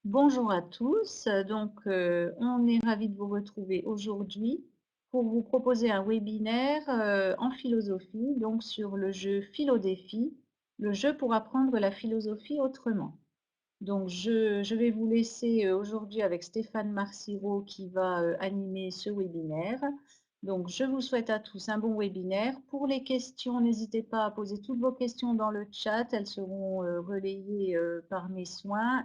Bonjour à tous. On est ravis de vous retrouver aujourd'hui pour vous proposer un webinaire en philosophie, donc sur le jeu Philodéfi, le jeu pour apprendre la philosophie autrement. Je vais vous laisser aujourd'hui avec Stéphane Marciro qui va animer ce webinaire. Donc, je vous souhaite à tous un bon webinaire. Pour les questions, n'hésitez pas à poser toutes vos questions dans le chat. Elles seront relayées par mes soins.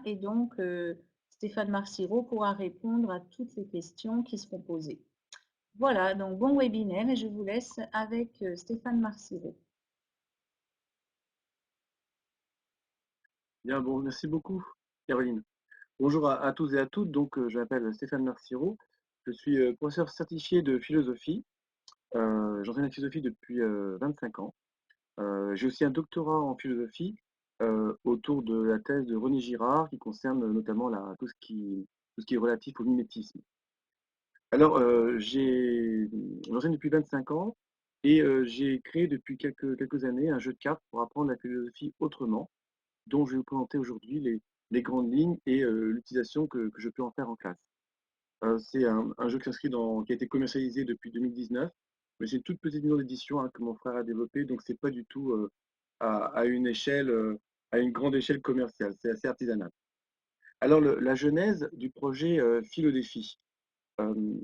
Stéphane Marciro pourra répondre à toutes les questions qui seront posées. Voilà, donc bon webinaire et je vous laisse avec Stéphane Marciro. Bien, bon, merci beaucoup, Caroline. Bonjour à tous et à toutes. Je m'appelle Stéphane Marciro. Je suis professeur certifié de philosophie. J'enseigne la philosophie depuis 25 ans. J'ai aussi un doctorat en philosophie autour de la thèse de René Girard qui concerne notamment tout ce qui est relatif au mimétisme. Alors, j'enseigne depuis 25 ans et j'ai créé depuis quelques années un jeu de cartes pour apprendre la philosophie autrement, dont je vais vous présenter aujourd'hui les grandes lignes et l'utilisation que je peux en faire en classe. C'est un jeu qui a été commercialisé depuis 2019, mais c'est une toute petite maison d'édition que mon frère a développée, donc c'est pas du tout à une échelle, à une grande échelle commerciale, c'est assez artisanal. Alors, la genèse du projet Philodéfi. Euh,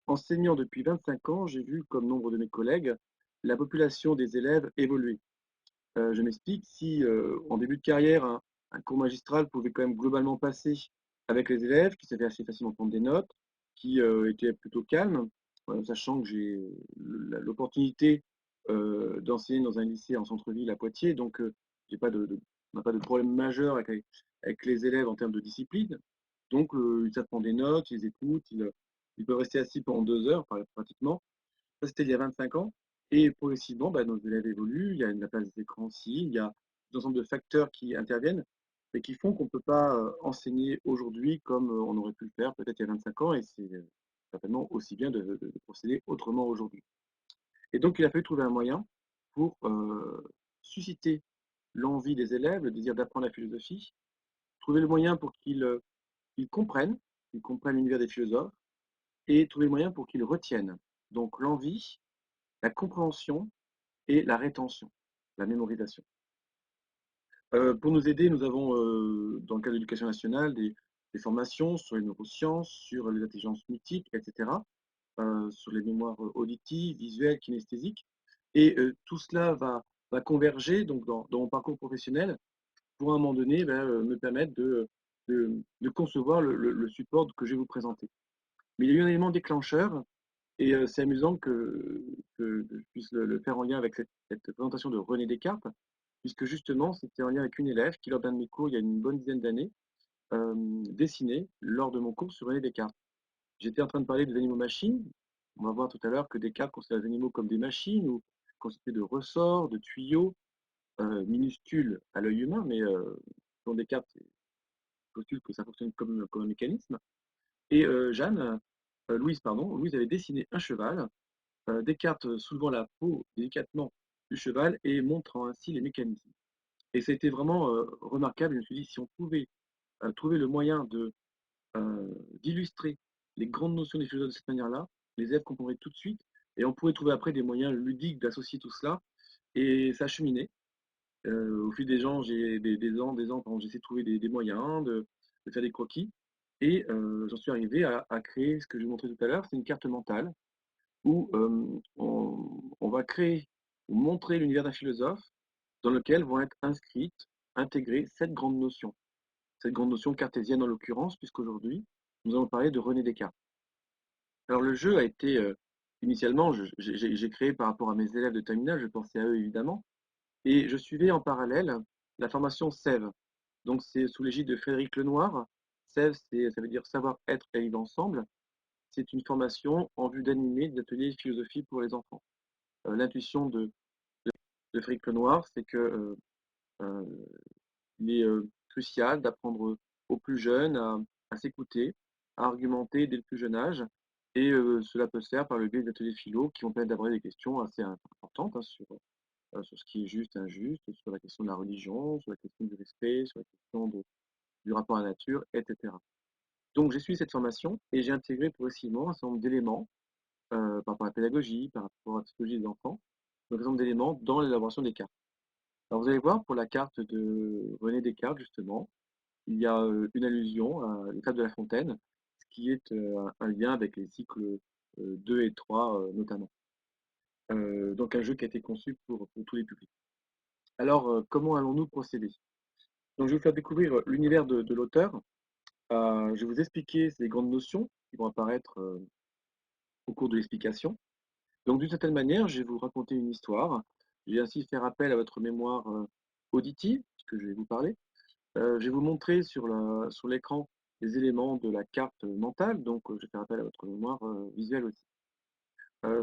Enseignant depuis 25 ans, j'ai vu, comme nombre de mes collègues, la population des élèves évoluer. Je m'explique, si en début de carrière, un cours magistral pouvait quand même globalement passer avec les élèves, qui savaient assez facilement prendre des notes, qui étaient plutôt calmes, sachant que j'ai l'opportunité d'enseigner dans un lycée en centre-ville à Poitiers, donc j'ai pas on n'a pas de problème majeur avec les élèves en termes de discipline. Donc ils savent prendre des notes, ils écoutent, ils peuvent rester assis pendant 2 heures pratiquement. Ça, c'était il y a 25 ans. Et progressivement, nos élèves évoluent. Il y a la place des écrans aussi. Il y a un ensemble de facteurs qui interviennent et qui font qu'on ne peut pas enseigner aujourd'hui comme on aurait pu le faire peut-être il y a 25 ans. Et c'est certainement aussi bien de procéder autrement aujourd'hui. Et donc, il a fallu trouver un moyen pour susciter l'envie des élèves, le désir d'apprendre la philosophie, trouver le moyen pour qu'ils comprennent, qu'ils comprennent l'univers des philosophes, et trouver le moyen pour qu'ils retiennent. Donc, l'envie, la compréhension et la rétention, la mémorisation. Pour nous aider, nous avons, dans le cadre de l'éducation nationale, des formations sur les neurosciences, sur les intelligences multiples, etc., sur les mémoires auditives, visuelles, kinesthésiques. Et tout cela va converger donc, dans mon parcours professionnel pour à un moment donné me permettre de concevoir le support que je vais vous présenter. Mais il y a eu un élément déclencheur. Et c'est amusant que je puisse le faire en lien avec cette présentation de René Descartes, puisque justement, c'était en lien avec une élève qui, lors d'un de mes cours, il y a une bonne dizaine d'années, dessinait lors de mon cours sur René Descartes. J'étais en train de parler des animaux-machines. On va voir tout à l'heure que Descartes considère les animaux comme des machines ou constitués de ressorts, de tuyaux, minuscules à l'œil humain, mais selon Descartes, il postule que ça fonctionne comme un mécanisme. Et Louise, pardon, Louise avait dessiné un cheval. Descartes soulevant la peau délicatement du cheval et montrant ainsi les mécanismes. Et ça a été vraiment remarquable. Je me suis dit, si on pouvait trouver le moyen d'illustrer les grandes notions des philosophes de cette manière-là, les élèves comprendraient tout de suite, et on pourrait trouver après des moyens ludiques d'associer tout cela. Et ça a cheminé. Au fil des ans, des ans, pardon, j'ai essayé de trouver des moyens, de faire des croquis. Et j'en suis arrivé à créer ce que je vous montrais tout à l'heure, c'est une carte mentale où on va créer ou montrer l'univers d'un philosophe dans lequel vont être inscrites, intégrées sept grandes notions. Cette grande notion cartésienne en l'occurrence, puisqu'aujourd'hui, nous allons parler de René Descartes. Alors le jeu a été, initialement, j'ai créé par rapport à mes élèves de terminale, je pensais à eux évidemment, et je suivais en parallèle la formation SEV. Donc c'est sous l'égide de Frédéric Lenoir. SEV, ça veut dire savoir-être et vivre ensemble. C'est une formation en vue d'animer des ateliers de philosophie pour les enfants. L'intuition de Frédéric Lenoir, c'est que euh, il est crucial d'apprendre aux plus jeunes à s'écouter, à argumenter dès le plus jeune âge. Et cela peut se faire par le biais d'ateliers philo qui vont permettre d'aborder des questions assez importantes sur ce qui est juste, injuste, sur la question de la religion, sur la question du respect, sur la question du rapport à la nature, etc. Donc j'ai suivi cette formation et j'ai intégré progressivement un certain nombre d'éléments par rapport à la pédagogie, par rapport à la psychologie des enfants, donc un certain nombre d'éléments dans l'élaboration des cartes. Alors vous allez voir, pour la carte de René Descartes, justement, il y a une allusion à l'étape de La Fontaine, ce qui est un lien avec les cycles 2 et 3 notamment. Donc un jeu qui a été conçu pour tous les publics. Alors, comment allons-nous procéder? Donc je vais vous faire découvrir l'univers de l'auteur. Je vais vous expliquer ces grandes notions qui vont apparaître au cours de l'explication. Donc d'une certaine manière, je vais vous raconter une histoire. Je vais ainsi faire appel à votre mémoire auditive, puisque je vais vous parler. Je vais vous montrer sur l'écran les éléments de la carte mentale, donc je vais faire appel à votre mémoire visuelle aussi.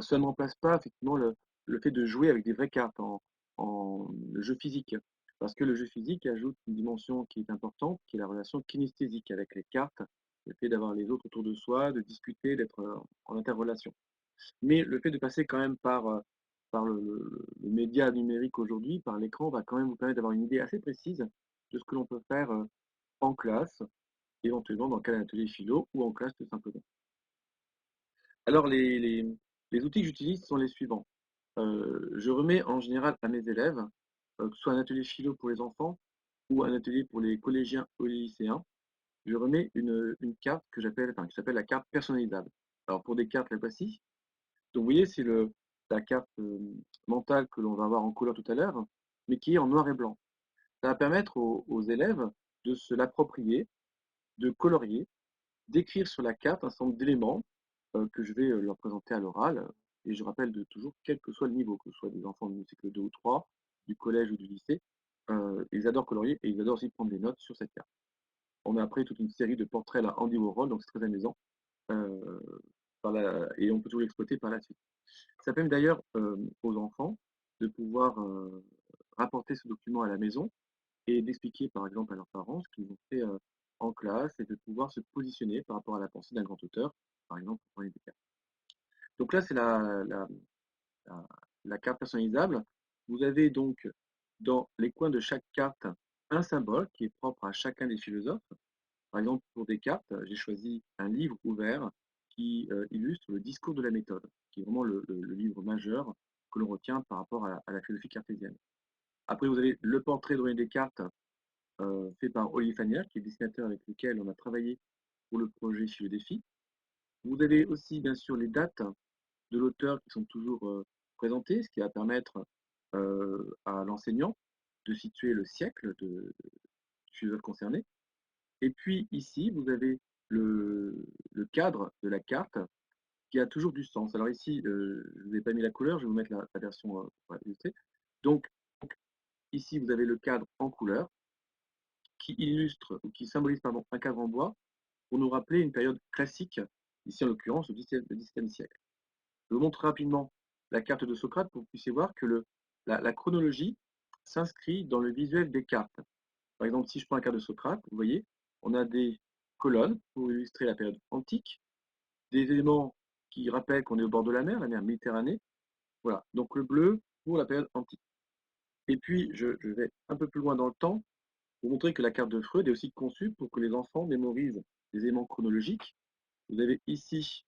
Ça ne remplace pas effectivement le fait de jouer avec des vraies cartes en le jeu physique, parce que le jeu physique ajoute une dimension qui est importante, qui est la relation kinesthésique avec les cartes, le fait d'avoir les autres autour de soi, de discuter, d'être en interrelation. Mais le fait de passer quand même par le média numérique aujourd'hui, par l'écran, va quand même vous permettre d'avoir une idée assez précise de ce que l'on peut faire en classe, éventuellement dans le cadre d'un atelier philo ou en classe tout simplement. Alors les outils que j'utilise sont les suivants. Je remets en général à mes élèves, que ce soit un atelier philo pour les enfants ou un atelier pour les collégiens ou les lycéens, je remets une carte qui s'appelle la carte personnalisable. Alors pour des cartes, la voici. Donc vous voyez, c'est la carte mentale que l'on va avoir en couleur tout à l'heure, mais qui est en noir et blanc. Ça va permettre aux élèves de se l'approprier, de colorier, d'écrire sur la carte un certain nombre d'éléments que je vais leur présenter à l'oral. Et je rappelle toujours, quel que soit le niveau, que ce soit des enfants du cycle 2 ou 3, du collège ou du lycée, ils adorent colorier et ils adorent aussi prendre des notes sur cette carte. On a après toute une série de portraits à Andy Warhol, donc c'est très amusant. euh, et on peut toujours l'exploiter par la suite. Ça permet d'ailleurs aux enfants de pouvoir rapporter ce document à la maison et d'expliquer par exemple à leurs parents ce qu'ils ont fait en classe et de pouvoir se positionner par rapport à la pensée d'un grand auteur, par exemple pour René Descartes. Donc là, c'est la- la carte personnalisable. Vous avez donc dans les coins de chaque carte un symbole qui est propre à chacun des philosophes. Par exemple, pour Descartes, j'ai choisi un livre ouvert qui illustre le discours de la méthode, qui est vraiment le livre majeur que l'on retient par rapport à la philosophie cartésienne. Après, vous avez le portrait de René Descartes fait par Olivier Fagnaire, qui est le dessinateur avec lequel on a travaillé pour le projet Sur le défi. Vous avez aussi, bien sûr, les dates de l'auteur qui sont toujours présentées, ce qui va permettre à l'enseignant de situer le siècle du philosophe concerné. Et puis ici, vous avez le cadre de la carte qui a toujours du sens. Alors ici, je ne vous ai pas mis la couleur, je vais vous mettre la version pour illustrer. Donc ici, vous avez le cadre en couleur qui illustre ou qui symbolise pardon, un cadre en bois pour nous rappeler une période classique, ici en l'occurrence le XVIIe siècle. Je vous montre rapidement la carte de Socrate pour que vous puissiez voir que la chronologie s'inscrit dans le visuel des cartes. Par exemple, si je prends la carte de Socrate, vous voyez, on a des colonnes pour illustrer la période antique, des éléments qui rappellent qu'on est au bord de la mer Méditerranée. Voilà, donc le bleu pour la période antique. Et puis, je vais un peu plus loin dans le temps pour montrer que la carte de Freud est aussi conçue pour que les enfants mémorisent des éléments chronologiques. Vous avez ici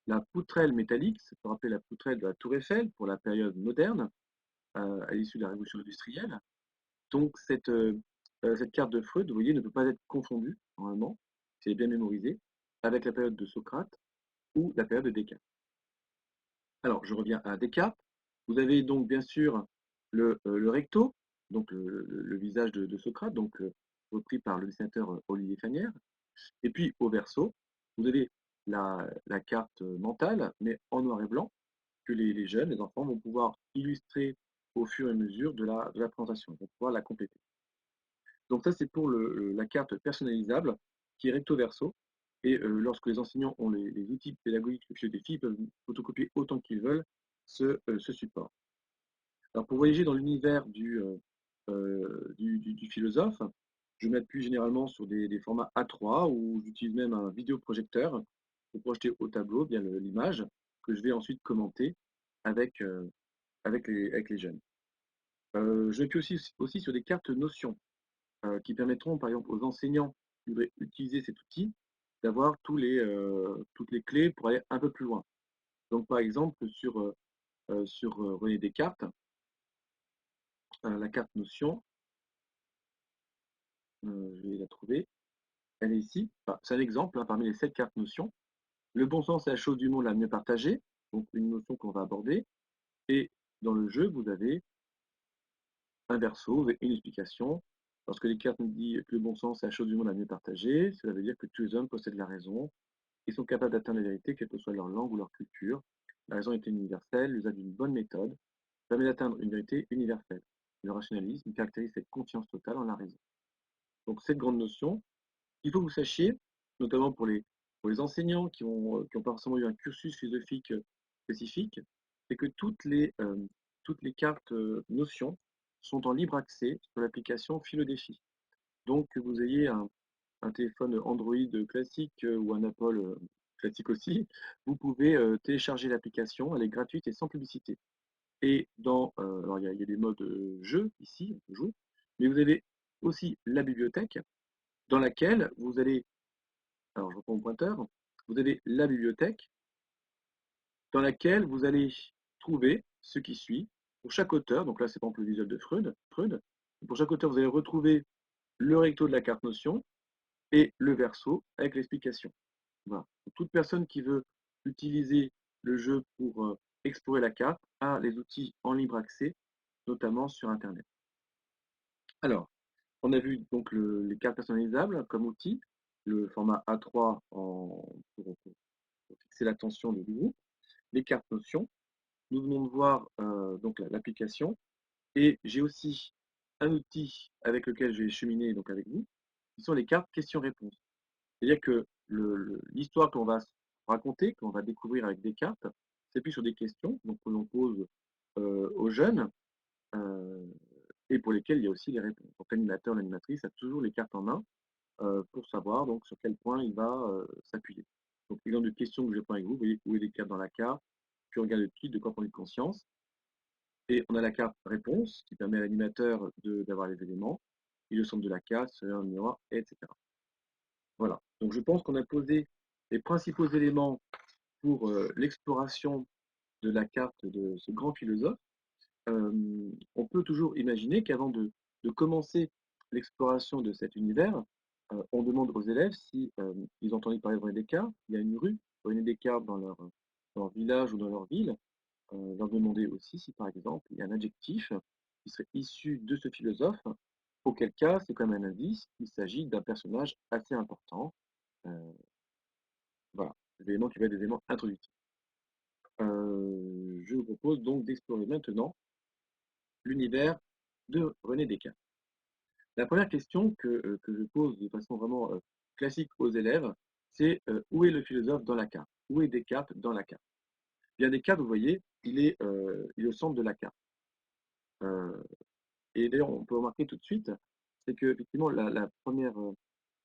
la poutrelle métallique, ça peut rappeler la poutrelle de la Tour Eiffel pour la période moderne, à l'issue de la révolution industrielle. Donc cette carte de Freud, vous voyez, ne peut pas être confondue, normalement, si elle est bien mémorisée, avec la période de Socrate ou la période de Descartes. Alors, je reviens à Descartes. Vous avez donc bien sûr le recto, donc le visage de Socrate, donc repris par le dessinateur Olivier Fagnaire. Et puis au verso, vous avez la carte mentale, mais en noir et blanc, que les jeunes, les enfants vont pouvoir illustrer au fur et à mesure de la présentation, ils vont pouvoir la compléter. Donc ça, c'est pour la carte personnalisable qui est recto verso. Et lorsque les enseignants ont les outils pédagogiques de philosophie, ils peuvent photocopier autant qu'ils veulent ce support. Alors pour voyager dans l'univers du philosophe, je m'appuie généralement sur des formats A3 ou j'utilise même un vidéoprojecteur pour projeter au tableau bien l'image que je vais ensuite commenter avec, avec les jeunes. Je m'appuie aussi sur des cartes notions qui permettront par exemple aux enseignants qui voudrait utiliser cet outil, d'avoir toutes les clés pour aller un peu plus loin. Donc par exemple, sur René Descartes, la carte notion, je vais la trouver, elle est ici. Enfin, c'est un exemple hein, parmi les 7 cartes notions. Le bon sens est la chose du monde la mieux partagée, donc une notion qu'on va aborder. Et dans le jeu, vous avez un verso, vous avez une explication. Lorsque les cartes nous disent que le bon sens est la chose du monde la mieux partagée, cela veut dire que tous les hommes possèdent la raison et sont capables d'atteindre la vérité, quelle que soit leur langue ou leur culture. La raison est universelle, l'usage d'une bonne méthode permet d'atteindre une vérité universelle. Le rationalisme caractérise cette confiance totale en la raison. Donc cette grande notion, il faut que vous sachiez, notamment pour les enseignants qui ont pas forcément eu un cursus philosophique spécifique, c'est que toutes les cartes notions sont en libre accès sur l'application Philodéfi. Donc que vous ayez un téléphone Android classique ou un Apple classique aussi, vous pouvez télécharger l'application, elle est gratuite et sans publicité. Et alors il y a des modes jeu ici, on peut jouer, mais vous avez aussi la bibliothèque dans laquelle vous allez, alors je reprends mon pointeur, vous avez la bibliothèque dans laquelle vous allez trouver ce qui suit pour chaque auteur. Donc là, c'est par exemple le visuel de Freud. Pour chaque auteur, vous allez retrouver le recto de la carte notion et le verso avec l'explication. Voilà. Donc, toute personne qui veut utiliser le jeu pour explorer la carte a les outils en libre accès, notamment sur Internet. Alors, on a vu donc les cartes personnalisables comme outil, le format A3 pour fixer l'attention du groupe, les cartes notions. Nous venons de voir donc l'application et j'ai aussi un outil avec lequel je vais cheminer donc avec vous, qui sont les cartes questions-réponses. C'est-à-dire que l'histoire qu'on va raconter, qu'on va découvrir avec des cartes, c'est plus sur des questions donc, que l'on pose aux jeunes euh, et pour lesquelles il y a aussi les réponses. Donc l'animateur, l'animatrice a toujours les cartes en main pour savoir donc sur quel point il va s'appuyer. Donc exemple de questions que je prends avec vous, vous voyez où est les cartes dans la carte, puis on regarde le titre, de quoi prendre conscience. Et on a la carte réponse qui permet à l'animateur d'avoir les éléments, et le centre de la carte, un miroir, etc. Voilà. Donc je pense qu'on a posé les principaux éléments pour l'exploration de la carte de ce grand philosophe. On peut toujours imaginer qu'avant de commencer l'exploration de cet univers, on demande aux élèves si ils ont entendu parler de René Descartes. Il y a une rue René Descartes dans leur village ou dans leur ville. Leur demander aussi si par exemple il y a un adjectif qui serait issu de ce philosophe, auquel cas c'est comme un indice qu'il s'agit d'un personnage assez important. Euh, voilà, des éléments qui vont être des éléments introductifs. Je vous propose donc d'explorer maintenant l'univers de René Descartes. La première question que je pose de façon vraiment classique aux élèves, c'est où est le philosophe dans la carte? Où est Descartes dans la carte? Bien Descartes, vous voyez, il est au centre de la carte. Euh, et d'ailleurs, on peut remarquer tout de suite, c'est que effectivement la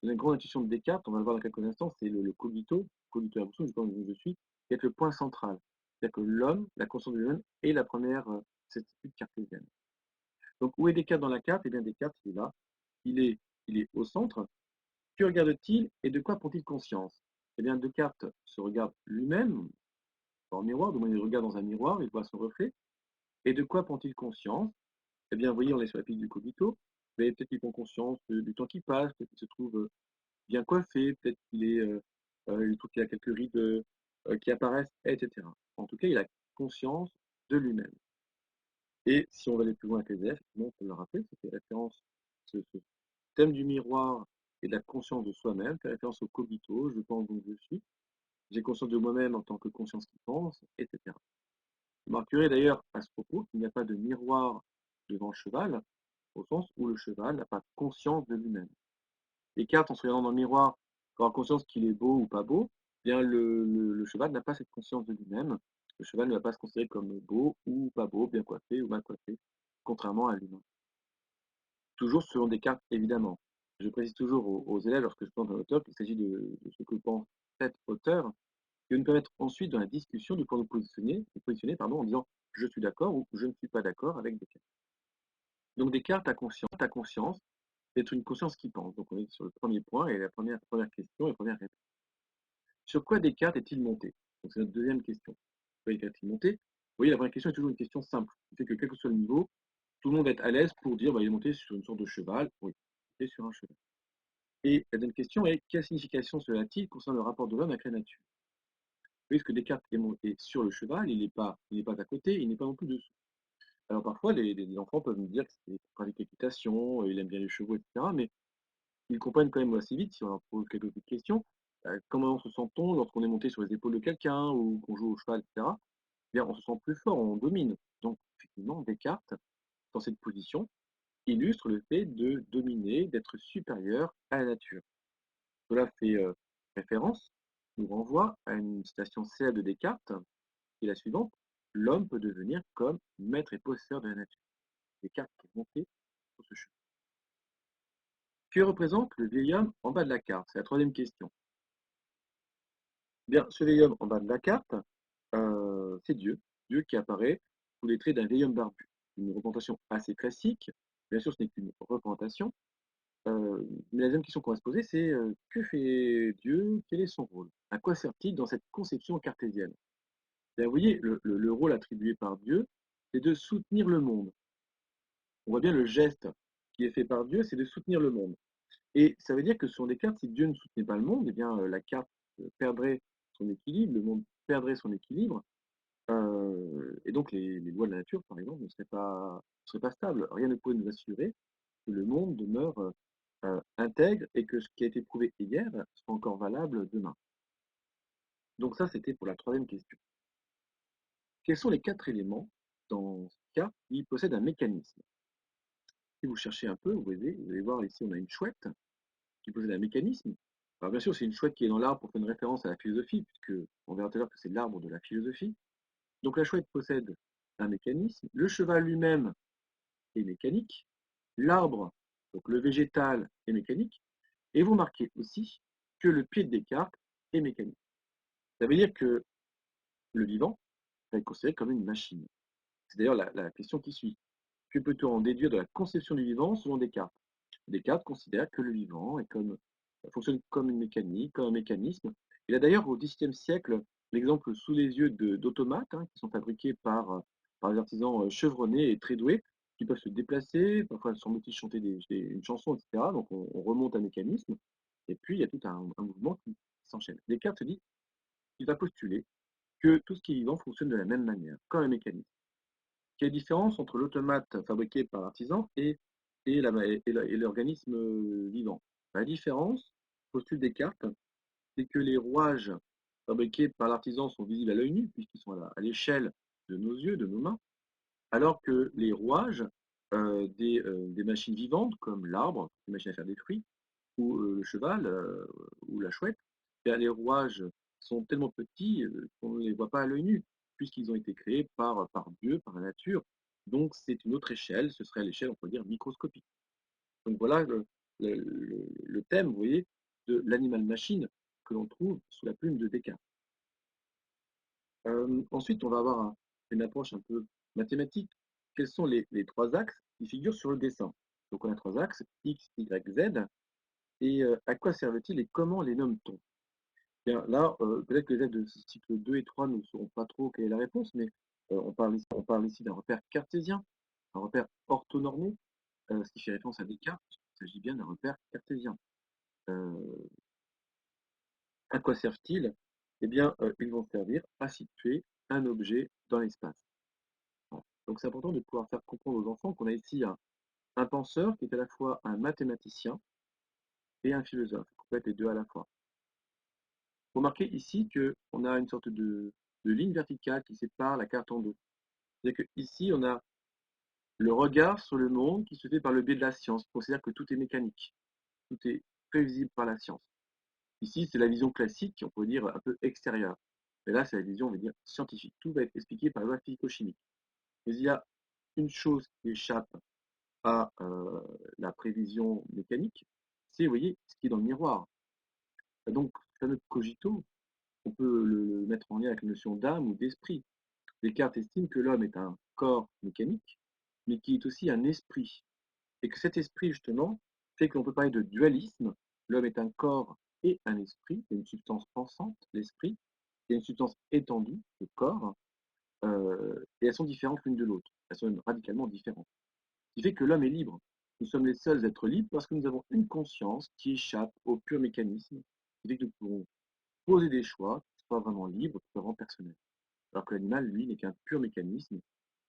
grande intuition de Descartes, on va le voir dans quelques instants, c'est le cogito ergo sum, je pense que je suis, qui est le point central. C'est-à-dire que l'homme, la conscience de l'homme, est la première certitude cartésienne. Donc, où est Descartes dans la carte? Eh bien, Descartes, il est là. Il est, il est au centre. Que regarde-t-il et de quoi prend-il conscience? Eh bien, Descartes se regarde lui-même dans le miroir, du moins il regarde dans un miroir, il voit son reflet. Et de quoi prend-il conscience? Eh bien, vous voyez, on est sur la piste du cogito, mais peut-être qu'il prend conscience du temps qui passe, peut-être qu'il se trouve bien coiffé, peut-être il trouve qu'il a quelques rides qui apparaissent, etc. En tout cas, il a conscience de lui-même. Et si on va aller plus loin avec les F, on peut le rappeler, ça fait référence, ce thème du miroir et de la conscience de soi-même, fait référence au cogito, je pense donc je suis, j'ai conscience de moi-même en tant que conscience qui pense, etc. Vous remarquerez d'ailleurs à ce propos qu'il n'y a pas de miroir devant le cheval, au sens où le cheval n'a pas conscience de lui-même. Descartes, en se regardant dans le miroir, quand il a conscience qu'il est beau ou pas beau, eh bien le cheval n'a pas cette conscience de lui-même. Le cheval ne va pas se considérer comme beau ou pas beau, bien coiffé ou mal coiffé, contrairement à l'humain. Toujours selon Descartes, évidemment. Je précise toujours aux élèves, lorsque je parle d'un auteur, qu'il s'agit de ce que pense cet auteur, qui va nous permettre ensuite, dans la discussion, de pouvoir nous positionner pardon, en disant je suis d'accord ou je ne suis pas d'accord avec Descartes. Donc Descartes a conscience d'être une conscience qui pense. Donc on est sur le premier point et la première question et première réponse. Sur quoi Descartes est-il monté? Donc c'est notre deuxième question. Sur quoi Descartes est-il monté? Vous voyez, la première question est toujours une question simple, qui fait que quel que soit le niveau, tout le monde va être à l'aise pour dire bah, il est monté sur une sorte de cheval. Oui, il est sur un cheval. Et la deuxième question est quelle signification cela a-t-il concernant le rapport de l'homme avec la nature? Vous voyez, ce que Descartes est monté sur le cheval, il n'est pas à côté, il n'est pas non plus dessous. Alors parfois, les enfants peuvent me dire que c'est pour pratique l'équitation, il aime bien les chevaux, etc. Mais ils comprennent quand même assez vite, si on leur pose quelques petites questions, comment se sent-on lorsqu'on est monté sur les épaules de quelqu'un ou qu'on joue au cheval, etc. Eh bien, on se sent plus fort, on domine. Donc, effectivement, Descartes, dans cette position, illustre le fait de dominer, d'être supérieur à la nature. Cela fait référence, nous renvoie à une citation célèbre de Descartes, qui est la suivante: l'homme peut devenir comme maître et possesseur de la nature. Descartes qui est monté sur ce cheval. Que représente le vieil homme en bas de la carte? C'est la troisième question. Bien, ce vieil homme en bas de la carte, c'est Dieu. Dieu qui apparaît sous les traits d'un vieil homme barbu. Une représentation assez classique. Bien sûr, ce n'est qu'une représentation. Mais la deuxième question qu'on va se poser, c'est que fait Dieu? Quel est son rôle? À quoi sert-il dans cette conception cartésienne? Bien, vous voyez, le rôle attribué par Dieu, c'est de soutenir le monde. On voit bien le geste qui est fait par Dieu, c'est de soutenir le monde. Et ça veut dire que sur des cartes, si Dieu ne soutenait pas le monde, eh bien, la carte perdrait son équilibre, le monde perdrait son équilibre, et donc les lois de la nature, par exemple, ne seraient pas stables. Rien ne pourrait nous assurer que le monde demeure intègre et que ce qui a été prouvé hier soit encore valable demain. Donc ça, c'était pour la troisième question. Quels sont les quatre éléments dans ce cas qui possèdent un mécanisme? Si vous cherchez un peu, vous allez voir ici, on a une chouette qui possède un mécanisme. Alors bien sûr, c'est une chouette qui est dans l'arbre pour faire une référence à la philosophie, puisque on verra tout à l'heure que c'est l'arbre de la philosophie. Donc la chouette possède un mécanisme, le cheval lui-même est mécanique, l'arbre, donc le végétal, est mécanique, et vous marquez aussi que le pied de Descartes est mécanique. Ça veut dire que le vivant va être considéré comme une machine. C'est d'ailleurs la question qui suit. Que peut-on en déduire de la conception du vivant selon Descartes? Descartes considère que le vivant fonctionne comme une mécanique, comme un mécanisme. Il a d'ailleurs au XVIIe siècle l'exemple sous les yeux d'automates qui sont fabriqués par des artisans chevronnés et très doués, qui peuvent se déplacer, parfois semble-t-il chanter une chanson, etc. Donc on remonte un mécanisme, et puis il y a tout un mouvement qui s'enchaîne. Descartes se dit qu'il va postuler que tout ce qui est vivant fonctionne de la même manière, comme un mécanisme. Quelle est la différence entre l'automate fabriqué par l'artisan et l'organisme vivant? La différence, postule Descartes, c'est que les rouages fabriqués par l'artisan sont visibles à l'œil nu, puisqu'ils sont à l'échelle de nos yeux, de nos mains, alors que les rouages des machines vivantes, comme l'arbre, les machines à faire des fruits, ou le cheval, ou la chouette, bien, les rouages sont tellement petits qu'on ne les voit pas à l'œil nu, puisqu'ils ont été créés par Dieu, par la nature. Donc c'est une autre échelle, ce serait l'échelle, on peut dire, microscopique. Donc voilà le thème, vous voyez, de l'animal machine que l'on trouve sous la plume de Descartes. Ensuite, on va avoir une approche un peu mathématique. Quels sont les trois axes qui figurent sur le dessin? Donc on a trois axes, X, Y, Z. Et à quoi servent-ils et comment les nomme-t-on? Bien, là, peut-être que les élèves de cycle 2 et 3 ne sauront pas trop quelle est la réponse, mais on parle ici d'un repère cartésien, un repère orthonormé, ce qui fait référence à Descartes. Il s'agit bien d'un repère cartésien. Euh, à quoi servent-ils? Eh bien, ils vont servir à situer un objet dans l'espace. Voilà. Donc, c'est important de pouvoir faire comprendre aux enfants qu'on a ici un penseur qui est à la fois un mathématicien et un philosophe. Il faut être les deux à la fois. Remarquez ici qu'on a une sorte de ligne verticale qui sépare la carte en deux. C'est-à-dire qu'ici, on a le regard sur le monde qui se fait par le biais de la science. On considère que tout est mécanique, tout est prévisible par la science. Ici, c'est la vision classique, on peut dire un peu extérieure. Mais là, c'est la vision, on va dire, scientifique. Tout va être expliqué par la loi physico-chimique. Mais il y a une chose qui échappe à la prévision mécanique, c'est, vous voyez, ce qui est dans le miroir. Donc, ce fameux cogito, on peut le mettre en lien avec la notion d'âme ou d'esprit. Descartes estime que l'homme est un corps mécanique, mais qui est aussi un esprit. Et que cet esprit, justement, fait que l'on peut parler de dualisme. L'homme est un corps et un esprit, c'est une substance pensante, l'esprit, et une substance étendue, le corps, et elles sont différentes l'une de l'autre. Elles sont même radicalement différentes. Ce qui fait que l'homme est libre. Nous sommes les seuls êtres libres parce que nous avons une conscience qui échappe au pur mécanisme, qui fait que nous pouvons poser des choix qui soient vraiment libres, qui soient vraiment personnels. Alors que l'animal, lui, n'est qu'un pur mécanisme,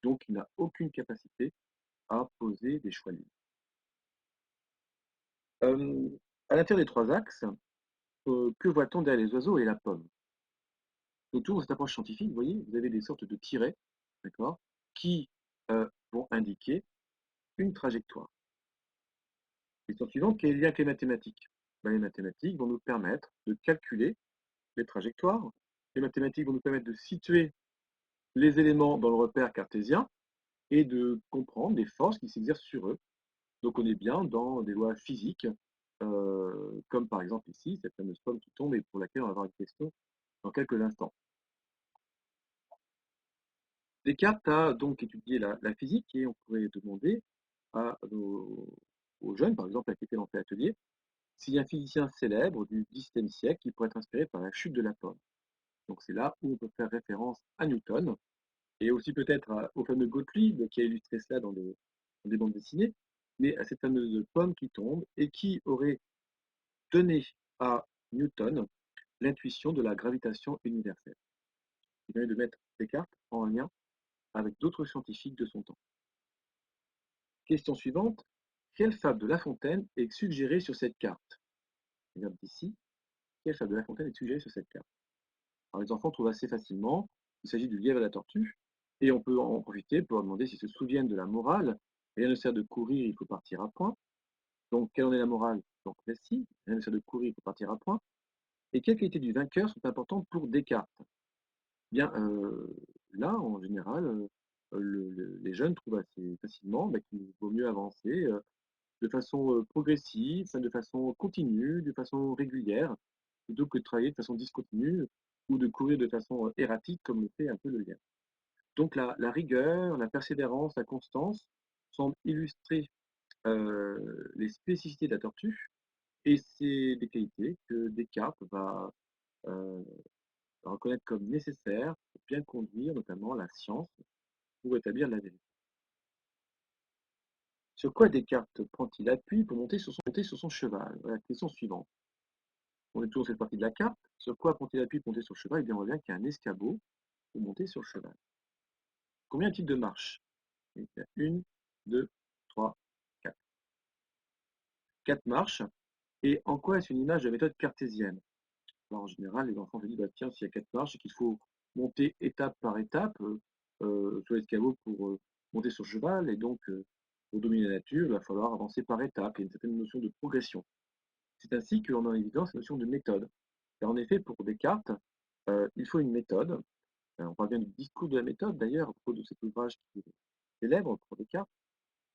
donc il n'a aucune capacité à poser des choix libres. Euh, à l'intérieur des trois axes, que voit-on derrière les oiseaux et la pomme? Autour de cette approche scientifique, vous voyez, vous avez des sortes de tirets, d'accord, qui vont indiquer une trajectoire. Question suivante, quel est le lien avec les mathématiques? Ben, les mathématiques vont nous permettre de calculer les trajectoires. Les mathématiques vont nous permettre de situer les éléments dans le repère cartésien et de comprendre les forces qui s'exercent sur eux. Donc on est bien dans des lois physiques, comme par exemple ici, cette fameuse pomme qui tombe et pour laquelle on va avoir une question dans quelques instants. Descartes a donc étudié la physique et on pourrait demander aux jeunes, par exemple, à qui était lancé l'atelier, s'il y a un physicien célèbre du XVIIe siècle qui pourrait être inspiré par la chute de la pomme. Donc c'est là où on peut faire référence à Newton et aussi peut-être au fameux Gottlieb qui a illustré cela dans des bandes dessinées, mais à cette fameuse pomme qui tombe et qui aurait donné à Newton l'intuition de la gravitation universelle, qui permet de mettre Descartes en lien avec d'autres scientifiques de son temps. Question suivante, quelle fable de La Fontaine est suggérée sur cette carte? Regarde ici, quelle fable de La Fontaine est suggérée sur cette carte? Alors, les enfants trouvent assez facilement, il s'agit du lièvre et la tortue, et on peut en profiter pour leur demander s'ils se souviennent de la morale. Rien ne sert de courir, il faut partir à point. Donc, quelle en est la morale? Donc, celle-ci, rien ne sert de courir, il faut partir à point. Et quelles qualités du vainqueur sont importantes pour Descartes? Bien, là, en général, les jeunes trouvent assez facilement qu'il vaut mieux avancer de façon progressive, enfin, de façon continue, de façon régulière, plutôt que de travailler de façon discontinue ou de courir de façon erratique comme le fait un peu le lien. Donc la rigueur, la persévérance, la constance semblent illustrer les spécificités de la tortue et c'est des qualités que Descartes euh, va reconnaître comme nécessaires pour bien conduire notamment la science pour établir la vérité. Sur quoi Descartes prend-il appui pour monter sur son cheval? Voilà, question suivante. On est toujours dans cette partie de la carte. Sur quoi prend-il appui pour monter sur le cheval? Eh bien, on voit bien qu'il y a un escabeau pour monter sur le cheval. Combien de marches? Il y a une, deux, trois, quatre. Quatre marches. Et en quoi est-ce une image de la méthode cartésienne? Alors, en général, les enfants se disent, bah, tiens, s'il y a quatre marches, c'est qu'il faut monter étape par étape sur l'escabeau pour monter sur le cheval. Et donc, pour dominer la nature, il va falloir avancer par étapes. Il y a une certaine notion de progression. C'est ainsi que l'on a en évidence la notion de méthode. Car en effet, pour Descartes, il faut une méthode. On parle bien du discours de la méthode, d'ailleurs, à propos de cet ouvrage qui est célèbre pour Descartes.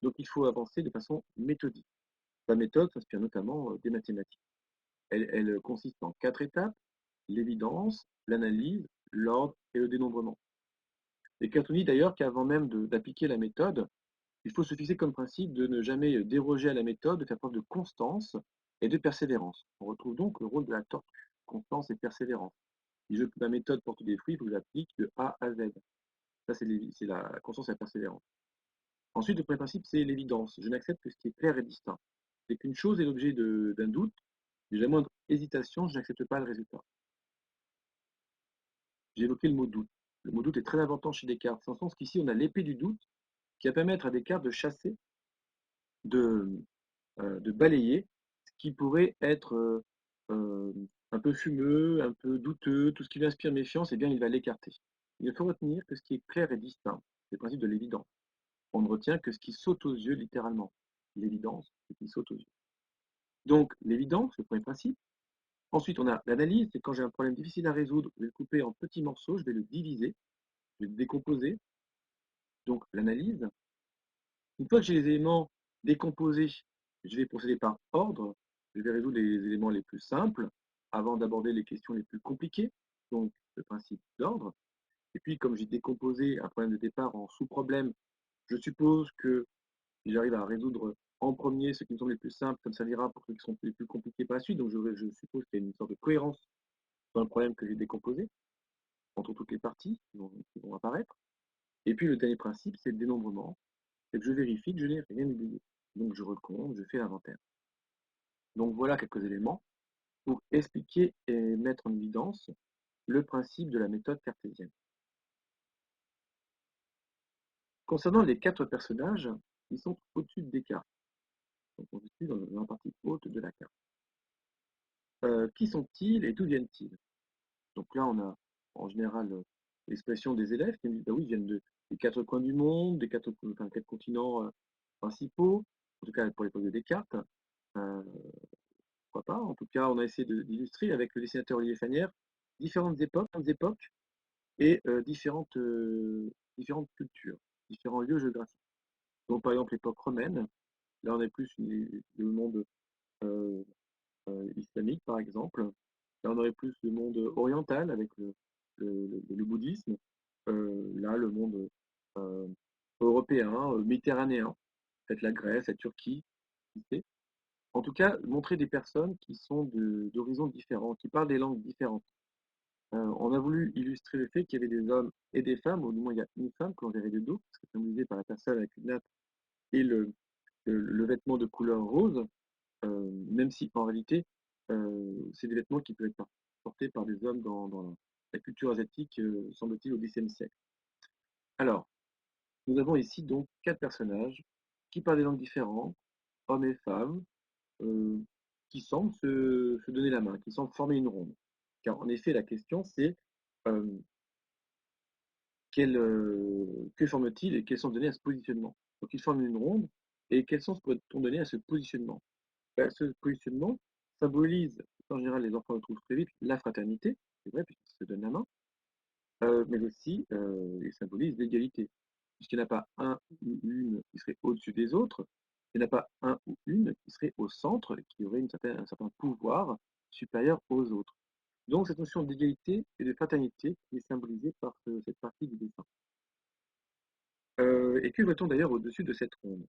Donc, il faut avancer de façon méthodique. La méthode s'inspire notamment des mathématiques. Elle consiste en quatre étapes, l'évidence, l'analyse, l'ordre et le dénombrement. Descartes dit d'ailleurs qu'avant même d'appliquer la méthode, il faut se fixer comme principe de ne jamais déroger à la méthode, de faire preuve de constance et de persévérance. On retrouve donc le rôle de la tortue, constance et persévérance. Si je veux que ma méthode porte des fruits, il faut que je l'applique de A à Z. Ça, c'est la constance et la persévérance. Ensuite, le premier principe, c'est l'évidence. Je n'accepte que ce qui est clair et distinct. Dès qu'une chose est l'objet d'un doute, j'ai la moindre hésitation, je n'accepte pas le résultat. J'ai évoqué le mot doute. Le mot doute est très important chez Descartes, dans le sens qu'ici, on a l'épée du doute qui va permettre à Descartes de chasser, de, de balayer ce qui pourrait être euh, un peu fumeux, un peu douteux, tout ce qui lui inspire méfiance, eh bien, il va l'écarter. Il faut retenir que ce qui est clair et distinct, c'est le principe de l'évidence. On ne retient que ce qui saute aux yeux littéralement. L'évidence, c'est ce qui saute aux yeux. Donc, l'évidence, le premier principe. Ensuite, on a l'analyse, c'est quand j'ai un problème difficile à résoudre, je vais le couper en petits morceaux, je vais le diviser, je vais le décomposer. Donc, l'analyse. Une fois que j'ai les éléments décomposés, je vais procéder par ordre. Je vais résoudre les éléments les plus simples avant d'aborder les questions les plus compliquées. Donc, le principe d'ordre. Et puis, comme j'ai décomposé un problème de départ en sous-problèmes, je suppose que si j'arrive à résoudre en premier ce qui me semble les plus simples, ça me servira pour ceux qui sont les plus compliqués par la suite. Donc je suppose qu'il y a une sorte de cohérence dans le problème que j'ai décomposé entre toutes les parties qui vont apparaître. Et puis le dernier principe, c'est le dénombrement. C'est que je vérifie que je n'ai rien oublié. Donc je recompte, je fais l'inventaire. Donc voilà quelques éléments pour expliquer et mettre en évidence le principe de la méthode cartésienne. Concernant les quatre personnages, ils sont au-dessus de Descartes. Donc on se situe dans la partie haute de la carte. Qui sont-ils et d'où viennent-ils? Donc là, on a en général l'expression des élèves qui me disent bah oui, ils viennent des quatre coins du monde, des quatre continents principaux, en tout cas pour l'époque de Descartes. Euh, Pourquoi pas? En tout cas, on a essayé d'illustrer avec le dessinateur Olivier Fanière différentes époques et différentes cultures, différents lieux géographiques. Donc par exemple l'époque romaine, là on est plus le monde euh, islamique par exemple. Là on aurait plus le monde oriental avec le bouddhisme. Là le monde euh, européen, méditerranéen, peut-être la Grèce, la Turquie. En tout cas, montrer des personnes qui sont d'horizons différents, qui parlent des langues différentes. On a voulu illustrer le fait qu'il y avait des hommes et des femmes, au moins il y a une femme que l'on verrait de dos, parce que symbolisée par la personne avec une natte et le vêtement de couleur rose, même si en réalité, c'est des vêtements qui peuvent être portés par des hommes dans la culture asiatique, semble-t-il, au Xe siècle. Alors, nous avons ici donc quatre personnages qui parlent des langues différentes, hommes et femmes, euh, qui semblent se donner la main, qui semblent former une ronde. Car en effet, la question c'est euh, que forment-ils et quels sont donnés à ce positionnement? Donc ils forment une ronde, et quel sens pourrait-on donner à ce positionnement? Ben, ce positionnement symbolise, en général les enfants le trouvent très vite, la fraternité, c'est vrai, puisqu'ils se donnent la main, mais aussi il symbolise l'égalité, puisqu'il n'y en a pas un ou une qui serait au-dessus des autres, il n'y en a pas un ou une qui serait au centre, qui aurait un certain pouvoir supérieur aux autres. Donc cette notion d'égalité et de fraternité qui est symbolisée par cette partie du dessin. Et que voit-on d'ailleurs au-dessus de cette ronde?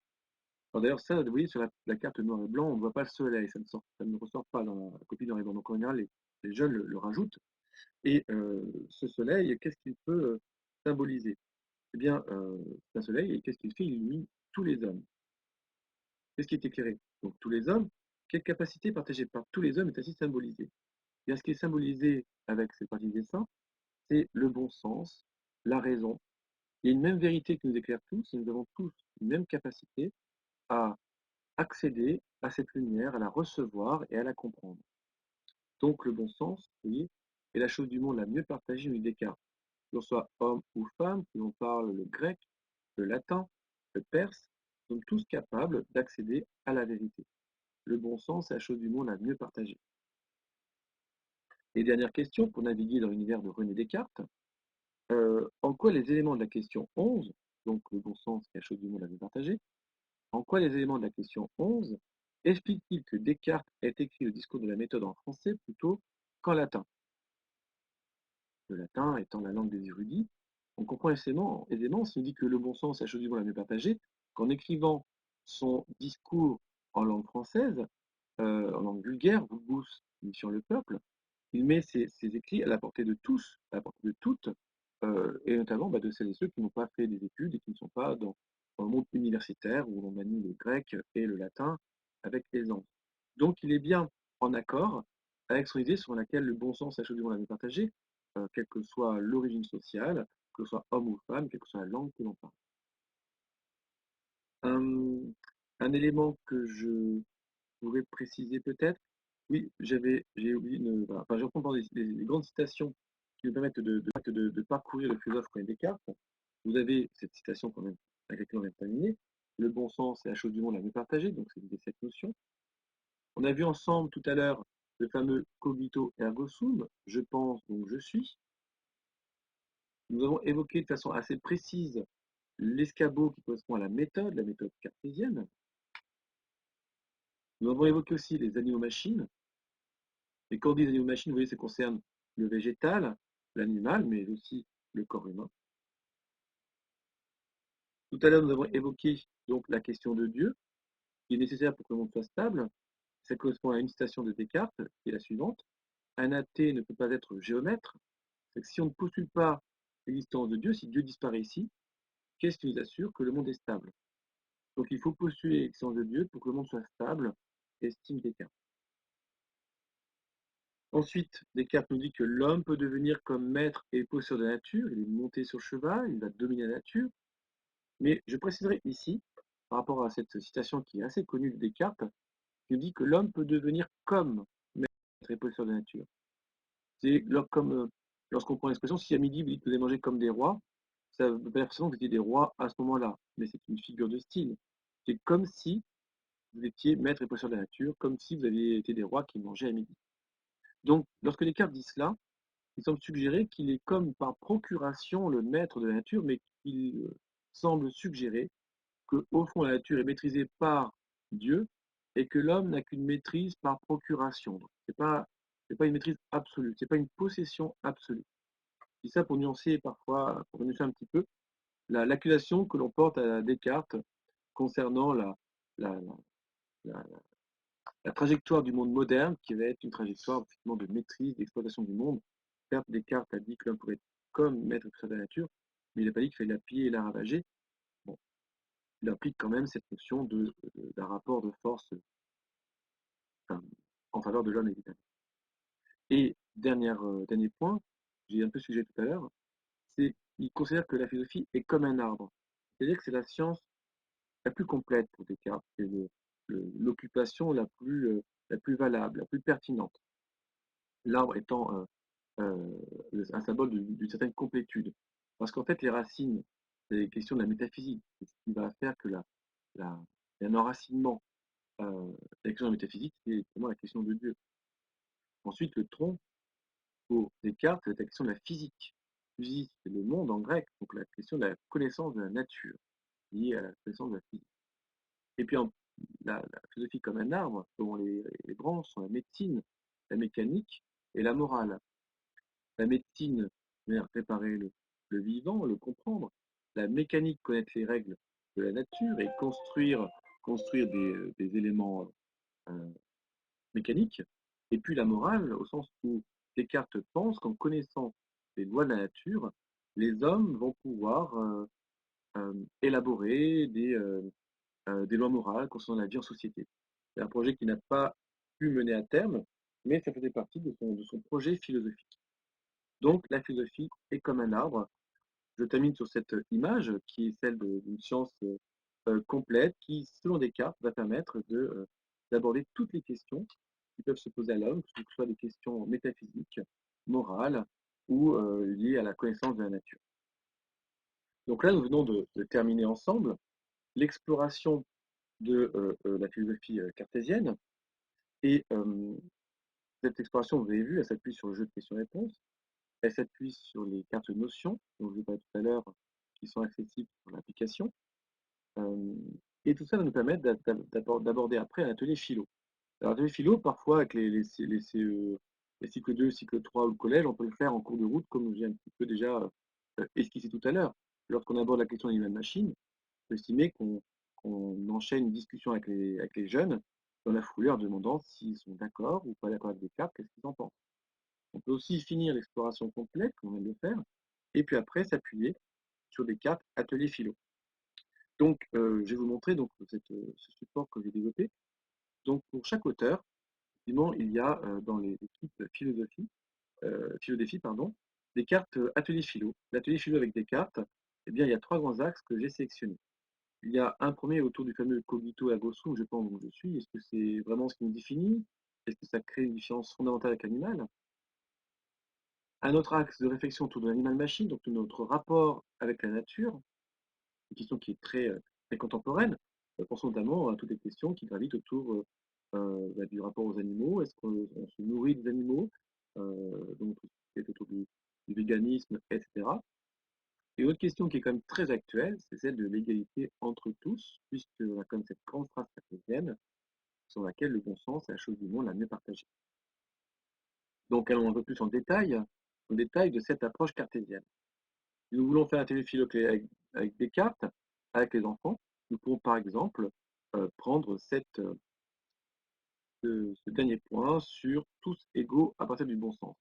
Alors d'ailleurs, ça, vous voyez, sur la carte noir et blanc, on ne voit pas le soleil, ça ne ressort pas dans la copie noir et blanc. Donc en général, les jeunes le rajoutent. Et ce soleil, qu'est-ce qu'il peut symboliser? Eh bien, c'est un soleil, et qu'est-ce qu'il fait? Il illumine tous les hommes. Qu'est-ce qui est éclairé? Donc tous les hommes. Quelle capacité partagée par tous les hommes est ainsi symbolisée? Eh bien, ce qui est symbolisé avec cette partie du dessin, c'est le bon sens, la raison. Il y a une même vérité qui nous éclaire tous, et nous avons tous une même capacité à accéder à cette lumière, à la recevoir et à la comprendre. Donc le bon sens, vous voyez, est la chose du monde la mieux partagée, nous Descartes. Que l'on soit homme ou femme, que l'on parle le grec, le latin, le perse, nous sommes tous capables d'accéder à la vérité. Le bon sens est la chose du monde la mieux partagée. Et dernière question, pour naviguer dans l'univers de René Descartes, en quoi les éléments de la question 11, donc le bon sens est la chose du monde la mieux partagée, en quoi les éléments de la question 11 expliquent-ils que Descartes ait écrit le discours de la méthode en français plutôt qu'en latin? Le latin étant la langue des érudits, on comprend aisément si on dit que le bon sens est la chose du monde la mieux partagée, qu'en écrivant son discours en langue française, en langue vulgaire, vulgus sur le peuple, il met ses écrits à la portée de tous, à la portée de toutes, et notamment de celles et ceux qui n'ont pas fait des études et qui ne sont pas dans le monde universitaire où l'on manie le grec et le latin avec aisance. Donc il est bien en accord avec son idée sur laquelle le bon sens, la chose du monde à partager, quelle que soit l'origine sociale, que ce soit homme ou femme, quelle que soit la langue que l'on parle. Un élément que je pourrais préciser peut-être, oui, j'ai oublié, voilà, enfin, je reprends les grandes citations qui nous permettent de parcourir le philosophe René Descartes. Vous avez cette citation quand même, avec laquelle on vient de terminer. Le bon sens est la chose du monde la mieux partagée, donc c'est cette notion. On a vu ensemble tout à l'heure le fameux cogito ergo sum, je pense donc je suis. Nous avons évoqué de façon assez précise l'escabeau qui correspond à la méthode cartésienne. Nous avons évoqué aussi les animaux-machines. Et quand on dit animaux-machines, vous voyez, ça concerne le végétal, l'animal, mais aussi le corps humain. Tout à l'heure, nous avons évoqué donc la question de Dieu, qui est nécessaire pour que le monde soit stable, ça correspond à une citation de Descartes, qui est la suivante. Un athée ne peut pas être géomètre. C'est que si on ne postule pas l'existence de Dieu, si Dieu disparaît ici, qu'est-ce qui nous assure que le monde est stable? Donc il faut postuler l'existence de Dieu pour que le monde soit stable, estime Descartes. Ensuite, Descartes nous dit que l'homme peut devenir comme maître et possesseur de la nature, il est monté sur le cheval, il va dominer la nature. Mais je préciserai ici, par rapport à cette citation qui est assez connue de Descartes, qui nous dit que l'homme peut devenir comme maître et possesseur de la nature. C'est comme lorsqu'on prend l'expression, si à midi vous dites que vous allez manger comme des rois, ça ne veut pas dire forcément que vous étiez des rois à ce moment-là, mais c'est une figure de style. C'est comme si vous étiez maître et possesseur de la nature, comme si vous aviez été des rois qui mangeaient à midi. Donc, lorsque Descartes dit cela, il semble suggérer qu'il est comme par procuration le maître de la nature, mais qu'il semble suggérer que, au fond, la nature est maîtrisée par Dieu et que l'homme n'a qu'une maîtrise par procuration. Donc, c'est pas une maîtrise absolue, c'est pas une possession absolue. Je dis ça pour nuancer parfois, pour nuancer un petit peu l'accusation que l'on porte à Descartes concernant la, la, la trajectoire du monde moderne, qui va être une trajectoire effectivement de maîtrise, d'exploitation du monde. Certes, Descartes a dit que l'homme pourrait être comme maître de la nature, mais il n'a pas dit qu'il fallait la piller et la ravager. Bon, il implique quand même cette notion d'un rapport de force enfin, en faveur de l'homme, évidemment. Et dernier point, j'ai un peu suggéré tout à l'heure, c'est qu'il considère que la philosophie est comme un arbre. C'est-à-dire que c'est la science la plus complète pour Descartes, c'est l'occupation la plus valable, la plus pertinente. L'arbre étant un symbole d'une certaine complétude. Parce qu'en fait, les racines, c'est les questions de la métaphysique. C'est ce qui va faire que il y a un enracinement. La question de la métaphysique, c'est pour moi la question de Dieu. Ensuite, le tronc, pour Descartes, c'est la question de la physique. Physis, c'est le monde en grec, donc la question de la connaissance de la nature, liée à la connaissance de la physique. Et puis, la philosophie comme un arbre, dont les branches sont la médecine, la mécanique et la morale. La médecine vient réparer le vivant, le comprendre. La mécanique, connaître les règles de la nature et construire des éléments euh, mécaniques. Et puis la morale, au sens où Descartes pense qu'en connaissant les lois de la nature, les hommes vont pouvoir élaborer des lois morales concernant la vie en société. C'est un projet qui n'a pas pu mener à terme, mais ça faisait partie de son projet philosophique. Donc la philosophie est comme un arbre. Je termine sur cette image qui est celle d'une science complète qui, selon Descartes, va permettre d'aborder toutes les questions qui peuvent se poser à l'homme, que ce soit des questions métaphysiques, morales ou liées à la connaissance de la nature. Donc là, nous venons de terminer ensemble l'exploration de la philosophie cartésienne. Et cette exploration, vous avez vu, elle s'appuie sur le jeu de questions-réponses. Elle s'appuie sur les cartes notions, dont je vous parlais tout à l'heure, qui sont accessibles sur l'application. Et tout ça va nous permettre d'aborder après un atelier philo. Alors, l'atelier philo, parfois, avec les CE, les cycles 2, cycle 3 ou le collège, on peut le faire en cours de route, comme j'ai un petit peu déjà esquissé tout à l'heure. Lorsqu'on aborde la question animal-machine, on peut estimer qu'on enchaîne une discussion avec les jeunes dans la foulée en demandant s'ils sont d'accord ou pas d'accord avec Descartes, qu'est-ce qu'ils en pensent. On peut aussi finir l'exploration complète, comme on vient de le faire, et puis après s'appuyer sur des cartes atelier philo. Donc, je vais vous montrer donc, ce support que j'ai développé. Donc, pour chaque auteur, effectivement, il y a dans l'équipe philosophie, pardon, des cartes atelier philo. L'atelier philo avec des cartes, eh bien, il y a trois grands axes que j'ai sélectionnés. Il y a un premier autour du fameux cogito ergo sum, je pense où je suis. Est-ce que c'est vraiment ce qui nous définit? Est-ce que ça crée une différence fondamentale avec l'animal? Un autre axe de réflexion autour de l'animal-machine, donc de notre rapport avec la nature, une question qui est très contemporaine. Pensons notamment à toutes les questions qui gravitent autour du rapport aux animaux. Est-ce qu'on se nourrit des animaux? Donc, tout ce qui est autour du véganisme, etc. Et une autre question qui est quand même très actuelle, c'est celle de l'égalité entre tous, puisqu'on a comme cette grande phrase cartésienne sur laquelle le bon sens est la chose du monde la mieux partagée. Donc, allons un peu plus en détail de cette approche cartésienne. Si nous voulons faire un téléphilo avec Descartes, avec les enfants, nous pouvons par exemple prendre ce dernier point sur tous égaux à partir du bon sens.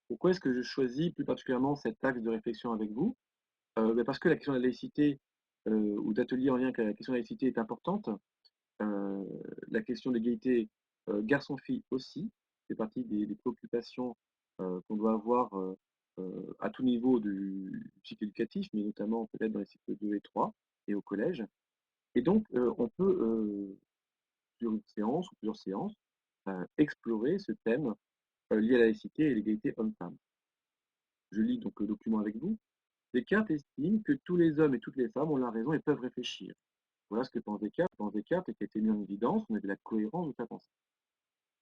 Pourquoi est-ce que je choisis plus particulièrement cet axe de réflexion avec vous? Parce que la question de la laïcité ou d'atelier en lien avec la question de la laïcité est importante. La question de l'égalité garçon-fille aussi fait partie des préoccupations qu'on doit avoir à tout niveau du cycle éducatif, mais notamment peut-être dans les cycles 2 et 3 et au collège. Et donc, on peut, sur une séance ou plusieurs séances, explorer ce thème lié à la laïcité et l'égalité homme-femme. Je lis donc le document avec vous. Descartes estime que tous les hommes et toutes les femmes ont la raison et peuvent réfléchir. Voilà ce que pense Descartes. Pense Descartes et qui a été mis en évidence, on avait la cohérence de sa pensée.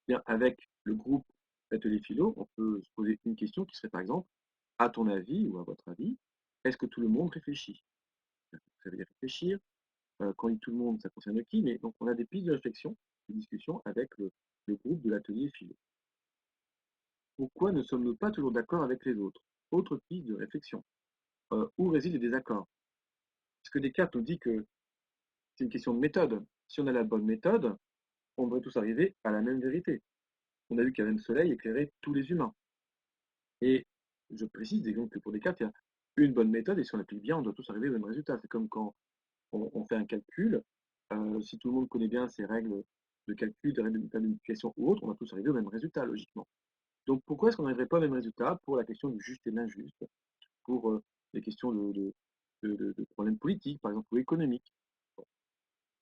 Bien, avec le groupe d'atelier philo, on peut se poser une question qui serait par exemple, à ton avis ou à votre avis, est-ce que tout le monde réfléchit? Ça veut dire réfléchir. Quand on dit tout le monde, ça concerne qui? Mais donc on a des pistes de réflexion, de discussion avec le groupe de l'atelier philo. Pourquoi ne sommes-nous pas toujours d'accord avec les autres? Autre piste de réflexion. Où résident les désaccords? Parce que Descartes nous dit que c'est une question de méthode. Si on a la bonne méthode, on devrait tous arriver à la même vérité. On a vu qu'un même soleil éclairait tous les humains. Et je précise donc que pour Descartes, il y a une bonne méthode et si on l'applique bien, on doit tous arriver au même résultat. C'est comme quand on fait un calcul, si tout le monde connaît bien ces règles de calcul, des règles de multiplication ou autres, on va tous arriver au même résultat, logiquement. Donc pourquoi est-ce qu'on n'arriverait pas au même résultat pour la question du juste et de l'injuste, pour les questions de problèmes politiques, par exemple, ou économiques?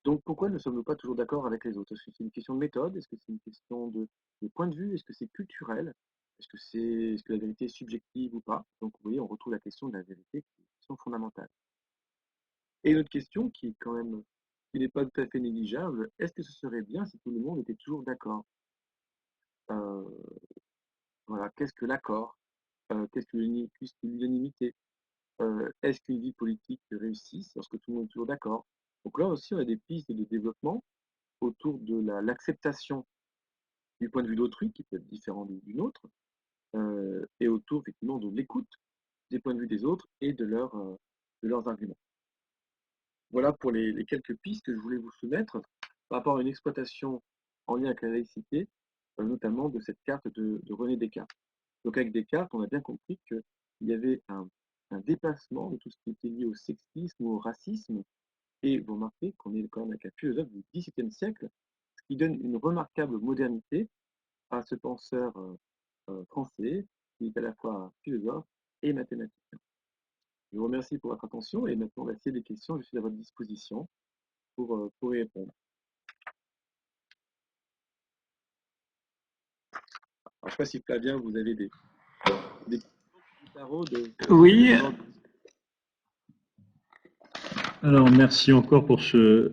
Donc pourquoi ne sommes-nous pas toujours d'accord avec les autres? Est-ce que c'est une question de méthode? Est-ce que c'est une question de point de vue? Est-ce que c'est culturel? Est-ce que la vérité est subjective ou pas? Donc vous voyez, on retrouve la question de la vérité qui est une question fondamentale. Et une autre question qui est quand même, qui n'est pas tout à fait négligeable, est-ce que ce serait bien si tout le monde était toujours d'accord? Euh, voilà, qu'est-ce que l'accord? Qu'est-ce que l'unanimité? Est-ce qu'une vie politique réussit lorsque tout le monde est toujours d'accord? Donc là aussi, on a des pistes de développement autour de l'acceptation du point de vue d'autrui, qui peut être différent du nôtre, et autour effectivement de l'écoute des points de vue des autres et de leurs arguments. Voilà pour les quelques pistes que je voulais vous soumettre par rapport à une exploitation en lien avec la laïcité, notamment de cette carte de René Descartes. Donc avec Descartes, on a bien compris qu'il y avait un dépassement de tout ce qui était lié au sexisme ou au racisme, et vous remarquez qu'on est quand même avec un philosophe du XVIIe siècle, ce qui donne une remarquable modernité à ce penseur français qui est à la fois philosophe et mathématicien. Je vous remercie pour votre attention et maintenant, on va essayer des questions. Je suis à votre disposition pour y répondre. Alors, je ne sais pas si Flavien, vous avez des tarots Oui, de alors merci encore pour ce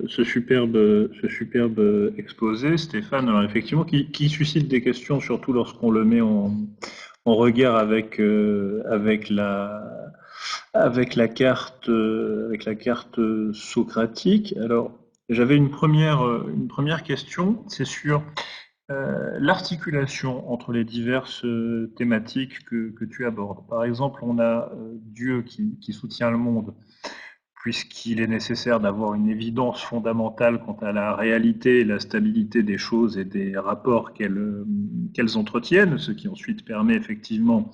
superbe exposé, Stéphane. Alors effectivement, qui suscite des questions, surtout lorsqu'on le met en regard avec la carte socratique. Alors j'avais une première question, c'est sur l'articulation entre les diverses thématiques que tu abordes. Par exemple, on a Dieu qui soutient le monde, puisqu'il est nécessaire d'avoir une évidence fondamentale quant à la réalité et la stabilité des choses et des rapports qu'elles entretiennent, ce qui ensuite permet effectivement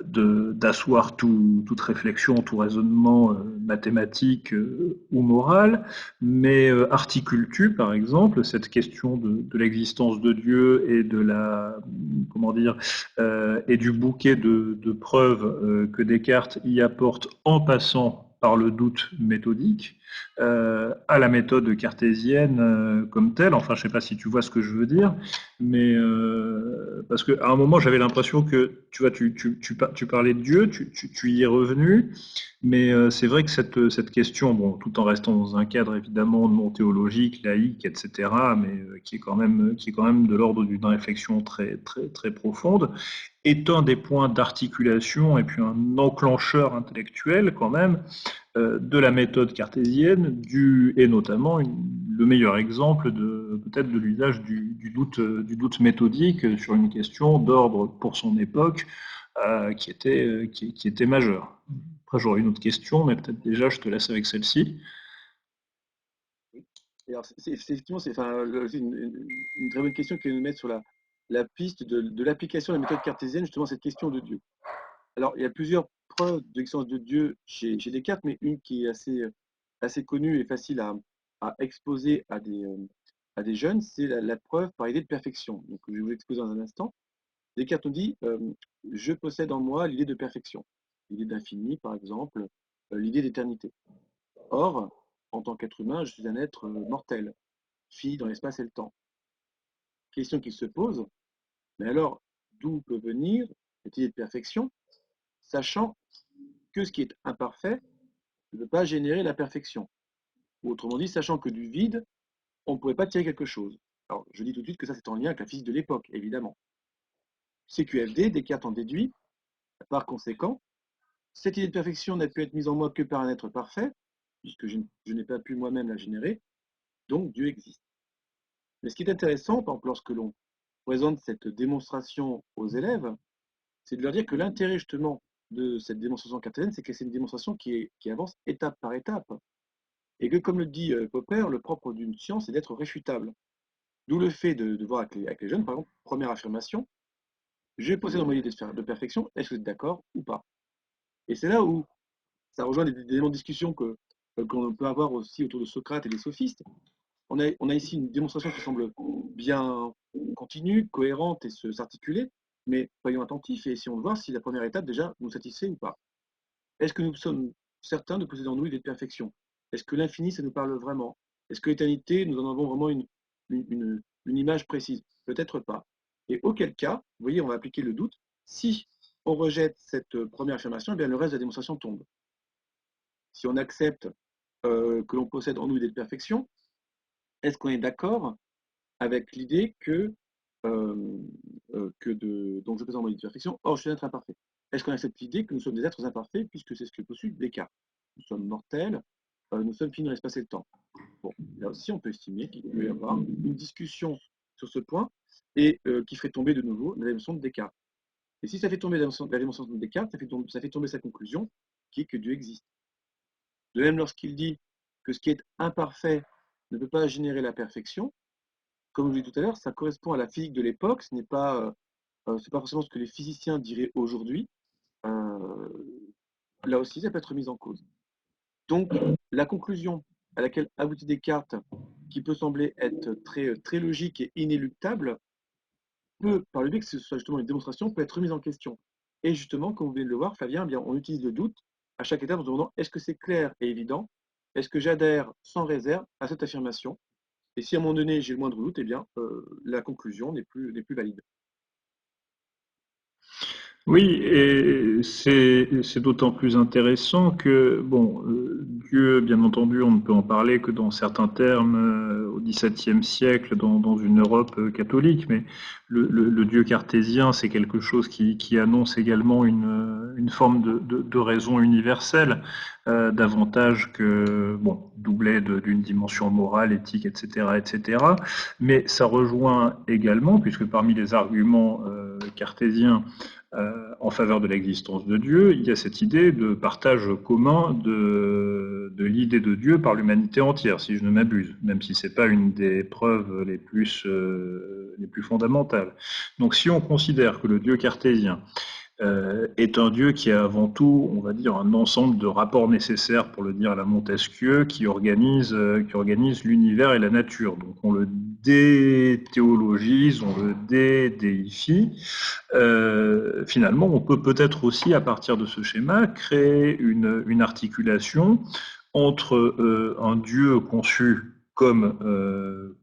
d'asseoir toute réflexion, tout raisonnement mathématique ou moral, mais articule-tu, par exemple, cette question de l'existence de Dieu et de la, comment dire, et du bouquet de preuves que Descartes y apporte en passant par le doute méthodique, à la méthode cartésienne comme telle. Enfin, je ne sais pas si tu vois ce que je veux dire, mais parce qu'à un moment, j'avais l'impression que, tu vois, tu parlais de Dieu, tu y es revenu, mais c'est vrai que cette question, bon, tout en restant dans un cadre évidemment non théologique, laïque, etc., mais qui est quand même de l'ordre d'une réflexion très, très, très profonde, est un des points d'articulation et puis un enclencheur intellectuel quand même de la méthode cartésienne, et notamment le meilleur exemple peut-être de l'usage du doute méthodique sur une question d'ordre pour son époque qui était majeure. Après, j'aurais une autre question, mais peut-être déjà je te laisse avec celle-ci. Et alors, effectivement, c'est une très bonne question qui nous met sur la piste de l'application de la méthode cartésienne, justement, cette question de Dieu. Alors, il y a plusieurs preuves de l'existence de Dieu chez Descartes, mais une qui est assez connue et facile à exposer à des jeunes, c'est la preuve par idée de perfection. Donc, je vais vous exposer dans un instant. Descartes nous dit je possède en moi l'idée de perfection, l'idée d'infini, par exemple, l'idée d'éternité. Or, en tant qu'être humain, je suis un être mortel, fini dans l'espace et le temps. Question qui se pose, mais alors, d'où peut venir cette idée de perfection, sachant que ce qui est imparfait ne peut pas générer la perfection. Ou autrement dit, sachant que du vide, on ne pourrait pas tirer quelque chose. Alors, je dis tout de suite que ça, c'est en lien avec la physique de l'époque, évidemment. CQFD, Descartes en déduit, par conséquent, cette idée de perfection n'a pu être mise en moi que par un être parfait, puisque je n'ai pas pu moi-même la générer, donc Dieu existe. Mais ce qui est intéressant, par exemple, lorsque l'on présente cette démonstration aux élèves, c'est de leur dire que l'intérêt justement de cette démonstration cartésienne, c'est que c'est une démonstration qui avance étape par étape. Et que, comme le dit Popper, le propre d'une science est d'être réfutable. D'où le fait de voir avec les jeunes, par exemple, première affirmation, je possède un moyen de perfection, est-ce que vous êtes d'accord ou pas? Et c'est là où ça rejoint des éléments de discussion qu'on peut avoir aussi autour de Socrate et des sophistes. On a ici une démonstration qui semble bien continue, cohérente et s'articuler, mais soyons attentifs et essayons de voir si la première étape déjà nous satisfait ou pas. Est-ce que nous sommes certains de posséder en nous l'idée de perfection? Est-ce que l'infini, ça nous parle vraiment? Est-ce que l'éternité, nous en avons vraiment une image précise? Peut-être pas. Et auquel cas, vous voyez, on va appliquer le doute. Si on rejette cette première affirmation, eh bien, le reste de la démonstration tombe. Si on accepte que l'on possède en nous l'idée de perfection, est-ce qu'on est d'accord avec l'idée donc je possède en moi l'idée de perfection, or je suis un être imparfait? Est-ce qu'on accepte l'idée que nous sommes des êtres imparfaits, puisque c'est ce que postule Descartes? Nous sommes mortels, nous sommes finis dans l'espace et le temps. Bon, là aussi, on peut estimer qu'il peut y avoir une discussion sur ce point et qui ferait tomber de nouveau la démonstration de Descartes. Et si ça fait tomber la démonstration de Descartes, ça fait tomber sa conclusion, qui est que Dieu existe. De même, lorsqu'il dit que ce qui est imparfait ne peut pas générer la perfection, comme je l'ai dit tout à l'heure, ça correspond à la physique de l'époque, c'est pas forcément ce que les physiciens diraient aujourd'hui. Euh, Là aussi, ça peut être mis en cause. Donc, la conclusion à laquelle aboutit Descartes, qui peut sembler être très logique et inéluctable, peut, par le biais que ce soit justement une démonstration, peut être remise en question. Et justement, comme vous venez de le voir, Flavien, eh bien, on utilise le doute à chaque étape en se demandant est-ce que c'est clair et évident? Est-ce que j'adhère sans réserve à cette affirmation? Et si à un moment donné j'ai le moindre doute, eh bien, la conclusion n'est plus valide. Oui, et c'est d'autant plus intéressant que, bon, Dieu, bien entendu, on ne peut en parler que dans certains termes au XVIIe siècle, dans une Europe catholique, mais le Dieu cartésien, c'est quelque chose qui annonce également une forme de raison universelle, davantage que, bon, doublée d'une dimension morale, éthique, etc., etc. Mais ça rejoint également, puisque parmi les arguments cartésiens, en faveur de l'existence de Dieu, il y a cette idée de partage commun de l'idée de Dieu par l'humanité entière, si je ne m'abuse, même si ce n'est pas une des preuves les plus fondamentales. Donc si on considère que le Dieu cartésien est un Dieu qui a avant tout, on va dire, un ensemble de rapports nécessaires, pour le dire à la Montesquieu, qui organise l'univers et la nature. Donc on le déthéologise, on le dédéifie. Finalement, on peut peut-être aussi, à partir de ce schéma, créer une articulation entre un Dieu conçu comme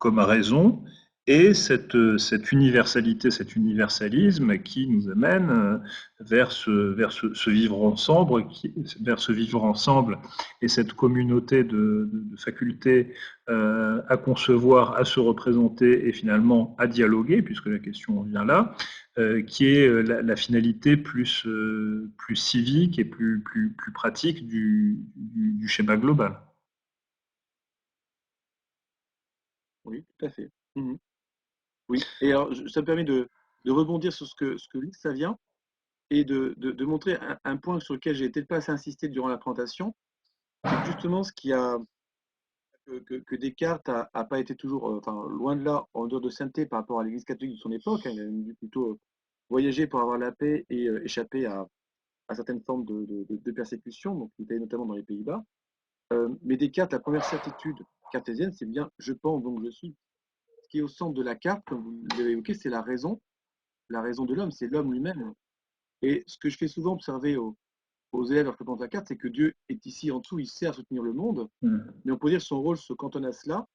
raison et cette universalité, cet universalisme qui nous amène vers ce vivre ensemble, vers ce vivre ensemble et cette communauté de facultés à concevoir, à se représenter et finalement à dialoguer, puisque la question vient là, qui est la finalité plus civique et plus pratique du schéma global. Oui, tout à fait. Mhm. Oui, et alors ça me permet de rebondir sur ce que dit Savien et de montrer un point sur lequel j'ai peut-être pas assez insisté durant la présentation, c'est que justement ce qui a que Descartes a pas été toujours, enfin, loin de là, en dehors de sainteté par rapport à l'Église catholique de son époque, hein. Il a dû plutôt voyager pour avoir la paix et échapper à certaines formes de persécution, donc il était notamment dans les Pays-Bas. Mais Descartes, la première certitude cartésienne, c'est bien je pense donc je suis. Ce qui est au centre de la carte, comme vous l'avez évoqué, c'est la raison de l'homme, c'est l'homme lui-même. Et ce que je fais souvent observer aux élèves lorsque je présente la carte, c'est que Dieu est ici en dessous, il sert à soutenir le monde, mais on peut dire que son rôle se cantonne à cela,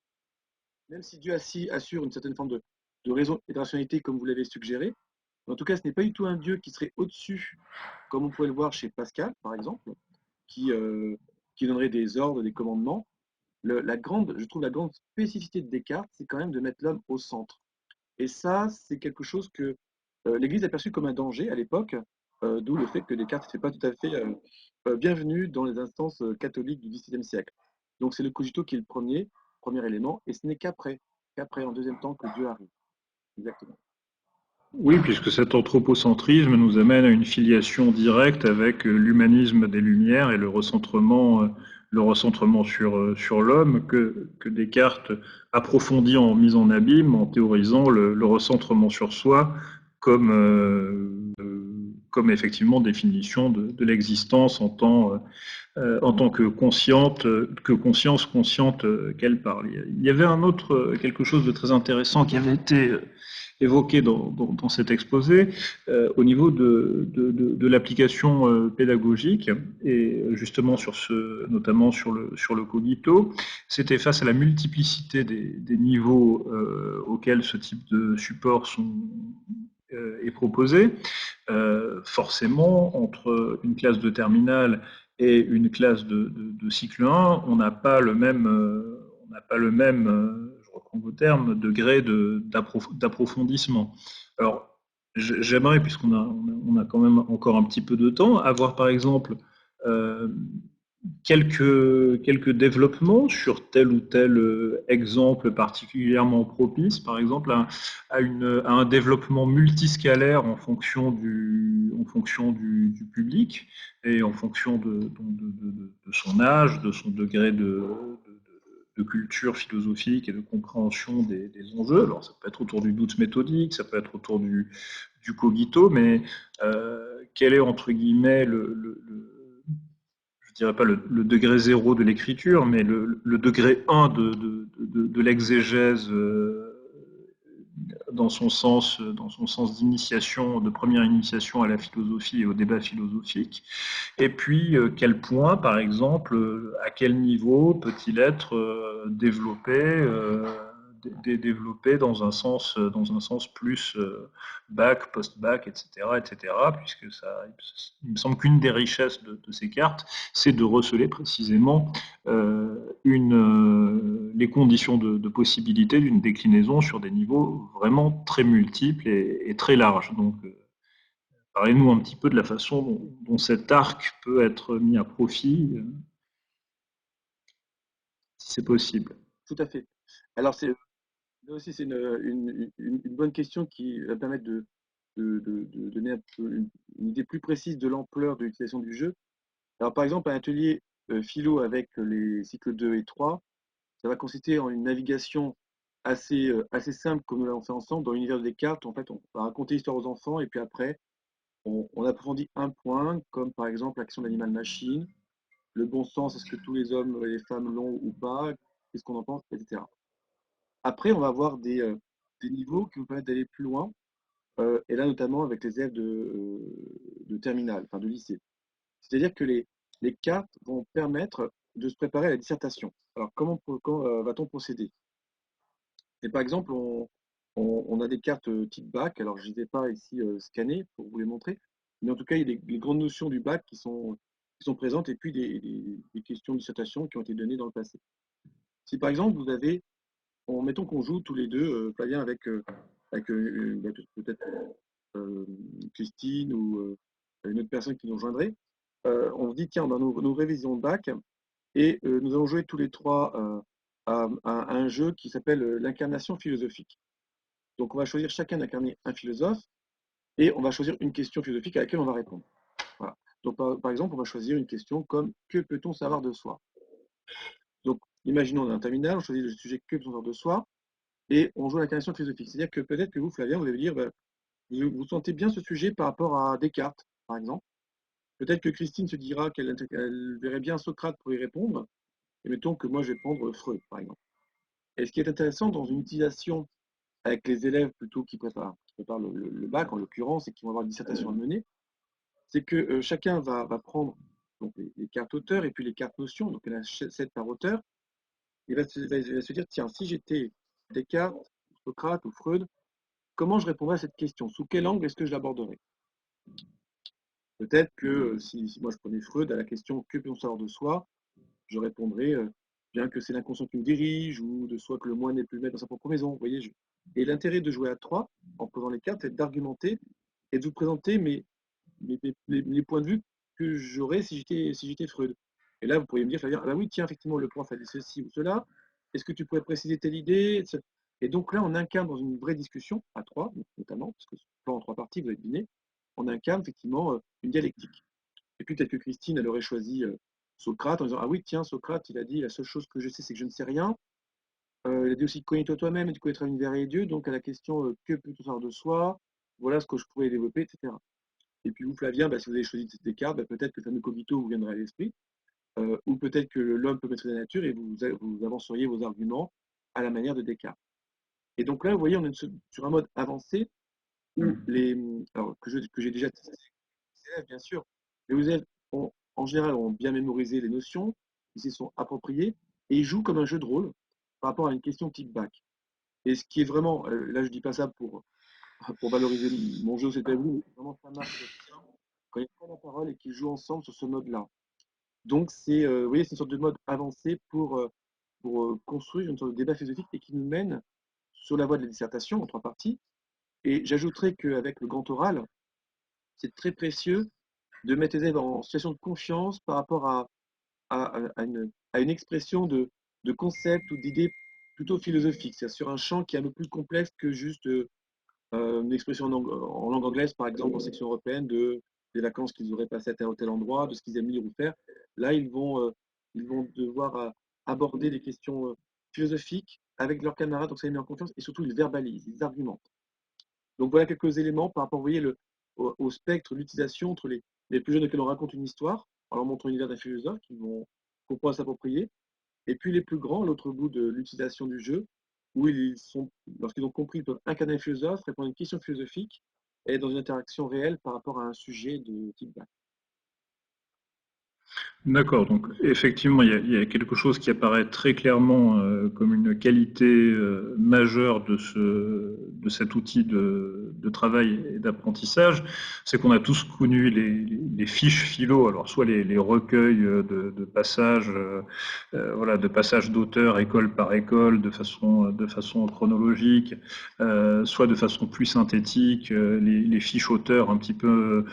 même si Dieu assure une certaine forme de raison et de rationalité, comme vous l'avez suggéré. En tout cas, ce n'est pas du tout un Dieu qui serait au-dessus, comme on pourrait le voir chez Pascal, par exemple, qui, euh, qui donnerait des ordres, des commandements. Je trouve la grande spécificité de Descartes, c'est quand même de mettre l'homme au centre. Et ça, c'est quelque chose que l'Église a perçu comme un danger à l'époque, d'où le fait que Descartes n'était pas tout à fait bienvenu dans les instances catholiques du XVIIe siècle. Donc c'est le cogito qui est le premier élément, et ce n'est qu'après, en deuxième temps, que Dieu arrive. Exactement. Oui, puisque cet anthropocentrisme nous amène à une filiation directe avec l'humanisme des Lumières et le recentrement sur l'homme que Descartes approfondit en mise en abîme en théorisant le recentrement sur soi comme, comme effectivement définition de l'existence en tant que que conscience consciente qu'elle parle. Il y avait quelque chose de très intéressant qui avait été évoqué dans cet exposé au niveau de l'application pédagogique et justement notamment sur le cogito, c'était face à la multiplicité des niveaux auxquels ce type de support est proposé. Forcément, entre une classe de terminale et une classe de cycle 1, on n'a pas le même, je reprends vos termes, degré d'approfondissement. Alors, j'aimerais, on a quand même encore un petit peu de temps, avoir par exemple euh, quelques développements sur tel ou tel exemple particulièrement propice, par exemple à un développement multiscalaire en fonction du public et en fonction de son âge, de son degré de culture philosophique et de compréhension des enjeux. Alors ça peut être autour du doute méthodique, ça peut être autour du cogito, mais quel est entre guillemets je dirais pas le degré zéro de l'écriture, mais le degré 1 de l'exégèse dans son sens d'initiation, de première initiation à la philosophie et au débat philosophique. Et puis, quel point, par exemple, à quel niveau peut-il être développé dans un sens plus bac, post-bac, etc., puisque il me semble qu'une des richesses de ces cartes, c'est de receler précisément les conditions de possibilité d'une déclinaison sur des niveaux vraiment très multiples et très larges. Donc, parlez-nous un petit peu de la façon dont cet arc peut être mis à profit, si c'est possible. Tout à fait. Alors, là aussi, c'est une bonne question qui va permettre de donner un peu une idée plus précise de l'ampleur de l'utilisation du jeu. Alors, par exemple, un atelier philo avec les cycles 2 et 3, ça va consister en une navigation assez simple, comme nous l'avons fait ensemble, dans l'univers de Descartes. En fait, on va raconter l'histoire aux enfants, et puis après, on approfondit un point, comme par exemple l'action de l'animal-machine, le bon sens, est-ce que tous les hommes et les femmes l'ont ou pas, qu'est-ce qu'on en pense, etc. Après, on va avoir des niveaux qui vont permettre d'aller plus loin, et là notamment avec les élèves de terminale, enfin de lycée. C'est-à-dire que les cartes vont permettre de se préparer à la dissertation. Alors, comment va-t-on procéder? Et par exemple, on a des cartes type bac, alors je ne les ai pas ici scannées pour vous les montrer, mais en tout cas, il y a les grandes notions du bac qui sont présentes, et puis des questions de dissertation qui ont été données dans le passé. Si par exemple, mettons qu'on joue tous les deux, Flavien, avec peut-être Christine ou une autre personne qui nous rejoindrait, on se dit, tiens, on a nos révisions de bac, et nous allons jouer tous les trois à un jeu qui s'appelle l'incarnation philosophique. Donc on va choisir chacun d'incarner un philosophe, et on va choisir une question philosophique à laquelle on va répondre. Voilà. Donc par exemple, on va choisir une question comme que peut-on savoir de soi? Donc imaginons on a un terminal, on choisit le sujet que besoin de soi, et on joue à l'incarnation philosophique. C'est-à-dire que peut-être que vous, Flavien, vous allez dire, bah, vous sentez bien ce sujet par rapport à Descartes, par exemple. Peut-être que Christine se dira qu'elle verrait bien Socrate pour y répondre, et mettons que moi je vais prendre Freud, par exemple. Et ce qui est intéressant dans une utilisation avec les élèves plutôt qui préparent le bac en l'occurrence et qui vont avoir une dissertation à mener, c'est que chacun va prendre donc, les cartes auteurs et puis les cartes notions, donc il y en a 7 par auteur, et va se dire, tiens, si j'étais Descartes, Socrate ou Freud, comment je répondrais à cette question? Sous quel angle est-ce que je l'aborderais? Peut-être que si moi je prenais Freud à la question que peut-on savoir de soi, je répondrais bien que c'est l'inconscient qui nous dirige ou de soi que le moi n'est plus le maître dans sa propre maison. Vous voyez, et l'intérêt de jouer à 3 en posant les cartes, c'est d'argumenter et de vous présenter les points de vue que j'aurais si j'étais Freud. Et là, vous pourriez me dire, Flavien, ah bah oui, tiens, effectivement, le prof a dit ceci ou cela. Est-ce que tu pourrais préciser telle idée? Et donc là, on incarne dans une vraie discussion, à 3 notamment, parce que ce plan en 3 parties, vous avez deviné, on incarne effectivement une dialectique. Et puis peut-être que Christine, elle aurait choisi Socrate en disant, ah oui, tiens, Socrate, il a dit, la seule chose que je sais, c'est que je ne sais rien. Il a dit aussi, connais-toi toi-même et tu connaîtras l'univers et Dieu. Donc à la question, que peut-on savoir de soi? Voilà ce que je pourrais développer, etc. Et puis vous, Flavien, bah, si vous avez choisi Descartes, bah, peut-être que le fameux cogito vous viendra à l'esprit, ou peut-être que l'homme peut maîtriser la nature et vous avanceriez vos arguments à la manière de Descartes. Et donc là, vous voyez, on est sur un mode avancé où alors, que j'ai déjà testé avec les élèves, bien sûr, les élèves en général ont bien mémorisé les notions, ils s'y sont appropriés et ils jouent comme un jeu de rôle par rapport à une question type bac. Et ce qui est vraiment, là je dis pas ça pour valoriser mon jeu, c'est à vous, vraiment ça marche bien quand ils prennent la parole et qu'ils jouent ensemble sur ce mode-là. Donc c'est, vous voyez, c'est une sorte de mode avancé pour construire une sorte de débat philosophique et qui nous mène sur la voie de la dissertation en 3 parties. Et j'ajouterais qu'avec le grand oral, c'est très précieux de mettre les élèves en situation de confiance par rapport à une expression de concepts ou d'idées plutôt philosophiques, c'est-à-dire sur un champ qui est un peu plus complexe que juste une expression en langue anglaise, par exemple en section européenne, des vacances qu'ils auraient passées à tel ou tel endroit, de ce qu'ils aiment lire ou faire. Là, ils vont devoir aborder des questions philosophiques avec leurs camarades, donc ça les met en confiance, et surtout ils verbalisent, ils argumentent. Donc voilà quelques éléments par rapport, vous voyez, au spectre d'utilisation entre les plus jeunes auxquels on raconte une histoire, en leur montrant l'univers d'un philosophe qu'ils vont comprendre s'approprier, et puis les plus grands, à l'autre bout de l'utilisation du jeu, où lorsqu'ils ont compris, ils peuvent incarner un philosophe, répondre à une question philosophique, et être dans une interaction réelle par rapport à un sujet de type bac. D'accord, donc effectivement, il y a quelque chose qui apparaît très clairement comme une qualité majeure de cet outil de travail et d'apprentissage, c'est qu'on a tous connu les fiches philo, alors soit les recueils de passages, voilà, de passages d'auteurs école par école, de façon chronologique, soit de façon plus synthétique, les fiches auteurs un petit peu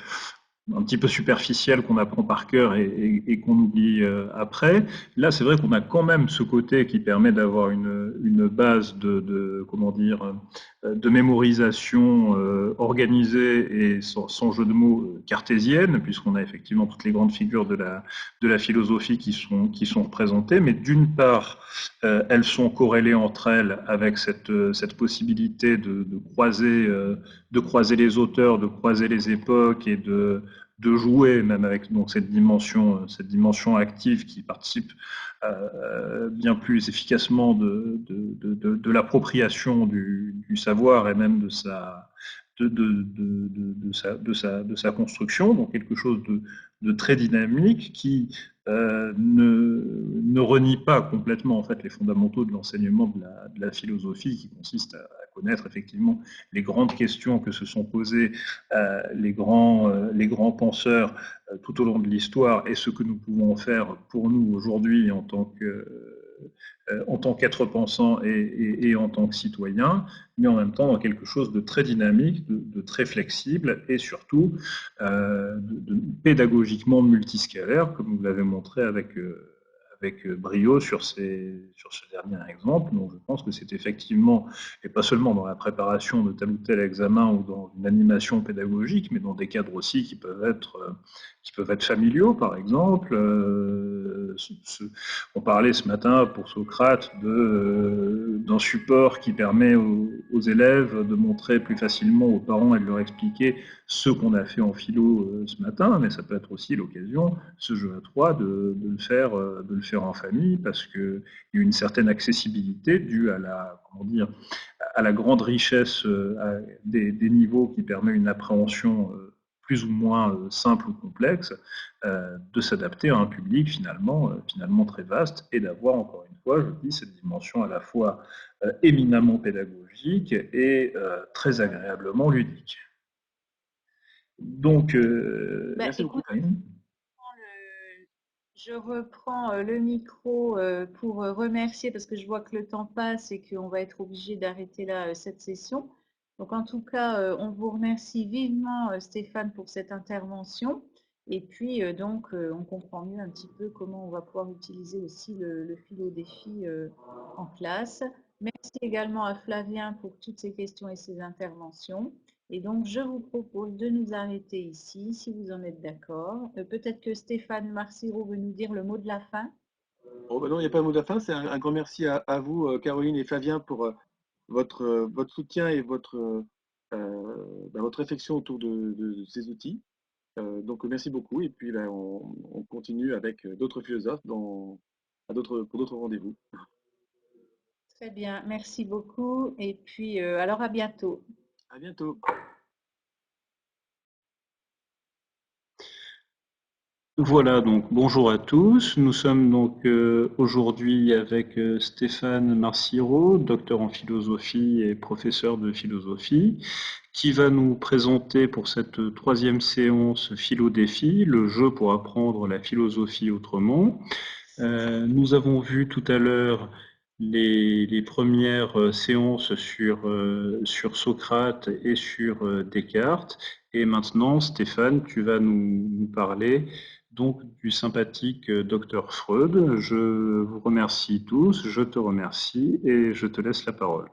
superficiel qu'on apprend par cœur et qu'on oublie après. Là, c'est vrai qu'on a quand même ce côté qui permet d'avoir une base comment dire, de mémorisation organisée et sans jeu de mots cartésienne, puisqu'on a effectivement toutes les grandes figures de la philosophie qui sont représentées. Mais d'une part, elles sont corrélées entre elles avec cette possibilité de croiser les auteurs, de croiser les époques et de jouer même avec donc cette dimension active qui participe bien plus efficacement de l'appropriation du savoir et même de sa construction, donc quelque chose de très dynamique qui ne renie pas complètement en fait les fondamentaux de l'enseignement de la philosophie qui consiste à connaître effectivement les grandes questions que se sont posées les grands penseurs tout au long de l'histoire et ce que nous pouvons en faire pour nous aujourd'hui en tant qu'être pensant et en tant que citoyen, mais en même temps dans quelque chose de très dynamique, de très flexible et surtout pédagogiquement multiscalaire, comme vous l'avez montré avec avec brio sur ce dernier exemple. Donc je pense que c'est effectivement, et pas seulement dans la préparation de tel ou tel examen ou dans une animation pédagogique, mais dans des cadres aussi qui peuvent être familiaux, par exemple. On parlait ce matin pour Socrate d'un support qui permet aux élèves de montrer plus facilement aux parents et de leur expliquer ce qu'on a fait en philo ce matin, mais ça peut être aussi l'occasion, ce jeu à trois, de le faire en famille, parce qu'il y a une certaine accessibilité due à la grande richesse des niveaux qui permet une appréhension plus ou moins simple ou complexe, de s'adapter à un public finalement très vaste et d'avoir, encore une fois, je dis, cette dimension à la fois éminemment pédagogique et très agréablement ludique. Donc, Merci beaucoup, Écoute, Karine. je reprends le micro pour remercier, parce que je vois que le temps passe et qu'on va être obligé d'arrêter là cette session. Donc en tout cas, on vous remercie vivement Stéphane pour cette intervention. Et puis on comprend mieux un petit peu comment on va pouvoir utiliser aussi le philo défi en classe. Merci également à Flavien pour toutes ces questions et ces interventions. Et donc, je vous propose de nous arrêter ici, si vous en êtes d'accord. Peut-être que Stéphane Marciro veut nous dire le mot de la fin. Oh, bah non, il n'y a pas de mot de la fin. C'est un grand merci à vous, Caroline et Flavien, pour votre soutien et votre réflexion autour de ces outils. Donc, merci beaucoup. Et puis, là, on continue avec d'autres philosophes pour d'autres rendez-vous. Très bien, merci beaucoup. Et puis, alors à bientôt. À bientôt. voilà, donc bonjour à tous. Nous sommes donc aujourd'hui avec Stéphane Marciro, docteur en philosophie et professeur de philosophie, qui va nous présenter pour cette troisième séance Philo Défi, le jeu pour apprendre la philosophie autrement. Nous avons vu tout à l'heure les premières séances sur Socrate et sur Descartes. Et maintenant, Stéphane, tu vas nous parler donc du sympathique docteur Freud. Je vous remercie tous, je te remercie et je te laisse la parole.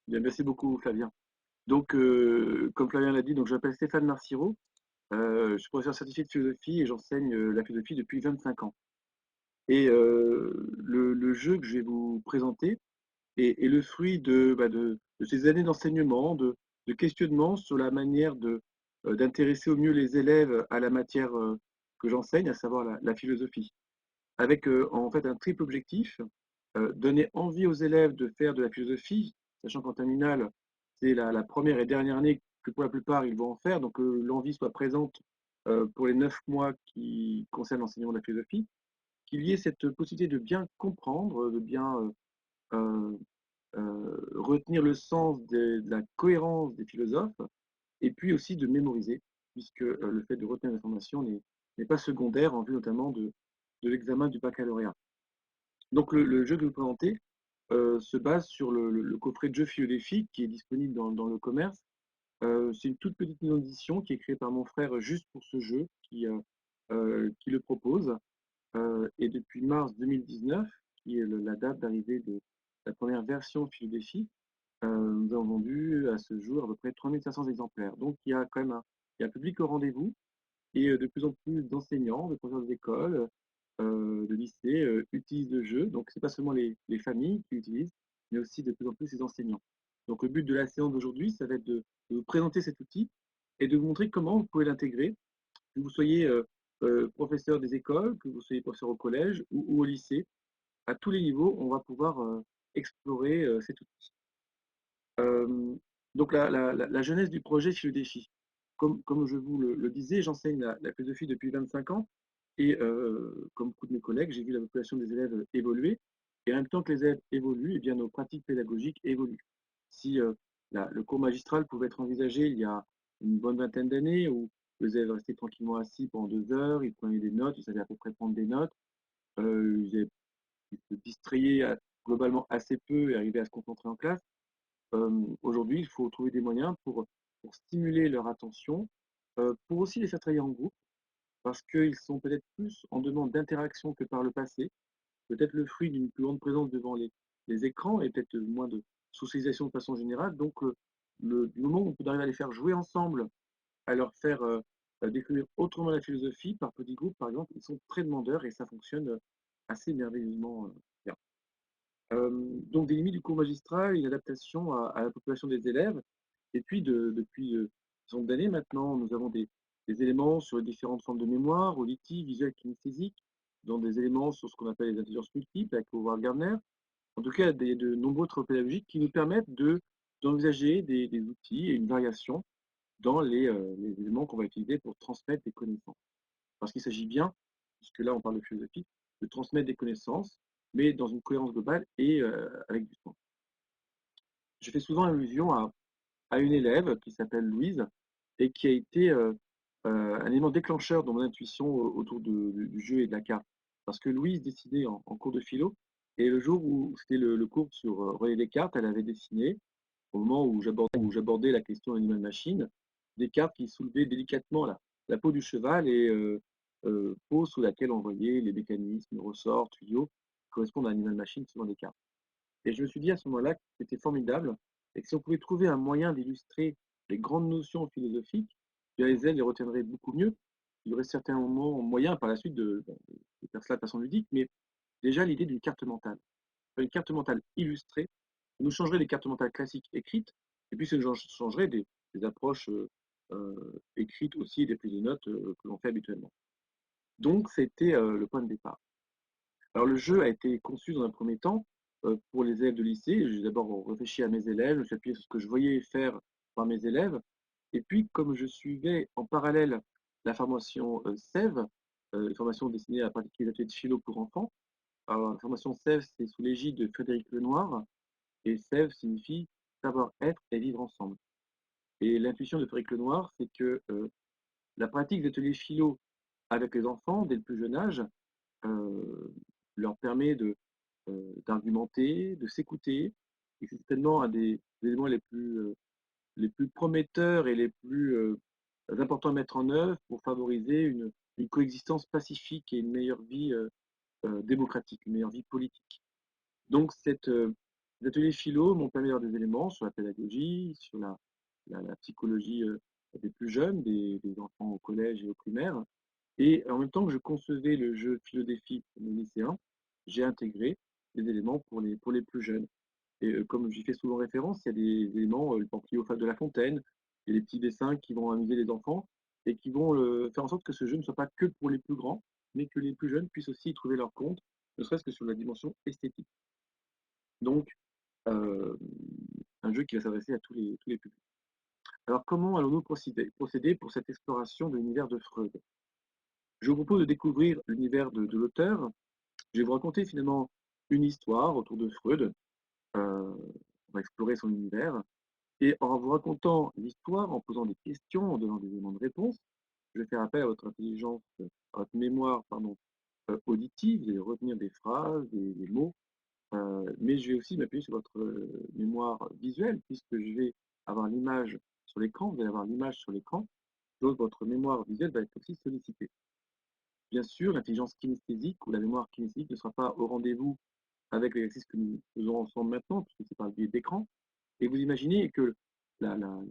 Bien, merci beaucoup, Flavien. Donc, comme Flavien l'a dit, donc, je m'appelle Stéphane Marciro. Je suis professeur certifié de philosophie et j'enseigne la philosophie depuis 25 ans. Et le jeu que je vais vous présenter est le fruit de ces années d'enseignement, de questionnement sur la manière d'intéresser au mieux les élèves à la matière que j'enseigne, à savoir la philosophie, avec en fait un triple objectif: donner envie aux élèves de faire de la philosophie, sachant qu'en terminale, c'est la première et dernière année que pour la plupart ils vont en faire, donc l'envie soit présente pour les 9 mois qui concernent l'enseignement de la philosophie, qu'il y ait cette possibilité de bien comprendre, de bien retenir le sens de la cohérence des philosophes, et puis aussi de mémoriser, puisque le fait de retenir l'information n'est pas secondaire en vue notamment de l'examen du baccalauréat. Donc le jeu que je vais vous présenter se base sur le coffret de jeu Philodéfi qui est disponible dans le commerce. C'est une toute petite maison d'édition qui est créée par mon frère juste pour ce jeu, qui le propose. Et depuis mars 2019, qui est la date d'arrivée de la première version Philodéfi, nous avons vendu à ce jour à peu près 3500 exemplaires. Donc il y a un public au rendez-vous et de plus en plus d'enseignants, de professeurs d'école, de lycée utilisent le jeu. Donc ce n'est pas seulement les familles qui l'utilisent, mais aussi de plus en plus les enseignants. Donc le but de la séance d'aujourd'hui, ça va être de vous présenter cet outil et de vous montrer comment vous pouvez l'intégrer, que vous soyez professeur des écoles, que vous soyez professeur au collège ou au lycée. À tous les niveaux, on va pouvoir explorer cet outil. Donc la genèse du projet Philo Défi. Comme je vous le disais, j'enseigne la philosophie depuis 25 ans et comme beaucoup de mes collègues, j'ai vu la population des élèves évoluer. Et en même temps que les élèves évoluent, eh bien, nos pratiques pédagogiques évoluent. Si le cours magistral pouvait être envisagé il y a une bonne vingtaine d'années, où les élèves restaient tranquillement assis pendant 2 heures, ils prenaient des notes, ils savaient à peu près prendre des notes, ils se distrayaient globalement assez peu et arrivaient à se concentrer en classe. Aujourd'hui, il faut trouver des moyens pour stimuler leur attention, pour aussi les faire travailler en groupe, parce qu'ils sont peut-être plus en demande d'interaction que par le passé, peut-être le fruit d'une plus grande présence devant les écrans et peut-être moins de socialisation de façon générale. Donc, du moment où on peut arriver à les faire jouer ensemble, à leur faire découvrir autrement la philosophie par petits groupes, par exemple, ils sont très demandeurs et ça fonctionne assez merveilleusement bien. Donc des limites du cours magistral, une adaptation à la population des élèves. Et puis depuis une dizaine d'années maintenant, nous avons des éléments sur les différentes formes de mémoire, auditive, visuelle, kinesthésique, dans des éléments sur ce qu'on appelle les intelligences multiples avec Howard Gardner. En tout cas, de nombreux travaux pédagogiques qui nous permettent d'envisager des outils et une variation dans les éléments qu'on va utiliser pour transmettre des connaissances. Parce qu'il s'agit bien, puisque là on parle de philosophie, de transmettre des connaissances, mais dans une cohérence globale et avec du sens. Je fais souvent allusion à une élève qui s'appelle Louise et qui a été un élément déclencheur dans mon intuition autour du jeu et de la carte. Parce que Louise dessinait en cours de philo et le jour où c'était le cours sur relier les cartes, elle avait dessiné, au moment où j'abordais la question animal-machine, des cartes qui soulevaient délicatement la peau du cheval et peau sous laquelle on voyait les mécanismes, ressorts, tuyaux qui correspondent à animal-machine selon les cartes. Et je me suis dit à ce moment-là que c'était formidable et que si on pouvait trouver un moyen d'illustrer les grandes notions philosophiques, bien les élèves les retiendraient beaucoup mieux. Il y aurait certainement moyen par la suite de faire cela de façon ludique, mais déjà l'idée d'une carte mentale. Une carte mentale illustrée nous changerait des cartes mentales classiques écrites, et puis ça nous changerait des approches écrites aussi et des prises de notes que l'on fait habituellement. Donc c'était le point de départ. Alors le jeu a été conçu dans un premier temps pour les élèves de lycée. J'ai d'abord réfléchi à mes élèves, je me suis appuyé sur ce que je voyais faire par mes élèves. Et puis, comme je suivais en parallèle la formation SEV, une formation destinée à pratiquer les ateliers de philo pour enfants. Alors, la formation SEV, c'est sous l'égide de Frédéric Lenoir, et SEV signifie savoir-être et vivre ensemble. Et l'intuition de Frédéric Lenoir, c'est que la pratique des ateliers philo avec les enfants dès le plus jeune âge euh, leur permet d'argumenter, de s'écouter. Et c'est certainement un des éléments les plus prometteurs et les plus importants à mettre en œuvre pour favoriser une coexistence pacifique et une meilleure vie démocratique, une meilleure vie politique. Donc, les ateliers philo m'ont permis d'avoir des éléments sur la pédagogie, sur la psychologie des plus jeunes, des enfants au collège et au primaire. Et en même temps que je concevais le jeu philo-défi pour mes lycéens, j'ai intégré des éléments pour les plus jeunes. Et comme j'y fais souvent référence, il y a des éléments, le Pamphliophale de La Fontaine, et des petits dessins qui vont amuser les enfants et qui vont faire en sorte que ce jeu ne soit pas que pour les plus grands, mais que les plus jeunes puissent aussi y trouver leur compte, ne serait-ce que sur la dimension esthétique. Donc, euh, un jeu qui va s'adresser à tous les publics. Alors, comment allons-nous procéder pour cette exploration de l'univers de Freud? Je vous propose de découvrir l'univers de l'auteur. Je vais vous raconter finalement une histoire autour de Freud. On va explorer son univers. Et en vous racontant l'histoire, en posant des questions, en donnant des éléments de réponse, je vais faire appel à votre intelligence, à votre mémoire, pardon, auditive. Vous allez retenir des phrases, des mots, mais je vais aussi m'appuyer sur votre mémoire visuelle, puisque je vais avoir l'image sur l'écran, vous allez avoir l'image sur l'écran, donc votre mémoire visuelle va être aussi sollicitée. Bien sûr, l'intelligence kinesthésique ou la mémoire kinesthésique ne sera pas au rendez-vous avec l'exercice que nous faisons ensemble maintenant, puisque c'est par le biais d'écran. Et vous imaginez que la, la-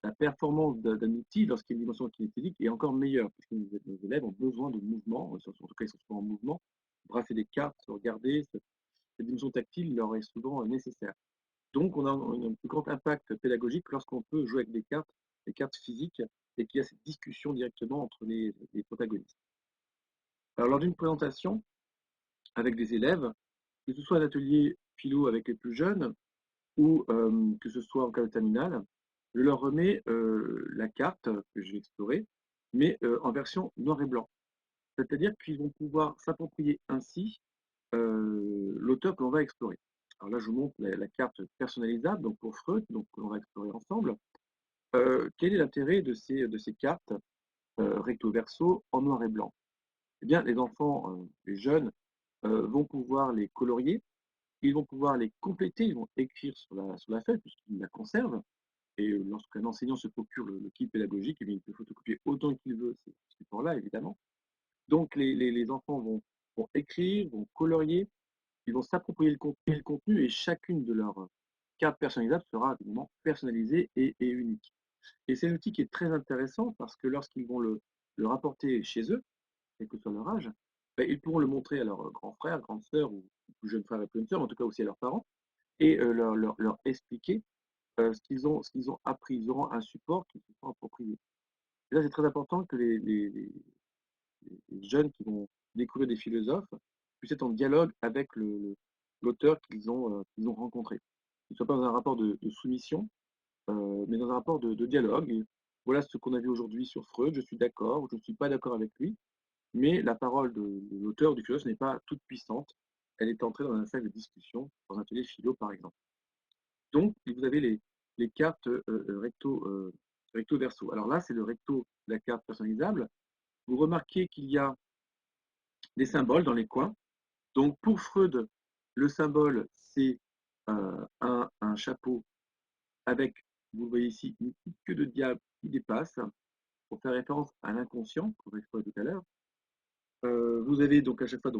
la performance d'un outil lorsqu'il y a une dimension kinesthésique est encore meilleure, puisque nos élèves ont besoin de mouvement, en tout cas ils sont souvent en mouvement, brasser des cartes, se regarder, cette dimension tactile leur est souvent nécessaire. Donc on a un plus grand impact pédagogique lorsqu'on peut jouer avec des cartes physiques, et qu'il y a cette discussion directement entre les protagonistes. Alors lors d'une présentation avec des élèves, que ce soit un atelier philo avec les plus jeunes, ou que ce soit en cas de terminale, je leur remets la carte que je vais explorer, mais en version noir et blanc. C'est-à-dire qu'ils vont pouvoir s'approprier ainsi l'auteur que l'on va explorer. Alors là, je vous montre la carte personnalisable, donc pour Freud, donc que l'on va explorer ensemble. Quel est l'intérêt de ces cartes recto verso en noir et blanc? Eh bien, les enfants, les jeunes, vont pouvoir les colorier, ils vont pouvoir les compléter, ils vont écrire sur la feuille puisqu'ils la conservent. Et lorsqu'un enseignant se procure le kit pédagogique, eh bien, il peut photocopier autant qu'il veut ces supports-là, évidemment. Donc les enfants vont écrire, vont colorier, ils vont s'approprier le contenu et chacune de leurs cartes personnalisables sera évidemment personnalisée et unique. Et c'est un outil qui est très intéressant parce que lorsqu'ils vont le rapporter chez eux, quel que soit leur âge, ben, ils pourront le montrer à leurs grands frères, grandes sœurs ou plus jeunes frères et plus jeunes sœurs, en tout cas aussi à leurs parents, et leur expliquer ce qu'ils ont appris. Ils auront un support qui se sera approprié. Et là, c'est très important que les jeunes qui vont découvrir des philosophes puissent être en dialogue avec l'auteur qu'ils ont rencontré. Qu'ils ne soient pas dans un rapport de soumission, mais dans un rapport de dialogue. Et voilà ce qu'on a vu aujourd'hui sur Freud, je suis d'accord, je ne suis pas d'accord avec lui, mais la parole de l'auteur, du philosophe, n'est pas toute puissante. Elle est entrée dans un cercle de discussion, dans un atelier philo, par exemple. Donc, vous avez les cartes recto verso. Alors là, c'est le recto de la carte personnalisable. Vous remarquez qu'il y a des symboles dans les coins. Donc, pour Freud, le symbole, c'est un chapeau avec, vous le voyez ici, une petite queue de diable qui dépasse, pour faire référence à l'inconscient, qu'on va explorer tout à l'heure. Vous avez donc à chaque fois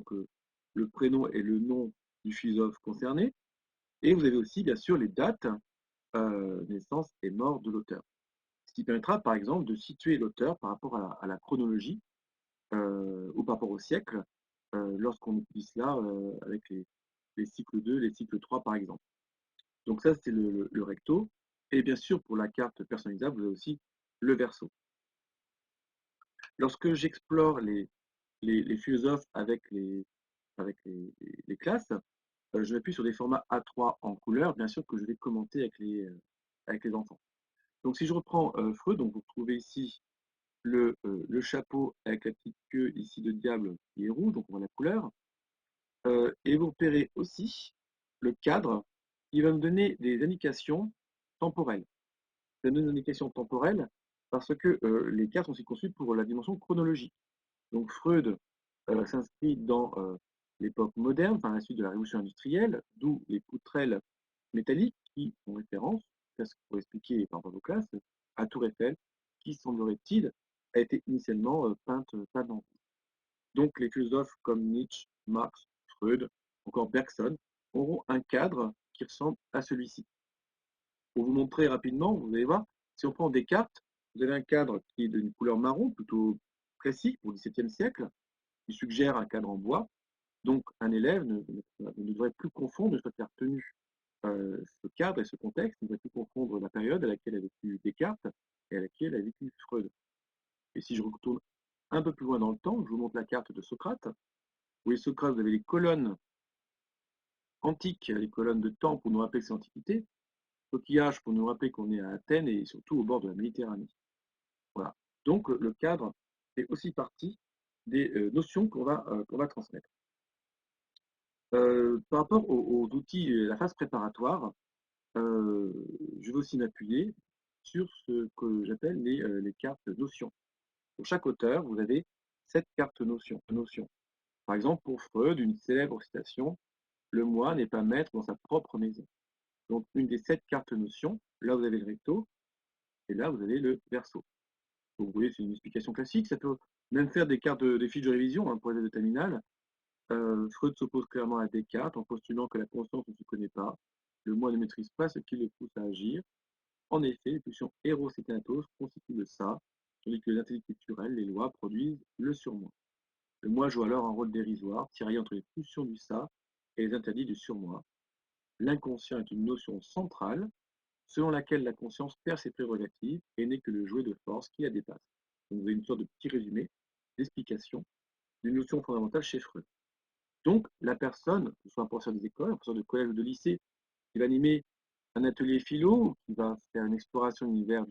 le prénom et le nom du philosophe concerné. Et vous avez aussi, bien sûr, les dates, naissance et mort de l'auteur. Ce qui permettra, par exemple, de situer l'auteur par rapport à la chronologie ou par rapport au siècle, lorsqu'on utilise cela avec les cycles 2, les cycles 3, par exemple. Donc ça, c'est le recto. Et bien sûr, pour la carte personnalisable, vous avez aussi le verso. Lorsque j'explore les philosophes avec les classes, je m'appuie sur des formats A3 en couleur, bien sûr que je vais commenter avec les enfants. Donc si je reprends Freud, donc vous trouvez ici le chapeau avec la petite queue ici de diable qui est rouge, donc on voit la couleur. Et vous repérez aussi le cadre qui va me donner des indications temporelles. Ça me donne des indications temporelles parce que les cartes sont aussi conçues pour la dimension chronologique. Donc Freud s'inscrit dans l'époque moderne, par la suite de la révolution industrielle, d'où les poutrelles métalliques qui font référence, c'est ce qu'il faut expliquer par rapport aux classes, à Tour Eiffel, qui semblerait-il a été initialement peinte en rouge. Donc les philosophes comme Nietzsche, Marx, Freud, encore Bergson, auront un cadre qui ressemble à celui-ci. Pour vous montrer rapidement, vous allez voir, si on prend des cartes, vous avez un cadre qui est d'une couleur marron, plutôt classique pour le XVIIe siècle, qui suggère un cadre en bois. Donc un élève ne devrait plus confondre, ne devrait faire tenu ce cadre et ce contexte, ne devrait plus confondre la période à laquelle a vécu Descartes et à laquelle a vécu Freud. Et si je retourne un peu plus loin dans le temps, je vous montre la carte de Socrate. Vous voyez Socrate, vous avez les colonnes antiques, les colonnes de temps pour nous rappeler que c'est l'Antiquité, coquillage pour nous rappeler qu'on est à Athènes et surtout au bord de la Méditerranée. Voilà. Donc le cadre fait aussi partie des notions qu'on va transmettre. Par rapport aux outils, la phase préparatoire, je vais aussi m'appuyer sur ce que j'appelle les cartes notions. Pour chaque auteur, vous avez 7 cartes notions. Par exemple, pour Freud, une célèbre citation, le moi n'est pas maître dans sa propre maison. Donc, une des 7 cartes notions, là vous avez le recto, et là vous avez le verso. Donc, vous voyez, c'est une explication classique. Ça peut même faire des cartes des fiches de révision pour les élèves de terminale. Freud s'oppose clairement à Descartes en postulant que la conscience ne se connaît pas. Le moi ne maîtrise pas ce qui le pousse à agir. En effet, les pulsions Eros et Thanatos constituent le ça, tandis que les intellects culturels, les lois, produisent le surmoi. Le moi joue alors un rôle dérisoire, tiraillé entre les pulsions du ça et les interdits du surmoi. L'inconscient est une notion centrale, selon laquelle la conscience perd ses prérogatives et n'est que le jouet de force qui la dépasse. Donc vous avez une sorte de petit résumé d'explication d'une notion fondamentale chez Freud. Donc la personne, que ce soit un professeur des écoles, un professeur de collège ou de lycée, qui va animer un atelier philo, qui va faire une exploration de l'univers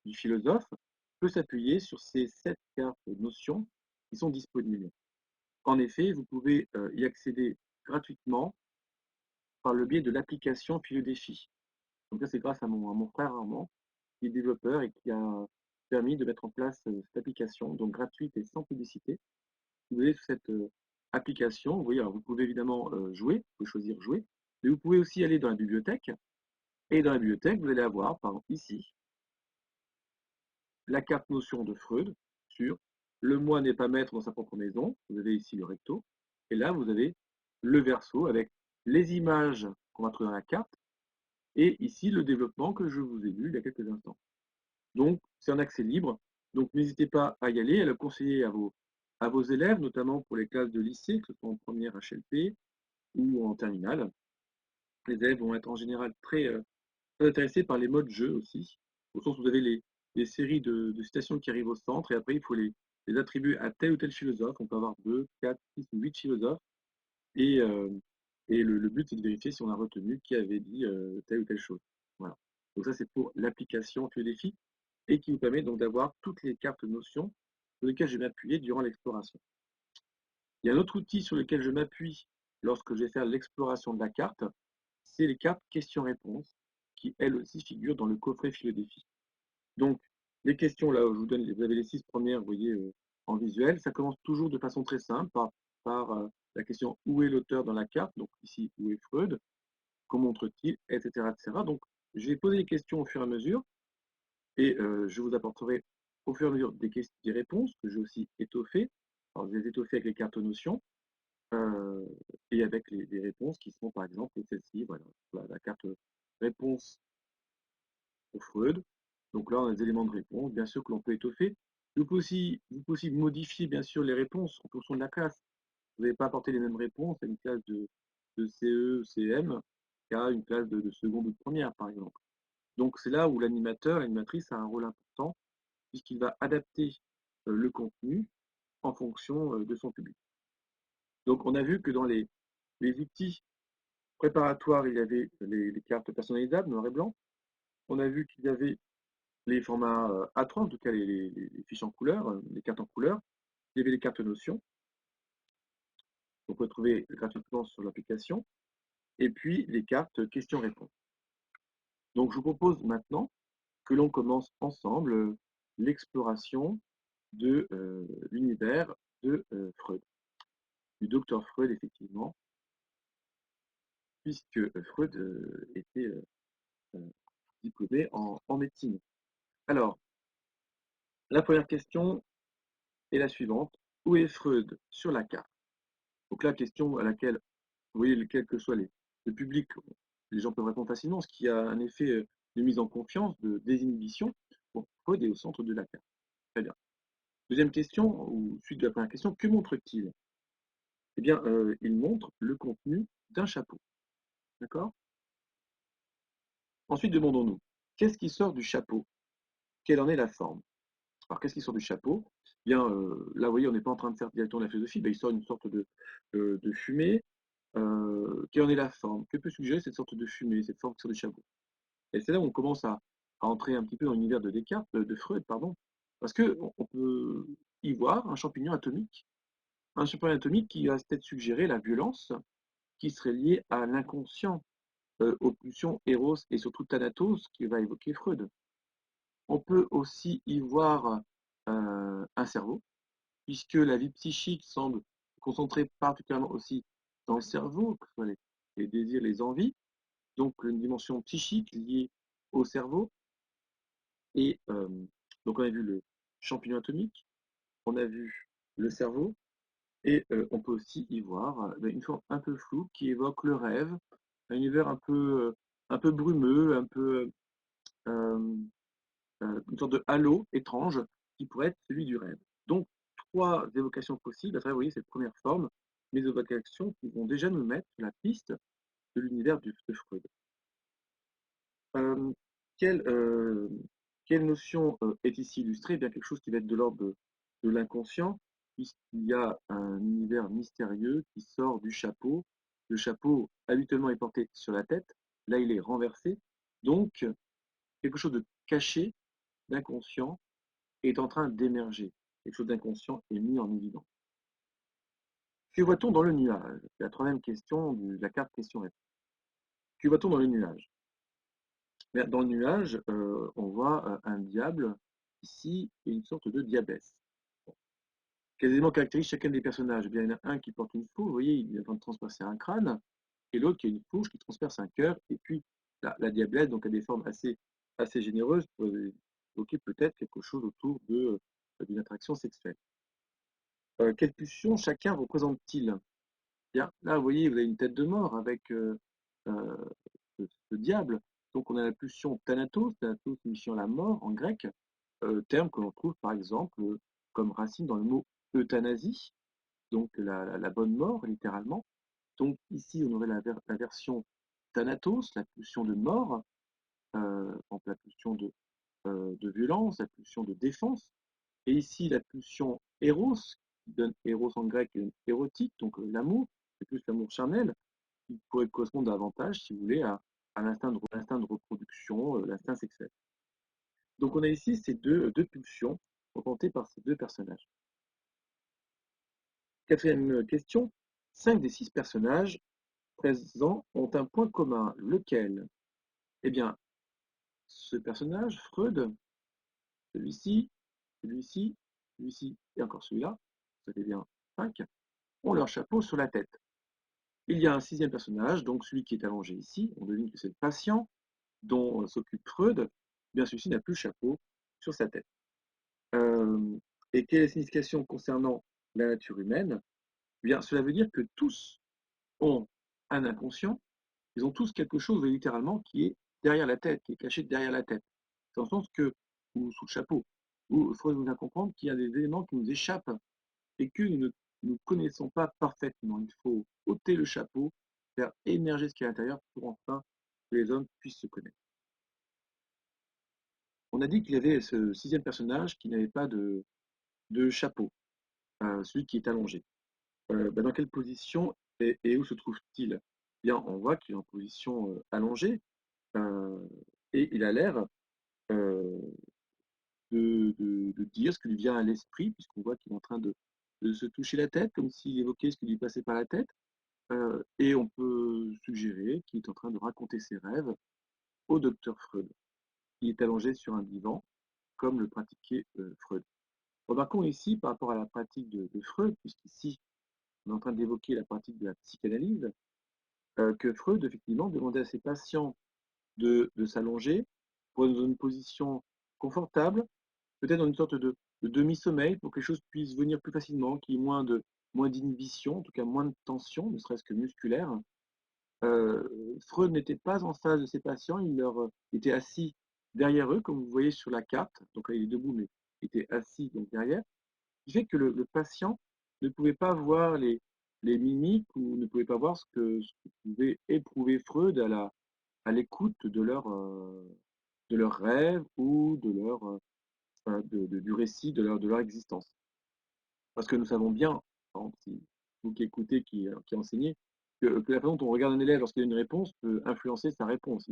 du philosophe, peut s'appuyer sur ces 7 cartes notions qui sont disponibles. En effet, vous pouvez y accéder gratuitement par le biais de l'application Philodéfi. Donc ça, c'est grâce à mon frère Armand, qui est développeur et qui a permis de mettre en place cette application, donc gratuite et sans publicité. Vous allez sur cette application, vous voyez, alors vous pouvez évidemment jouer, vous pouvez choisir jouer, mais vous pouvez aussi aller dans la bibliothèque, et dans la bibliothèque, vous allez avoir, par exemple ici, la carte notion de Freud sur le moi n'est pas maître dans sa propre maison. Vous avez ici le recto. Et là, vous avez le verso avec les images qu'on va trouver dans la carte. Et ici, le développement que je vous ai lu il y a quelques instants. Donc, c'est un accès libre. Donc, n'hésitez pas à y aller, à le conseiller à vos élèves, notamment pour les classes de lycée, que ce soit en première HLP ou en terminale. Les élèves vont être en général très intéressés par les modes jeu aussi, au sens où vous avez les séries de citations qui arrivent au centre, et après, il faut les attribuer à tel ou tel philosophe. On peut avoir 2, 4, 6 ou 8 philosophes, et, le but, c'est de vérifier si on a retenu qui avait dit telle ou telle chose. Voilà. Donc ça, c'est pour l'application défi et qui vous permet donc d'avoir toutes les cartes notions sur lesquelles je vais m'appuyer durant l'exploration. Il y a un autre outil sur lequel je m'appuie lorsque je vais faire l'exploration de la carte, c'est les cartes questions-réponses qui, elles aussi, figurent dans le coffret philodéfi. Donc, les questions, là, je vous donne, vous avez les 6 premières, vous voyez, en visuel. Ça commence toujours de façon très simple par la question où est l'auteur dans la carte, donc ici, où est Freud, qu'en montre-t-il, etc., etc. Donc, je vais poser les questions au fur et à mesure et je vous apporterai au fur et à mesure des réponses que j'ai aussi étoffées. Alors, je les ai étoffées avec les cartes notions euh, et avec les réponses qui sont, par exemple, celle-ci, voilà, la carte réponse au Freud. Donc là, on a des éléments de réponse, bien sûr que l'on peut étoffer. Vous pouvez aussi modifier, bien sûr, les réponses en fonction de la classe. Vous n'allez pas apporter les mêmes réponses à une classe de CE, CM qu'à une classe de seconde ou de première, par exemple. Donc c'est là où l'animateur, l'animatrice a un rôle important, puisqu'il va adapter le contenu en fonction de son public. Donc on a vu que dans les outils préparatoires, il y avait les cartes personnalisables, noir et blanc. On a vu qu'il y avait les formats A3, en tout cas les fiches en couleur, les cartes en couleur. Il y avait les cartes notions, qu'on peut trouver gratuitement sur l'application, et puis les cartes questions-réponses. Donc je vous propose maintenant que l'on commence ensemble l'exploration de l'univers de Freud, du docteur Freud effectivement, puisque Freud était diplômé en médecine. Alors, la première question est la suivante. Où est Freud sur la carte? Donc la question à laquelle, vous voyez, quel que soit le public, les gens peuvent répondre facilement, ce qui a un effet de mise en confiance, de désinhibition. Bon, Freud est au centre de la carte. Très bien. Deuxième question, ou suite de la première question, que montre-t-il? Eh bien, il montre le contenu d'un chapeau. D'accord? Ensuite, demandons-nous, qu'est-ce qui sort du chapeau? Quelle en est la forme? Alors, qu'est-ce qui sort du chapeau? Eh bien, là, vous voyez, on n'est pas en train de faire directement de la philosophie, ben, il sort une sorte de fumée. Quelle en est la forme? Que peut suggérer cette sorte de fumée, cette forme qui sort du chapeau? Et c'est là où on commence à entrer un petit peu dans l'univers de Descartes, de Freud, pardon, parce qu'on peut y voir un champignon atomique qui va peut-être suggérer la violence qui serait liée à l'inconscient, aux pulsions Eros et surtout Thanatos qui va évoquer Freud. On peut aussi y voir un cerveau, puisque la vie psychique semble se concentrer particulièrement aussi dans le cerveau, que ce soit les désirs, les envies, donc une dimension psychique liée au cerveau. Et donc on a vu le champignon atomique, on a vu le cerveau, et on peut aussi y voir une forme un peu floue qui évoque le rêve, un univers un peu brumeux, un peu euh, une sorte de halo étrange qui pourrait être celui du rêve. Donc, trois évocations possibles à travers, vous voyez, cette première forme, mais évocations qui vont déjà nous mettre sur la piste de l'univers de Freud. Euh, quelle, euh, quelle notion est ici illustrée? Eh bien, quelque chose qui va être de l'ordre de l'inconscient, puisqu'il y a un univers mystérieux qui sort du chapeau. Le chapeau, habituellement, est porté sur la tête. Là, il est renversé. Donc, quelque chose de caché, d'inconscient, est en train d'émerger. Quelque chose d'inconscient est mis en évidence. Que voit-on dans le nuage? C'est la troisième question de la carte question-réponse. Que voit-on dans le nuage? Dans le nuage, on voit un diable ici et une sorte de diablesse. Bon. Quels éléments caractérisent chacun des personnages? Eh bien, il y en a un qui porte une fourche, vous voyez, il est en train de transpercer un crâne, et l'autre qui a une fourche qui transperce un cœur, et puis la diablesse donc, a des formes assez généreuses pour évoquer peut-être quelque chose autour d'une attraction sexuelle. Quelle pulsion chacun représente-t-il? Bien, là, vous voyez, vous avez une tête de mort avec euh, ce diable. Donc, on a la pulsion Thanatos signifiant la mort en grec, terme que l'on trouve par exemple comme racine dans le mot euthanasie, donc la bonne mort, littéralement. Donc, ici, on aurait la version Thanatos, la pulsion de mort, donc la pulsion de violence, la pulsion de défense. Et ici, la pulsion Eros, qui donne Eros en grec, qui donne érotique, donc l'amour, c'est plus l'amour charnel, qui pourrait correspondre davantage, si vous voulez, à l'instinct de reproduction, l'instinct sexuel. Donc on a ici ces deux pulsions représentées par ces deux personnages. Quatrième question, 5 des 6 personnages présents ont un point commun, lequel? Eh bien, ce personnage, Freud, celui-ci, celui-ci, celui-ci et encore celui-là, ça fait bien 5, ont leur chapeau sur la tête. Il y a un sixième personnage, donc celui qui est allongé ici, on devine que c'est le patient dont s'occupe Freud, bien celui-ci n'a plus le chapeau sur sa tête. Et quelle est la signification concernant la nature humaine? Eh bien, cela veut dire que tous ont un inconscient, ils ont tous quelque chose littéralement qui est derrière la tête, qui est caché derrière la tête. Dans le sens que, ou sous le chapeau, où Freud nous a comprendre qu'il y a des éléments qui nous échappent et que nous ne nous connaissons pas parfaitement. Il faut ôter le chapeau, faire émerger ce qui est à l'intérieur pour enfin que les hommes puissent se connaître. On a dit qu'il y avait ce sixième personnage qui n'avait pas de chapeau, celui qui est allongé. Dans quelle position et où se trouve-t-il? Eh bien, on voit qu'il est en position allongée et il a l'air euh, de dire ce qui lui vient à l'esprit, puisqu'on voit qu'il est en train de se toucher la tête, comme s'il évoquait ce qui lui passait par la tête. Et on peut suggérer qu'il est en train de raconter ses rêves au docteur Freud. Il est allongé sur un divan, comme le pratiquait Freud. Remarquons ici, par rapport à la pratique de Freud, puisqu'ici, on est en train d'évoquer la pratique de la psychanalyse, que Freud, effectivement, demandait à ses patients de s'allonger pour être dans une position confortable, peut-être dans une sorte de demi-sommeil, pour que les choses puissent venir plus facilement, qu'il y ait moins d'inhibition, en tout cas moins de tension, ne serait-ce que musculaire. Freud n'était pas en face de ses patients, il leur était assis derrière eux, comme vous voyez sur la carte. Donc là, il est debout, mais il était assis donc derrière. Ce qui fait que le patient ne pouvait pas voir les mimiques ou ne pouvait pas voir ce que pouvait éprouver Freud à l'écoute de leurs rêves ou du récit de leur existence. Parce que nous savons bien, par exemple, si vous qui écoutez, qui enseignez, que la façon dont on regarde un élève lorsqu'il a une réponse peut influencer sa réponse.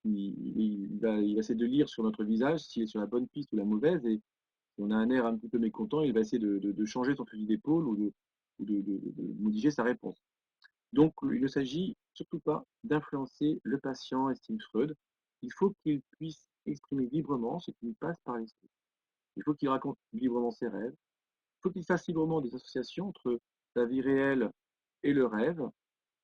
Il va essayer de lire sur notre visage s'il est sur la bonne piste ou la mauvaise, et si on a un air un petit peu mécontent, il va essayer de changer son fusil d'épaule ou de modifier sa réponse. Donc, il ne s'agit surtout pas d'influencer le patient, estime Freud. Il faut qu'il puisse exprimer librement ce qui lui passe par l'esprit. Il faut qu'il raconte librement ses rêves. Il faut qu'il fasse librement des associations entre la vie réelle et le rêve.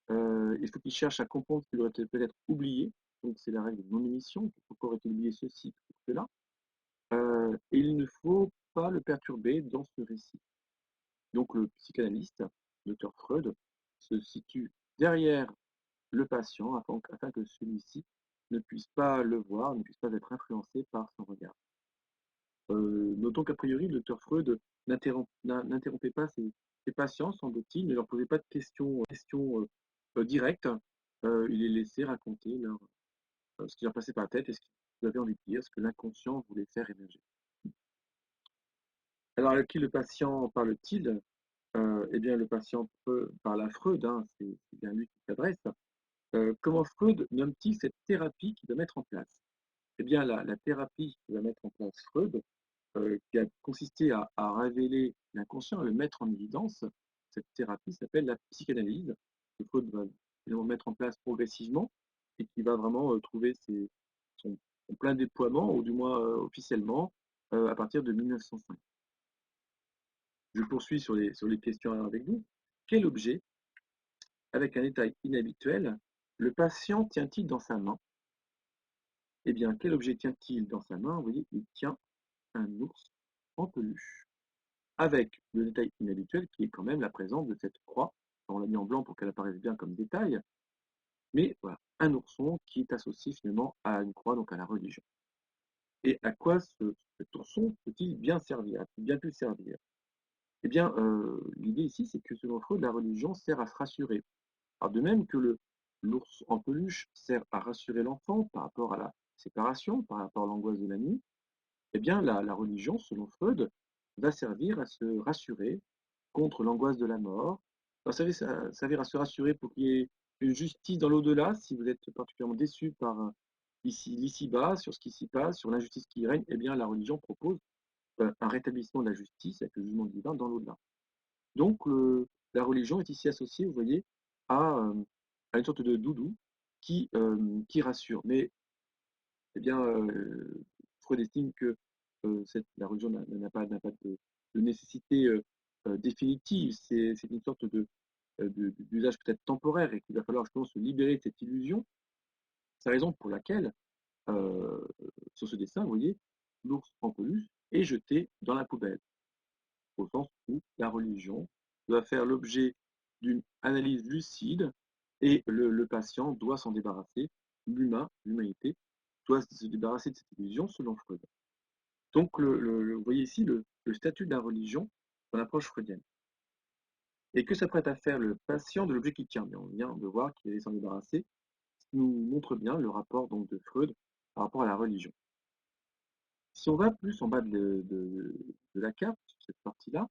Il faut qu'il cherche à comprendre ce qu'il aurait peut-être oublié. Donc, c'est la règle de non-émission. Pourquoi aurait-il oublié ceci ou cela? Et il ne faut pas le perturber dans ce récit. Donc, le psychanalyste, docteur Freud, se situe derrière le patient afin que celui-ci ne puisse pas le voir, ne puisse pas être influencé par son regard. Notons qu'a priori, le docteur Freud n'interrompait pas ses patients, semble-t-il, ne leur posait pas de questions directes. Il les laissait raconter ce qui leur passait par la tête et ce qu'ils avaient envie de dire, ce que l'inconscient voulait faire émerger. Alors, à qui le patient parle-t-il? Eh bien, le patient parle à Freud, hein, c'est bien lui qui s'adresse. Comment Freud nomme-t-il cette thérapie qu'il doit mettre en place? Eh bien, la thérapie qu'il va mettre en place Freud, qui a consisté à révéler l'inconscient, à le mettre en évidence, cette thérapie s'appelle la psychanalyse, que Freud va finalement mettre en place progressivement et qui va vraiment trouver son plein déploiement, ou du moins officiellement, à partir de 1905. Je poursuis sur les questions avec vous. Quel objet, avec un détail inhabituel, le patient tient-il dans sa main? Eh bien, quel objet tient-il dans sa main? Vous voyez, il tient un ours en peluche. avec le détail inhabituel qui est quand même la présence de cette croix. On l'a mis en blanc pour qu'elle apparaisse bien comme détail, mais voilà, un ourson qui est associé finalement à une croix, donc à la religion. Et à quoi cet ourson peut-il bien servir, a-t-il bien pu servir? Eh bien, l'idée ici, c'est que selon Freud, la religion sert à se rassurer. Alors, de même que l'ours en peluche sert à rassurer l'enfant par rapport à la séparation, par rapport à l'angoisse de la nuit, eh bien, la religion, selon Freud, va servir à se rassurer contre l'angoisse de la mort, va servir à se rassurer pour qu'il y ait une justice dans l'au-delà, si vous êtes particulièrement déçu par l'ici-bas, sur ce qui s'y passe, sur l'injustice qui y règne, eh bien, la religion propose un rétablissement de la justice avec le jugement divin dans l'au-delà. Donc, la religion est ici associée, vous voyez, à, à une sorte de doudou qui rassure. Mais eh bien, Freud estime que la religion n'a pas de nécessité définitive. C'est une sorte d'usage peut-être temporaire et qu'il va falloir justement se libérer de cette illusion. C'est la raison pour laquelle, euh, sur ce dessin, vous voyez, l'ours en peluche est jeté dans la poubelle, au sens où la religion doit faire l'objet d'une analyse lucide et le patient doit s'en débarrasser, l'humanité, doit se débarrasser de cette illusion selon Freud. Donc, vous voyez ici le statut de la religion dans l'approche freudienne. Et que s'apprête à faire le patient de l'objet qui tient. Mais on vient de voir qu'il allait s'en débarrasser, ce qui nous montre bien le rapport donc, de Freud par rapport à la religion. Si on va plus en bas de la carte, sur cette partie-là,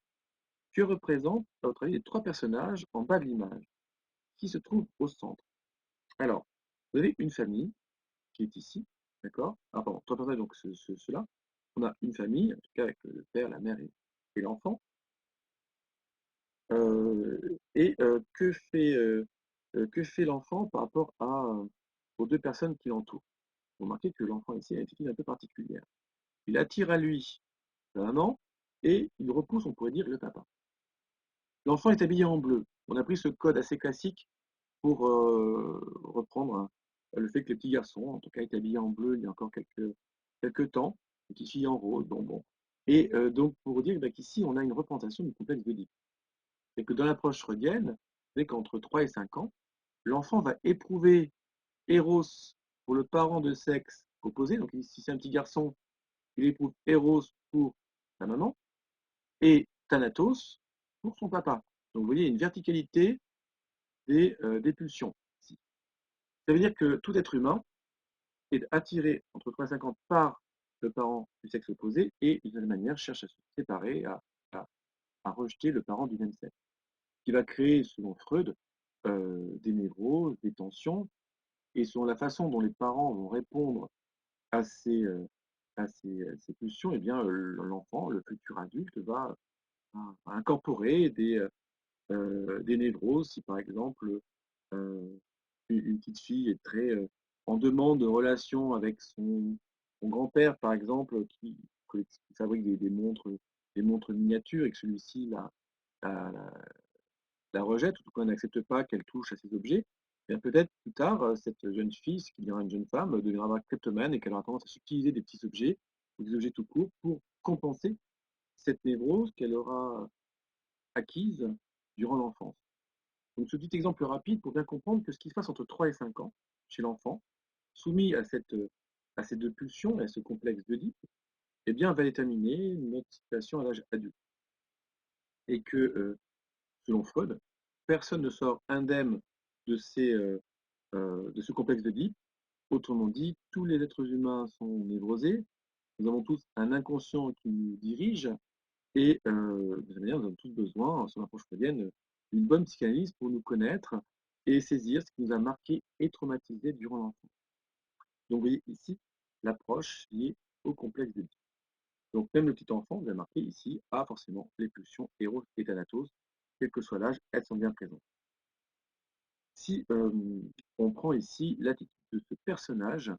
que représentent, à votre avis, les trois personnages en bas de l'image, qui se trouvent au centre? Alors, vous avez une famille qui est ici, d'accord? Ah, pardon, trois personnages, donc ceux-là. On a une famille, en tout cas avec le père, la mère et l'enfant. Que fait l'enfant par rapport aux deux personnes qui l'entourent? Vous remarquez que l'enfant ici a une attitude un peu particulière. Il attire à lui la maman et il repousse, on pourrait dire, le papa. L'enfant est habillé en bleu. On a pris ce code assez classique pour reprendre le fait que les petits garçons, en tout cas, étaient habillés en bleu il y a encore quelques temps, les petites filles en rose, bon. Et donc, pour dire qu'ici, on a une représentation du complexe d'Oedipe. Et que dans l'approche freudienne, vous savez qu'entre 3 et 5 ans, l'enfant va éprouver Eros pour le parent de sexe opposé. Donc, si c'est un petit garçon, il éprouve Eros pour sa maman et Thanatos pour son papa. Donc, vous voyez, une verticalité des pulsions ici. Ça veut dire que tout être humain est attiré entre 3 et 5 ans par le parent du sexe opposé et, d'une certaine manière, cherche à se séparer, à, à rejeter le parent du même sexe. Qui va créer, selon Freud, des névroses, des tensions, et selon la façon dont les parents vont répondre à ces pulsions, eh bien, l'enfant, le futur adulte, va incorporer des névroses. Si par exemple, une petite fille est très en demande de relation avec son grand-père, par exemple, qui fabrique des montres miniatures et que celui-ci la, la rejette, ou en tout cas n'accepte pas qu'elle touche à ces objets, bien peut-être plus tard, cette jeune fille, ce qui deviendra une jeune femme, deviendra kleptomane et qu'elle aura tendance à subtiliser des petits objets ou des objets tout court pour compenser cette névrose qu'elle aura acquise durant l'enfance. Donc ce petit exemple rapide pour bien comprendre que ce qui se passe entre 3 et 5 ans chez l'enfant, soumis à ces deux pulsions et à ce complexe d'Oedipe, eh bien, va déterminer notre situation à l'âge adulte. Et que, selon Freud, personne ne sort indemne de ce complexe d'Oedipe. Autrement dit, tous les êtres humains sont névrosés, nous avons tous un inconscient qui nous dirige, et de cette manière, nous avons tous besoin, selon l'approche freudienne, d'une bonne psychanalyse pour nous connaître et saisir ce qui nous a marqué et traumatisé durant l'enfance. Donc, vous voyez ici l'approche liée au complexe d'Oedipe. Donc, même le petit enfant, vous avez marqué ici, a forcément les pulsions Eros et Thanatos, quel que soit l'âge, elles sont bien présentes. Si on prend ici l'attitude de ce personnage,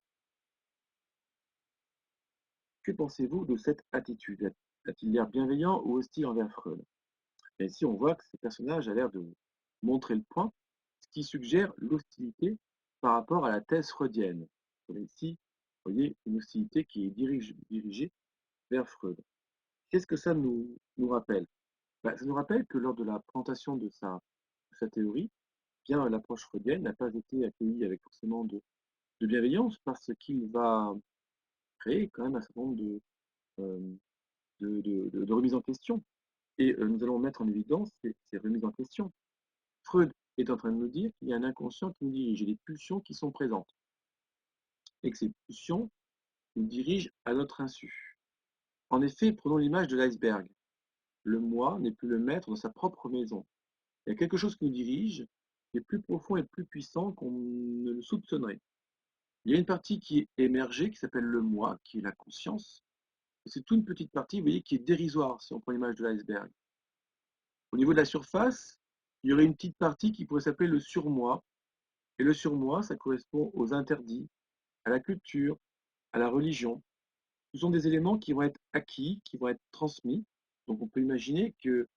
que pensez-vous de cette attitude? A-t-il l'air bienveillant ou hostile envers Freud? Et ici, on voit que ce personnage a l'air de montrer le point, ce qui suggère l'hostilité par rapport à la thèse freudienne. Vous avez ici, vous voyez, une hostilité qui est dirigée vers Freud. Qu'est-ce que ça nous rappelle? Bah, ça nous rappelle que lors de la présentation de sa théorie, bien l'approche freudienne n'a pas été accueillie avec forcément de bienveillance parce qu'il va créer quand même un certain nombre euh, de remises en question. Et nous allons mettre en évidence ces remises en question. Freud est en train de nous dire qu'il y a un inconscient qui nous dirige et des pulsions qui sont présentes. Et que ces pulsions nous dirigent à notre insu. En effet, prenons l'image de l'iceberg. Le moi n'est plus le maître de sa propre maison. Il y a quelque chose qui nous dirige, qui est plus profond et plus puissant qu'on ne le soupçonnerait. Il y a une partie qui est émergée, qui s'appelle le moi, qui est la conscience. Et c'est toute une petite partie, vous voyez, qui est dérisoire si on prend l'image de l'iceberg. Au niveau de la surface, il y aurait une petite partie qui pourrait s'appeler le surmoi. Et le surmoi, ça correspond aux interdits, à la culture, à la religion. Ce sont des éléments qui vont être acquis, qui vont être transmis. Donc on peut imaginer que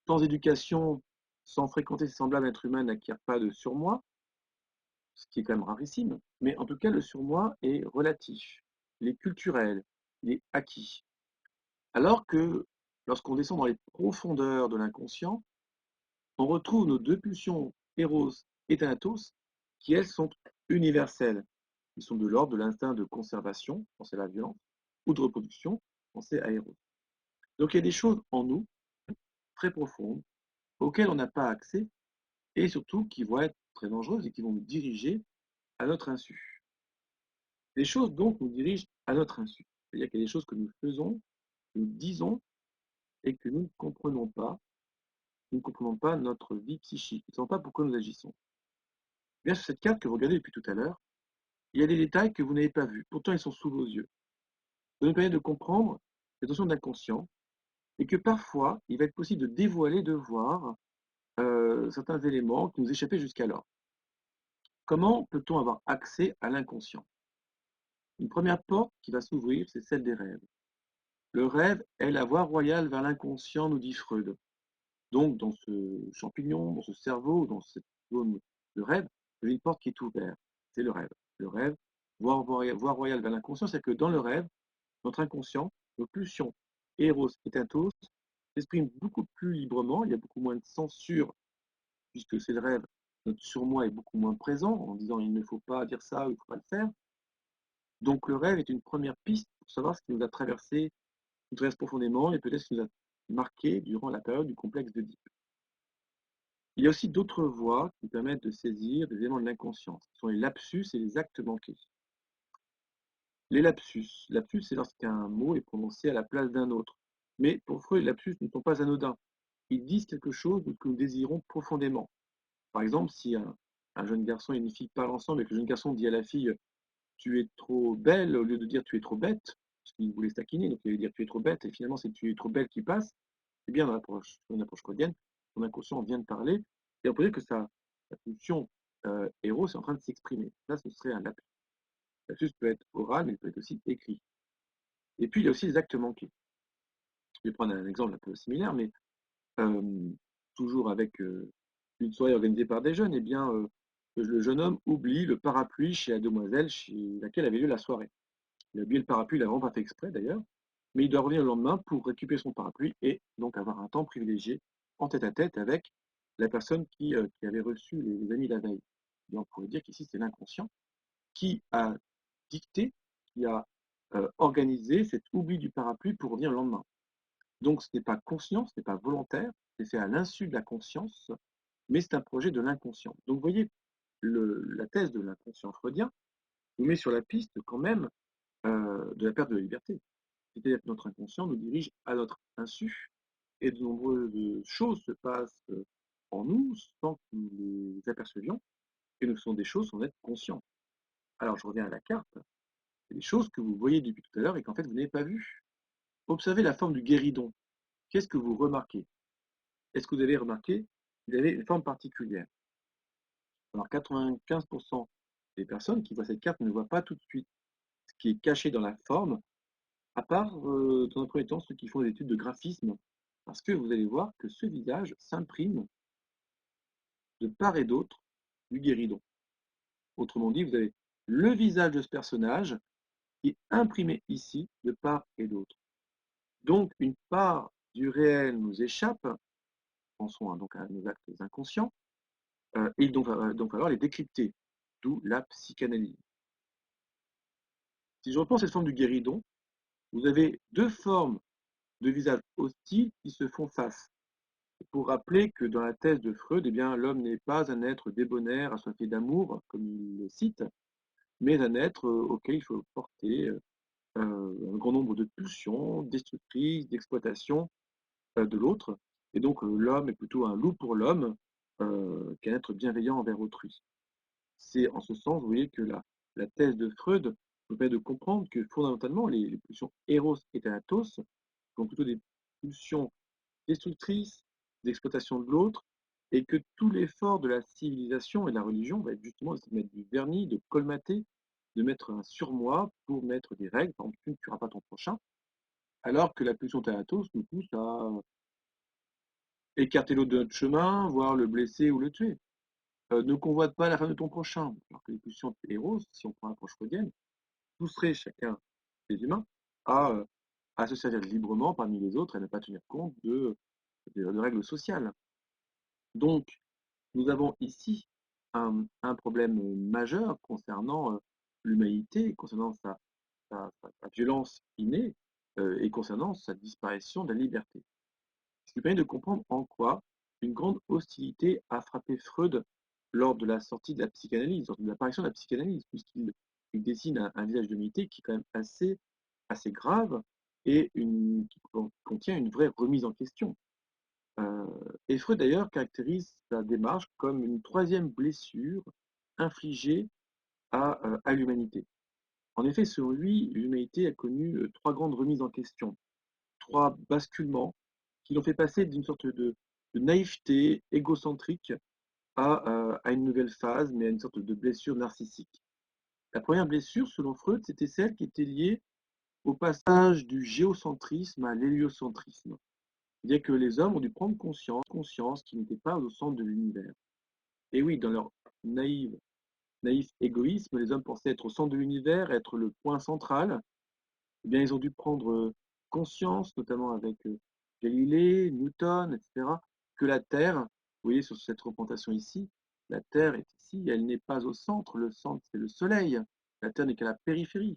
sans éducation, sans fréquenter ses semblables, un être humain n'acquiert pas de surmoi, ce qui est quand même rarissime. Mais en tout cas, le surmoi est relatif, il est culturel, il est acquis. Alors que lorsqu'on descend dans les profondeurs de l'inconscient, on retrouve nos deux pulsions, Eros et Thanatos, qui elles sont universelles. Ils sont de l'ordre de l'instinct de conservation, pensez à la violence, ou de reproduction, pensez à Eros. Donc il y a des choses en nous, très profondes, auxquelles on n'a pas accès, et surtout qui vont être très dangereuses et qui vont nous diriger à notre insu. Les choses donc nous dirigent à notre insu. C'est-à-dire qu'il y a des choses que nous faisons, que nous disons, et que nous ne comprenons pas. Nous ne comprenons pas notre vie psychique. Nous ne savons pas pourquoi nous agissons. Bien sur cette carte que vous regardez depuis tout à l'heure, il y a des détails que vous n'avez pas vus. Pourtant, ils sont sous vos yeux. Ça nous permet de comprendre cette notion d'inconscient et que parfois, il va être possible de dévoiler, de voir certains éléments qui nous échappaient jusqu'alors. Comment peut-on avoir accès à l'inconscient? Une première porte qui va s'ouvrir, c'est celle des rêves. Le rêve est la voie royale vers l'inconscient, nous dit Freud. Donc, dans ce champignon, dans ce cerveau, dans cette zone de rêve, il y a une porte qui est ouverte. C'est le rêve. Le rêve, voie royale vers l'inconscient, c'est que dans le rêve, notre inconscient, nos pulsions, Eros et Thanatos, s'expriment beaucoup plus librement. Il y a beaucoup moins de censure, puisque c'est le rêve. Notre surmoi est beaucoup moins présent en disant il ne faut pas dire ça ou il ne faut pas le faire. Donc le rêve est une première piste pour savoir ce qui nous a traversé, nous traverse profondément et peut-être ce qui nous a marqué durant la période du complexe d'Oedipe. Il y a aussi d'autres voies qui permettent de saisir des éléments de l'inconscience. Ce sont les lapsus et les actes manqués. Les lapsus. Lapsus, c'est lorsqu'un mot est prononcé à la place d'un autre. Mais pour Freud, les lapsus ne sont pas anodins. Ils disent quelque chose que nous désirons profondément. Par exemple, si un jeune garçon et une fille parlent ensemble et que le jeune garçon dit à la fille tu es trop belle au lieu de dire tu es trop bête, parce qu'il voulait se taquiner, donc il allait dire tu es trop bête, et finalement c'est tu es trop belle qui passe, c'est bien dans une approche freudienne, son inconscient vient de parler, et on peut dire que sa pulsion héros est en train de s'exprimer. Là, ce serait un lapsus. Lapsus peut être oral, mais il peut être aussi écrit. Et puis il y a aussi les actes manqués. Je vais prendre un exemple un peu similaire, mais euh, toujours avec une soirée organisée par des jeunes, eh bien, le jeune homme oublie le parapluie chez la demoiselle chez laquelle avait lieu la soirée. Il a oublié le parapluie, il n'a vraiment pas fait exprès d'ailleurs, mais il doit revenir le lendemain pour récupérer son parapluie et donc avoir un temps privilégié en tête-à-tête avec la personne qui avait reçu les amis la veille. Et on pourrait dire qu'ici, c'est l'inconscient qui a dicté, qui a organisé cet oubli du parapluie pour revenir le lendemain. Donc ce n'est pas conscient, ce n'est pas volontaire, c'est fait à l'insu de la conscience, mais c'est un projet de l'inconscient. Donc vous voyez, la thèse de l'inconscient freudien nous met sur la piste quand même de la perte de la liberté. C'est-à-dire que notre inconscient nous dirige à notre insu et de nombreuses choses se passent en nous sans que nous les apercevions et nous faisons des choses sans être conscients. Alors je reviens à la carte. C'est des choses que vous voyez depuis tout à l'heure et qu'en fait vous n'avez pas vues. Observez la forme du guéridon. Qu'est-ce que vous remarquez? Est-ce que vous avez remarqué qu'il avait une forme particulière? Alors 95% des personnes qui voient cette carte ne voient pas tout de suite ce qui est caché dans la forme, à part dans un premier temps ceux qui font des études de graphisme, parce que vous allez voir que ce visage s'imprime de part et d'autre du guéridon. Autrement dit, vous avez le visage de ce personnage qui est imprimé ici de part et d'autre. Donc, une part du réel nous échappe, pensons donc à nos actes inconscients, et il donc falloir les décrypter, d'où la psychanalyse. Si je reprends cette forme du guéridon, vous avez deux formes de visages hostiles qui se font face. Pour rappeler que dans la thèse de Freud, eh bien, l'homme n'est pas un être débonnaire, assoiffé d'amour, comme il le cite, mais un être auquel il faut porter un grand nombre de pulsions destructrices, d'exploitation de l'autre. Et donc l'homme est plutôt un loup pour l'homme qu'un être bienveillant envers autrui. C'est en ce sens, vous voyez, que la thèse de Freud nous permet de comprendre que fondamentalement, les pulsions Eros et Thanatos sont plutôt des pulsions destructrices, d'exploitation de l'autre, et que tout l'effort de la civilisation et de la religion va être justement de mettre du vernis, de colmater, de mettre un surmoi pour mettre des règles. Par exemple, tu ne tueras pas ton prochain, alors que la pulsion Thanatos nous pousse à écarter l'autre de notre chemin, voire le blesser ou le tuer. Ne convoite pas la femme de ton prochain. Alors que les pulsions Eros, si on prend l'approche freudienne, pousseraient chacun des humains à, euh, à se servir librement parmi les autres et à ne pas tenir compte de règles sociales. Donc, nous avons ici un problème majeur concernant l'humanité, concernant sa violence innée et concernant sa disparition de la liberté. Ce qui permet de comprendre en quoi une grande hostilité a frappé Freud lors de la sortie de la psychanalyse, lors de l'apparition de la psychanalyse, puisqu'il dessine un visage de l'humanité qui est quand même assez grave et qui contient une vraie remise en question. Et Freud d'ailleurs caractérise sa démarche comme une troisième blessure infligée à l'humanité. En effet, selon lui, l'humanité a connu trois grandes remises en question, trois basculements qui l'ont fait passer d'une sorte de naïveté égocentrique à une nouvelle phase, mais à une sorte de blessure narcissique. La première blessure, selon Freud, c'était celle qui était liée au passage du géocentrisme à l'héliocentrisme. C'est-à-dire que les hommes ont dû prendre conscience qu'ils n'étaient pas au centre de l'univers. Et oui, dans leur naïf égoïsme, les hommes pensaient être au centre de l'univers, être le point central. Eh bien, ils ont dû prendre conscience, notamment avec Galilée, Newton, etc., que la Terre, vous voyez sur cette représentation ici, la Terre est ici, elle n'est pas au centre, le centre c'est le Soleil, la Terre n'est qu'à la périphérie.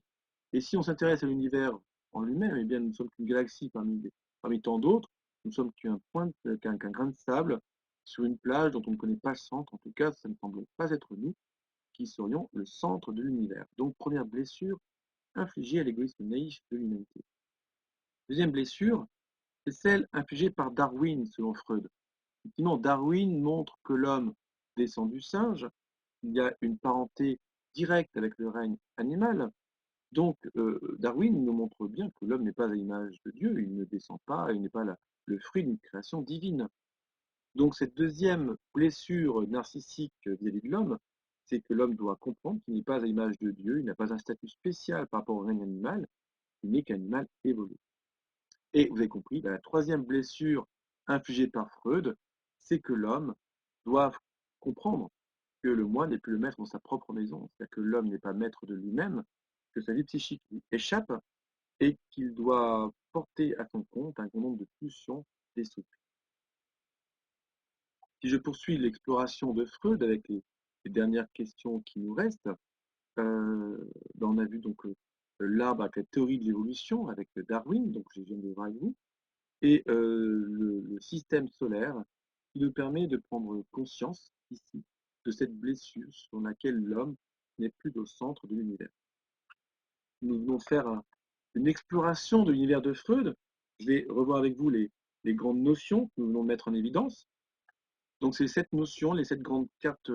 Et si on s'intéresse à l'univers en lui-même, eh bien nous ne sommes qu'une galaxie parmi tant d'autres, nous sommes qu'un grain de sable sur une plage dont on ne connaît pas le centre, en tout cas ça ne semble pas être nous qui serions le centre de l'univers. Donc première blessure infligée à l'égoïsme naïf de l'humanité. Deuxième blessure, c'est celle infligée par Darwin, selon Freud. Effectivement, Darwin montre que l'homme descend du singe, il y a une parenté directe avec le règne animal. Donc, Darwin nous montre bien que l'homme n'est pas à l'image de Dieu, il ne descend pas, il n'est pas le fruit d'une création divine. Donc, cette deuxième blessure narcissique vis-à-vis de l'homme, c'est que l'homme doit comprendre qu'il n'est pas à l'image de Dieu, il n'a pas un statut spécial par rapport au règne animal, il n'est qu'un animal évolué. Et vous avez compris, la troisième blessure infligée par Freud, c'est que l'homme doit comprendre que le moi n'est plus le maître dans sa propre maison. C'est-à-dire que l'homme n'est pas maître de lui-même, que sa vie psychique lui échappe et qu'il doit porter à son compte un grand nombre de pulsions destructrices. Si je poursuis l'exploration de Freud avec les dernières questions qui nous restent, on a vu donc l'arbre avec la théorie de l'évolution avec Darwin, donc je viens de voir avec vous, et le système solaire qui nous permet de prendre conscience ici de cette blessure sur laquelle l'homme n'est plus au centre de l'univers. Nous venons faire une exploration de l'univers de Freud. Je vais revoir avec vous les grandes notions que nous venons de mettre en évidence. Donc c'est 7 notions, les 7 grandes cartes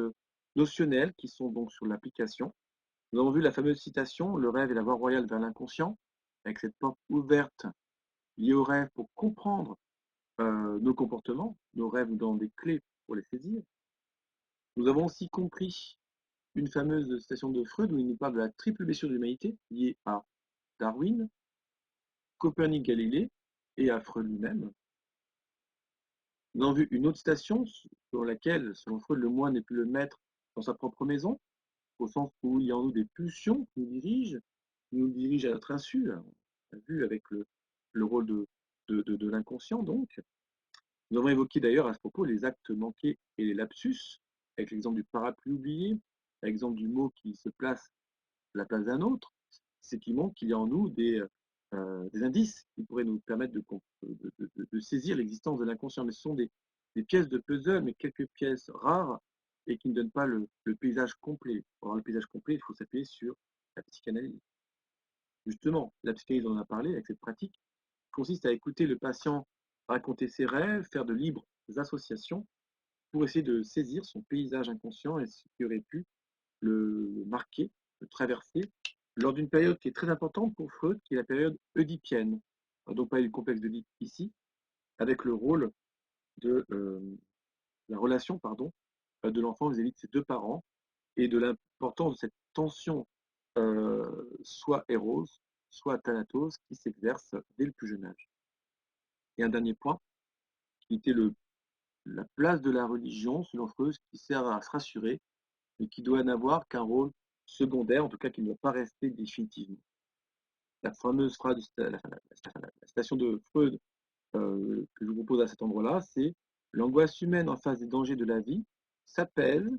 notionnelles qui sont donc sur l'application. Nous avons vu la fameuse citation, le rêve est la voie royale vers l'inconscient, avec cette porte ouverte liée au rêve pour comprendre nos comportements, nos rêves nous donnent des clés pour les saisir. Nous avons aussi compris une fameuse citation de Freud où il nous parle de la triple blessure de l'humanité liée à Darwin, Copernic, Galilée et à Freud lui-même. Nous avons vu une autre citation sur laquelle, selon Freud, le moi n'est plus le maître dans sa propre maison, au sens où il y a en nous des pulsions qui nous dirigent à notre insu. On a vu avec le rôle de l'inconscient, donc. Nous avons évoqué d'ailleurs à ce propos les actes manqués et les lapsus, avec l'exemple du parapluie oublié, l'exemple du mot qui se place à la place d'un autre, c'est qui montre qu'il y a en nous des indices qui pourraient nous permettre de saisir l'existence de l'inconscient. Mais ce sont des pièces de puzzle, mais quelques pièces rares et qui ne donnent pas le paysage complet. Pour avoir le paysage complet, il faut s'appuyer sur la psychanalyse. Justement, la psychanalyse, on en a parlé avec cette pratique, consiste à écouter le patient raconter ses rêves, faire de libres associations pour essayer de saisir son paysage inconscient et ce qui aurait pu le marquer, le traverser, lors d'une période qui est très importante pour Freud, qui est la période oedipienne. On va donc parler du complexe d'Oedipe ici, avec le rôle de la relation de l'enfant vis-à-vis de ses deux parents et de l'importance de cette tension soit éros, soit thanatos qui s'exerce dès le plus jeune âge. Et un dernier point, qui était la place de la religion, selon Freud, qui sert à se rassurer, mais qui doit n'avoir qu'un rôle secondaire, en tout cas qui ne doit pas rester définitivement. La fameuse phrase, la citation de Freud que je vous propose à cet endroit-là, c'est l'angoisse humaine en face des dangers de la vie s'appelle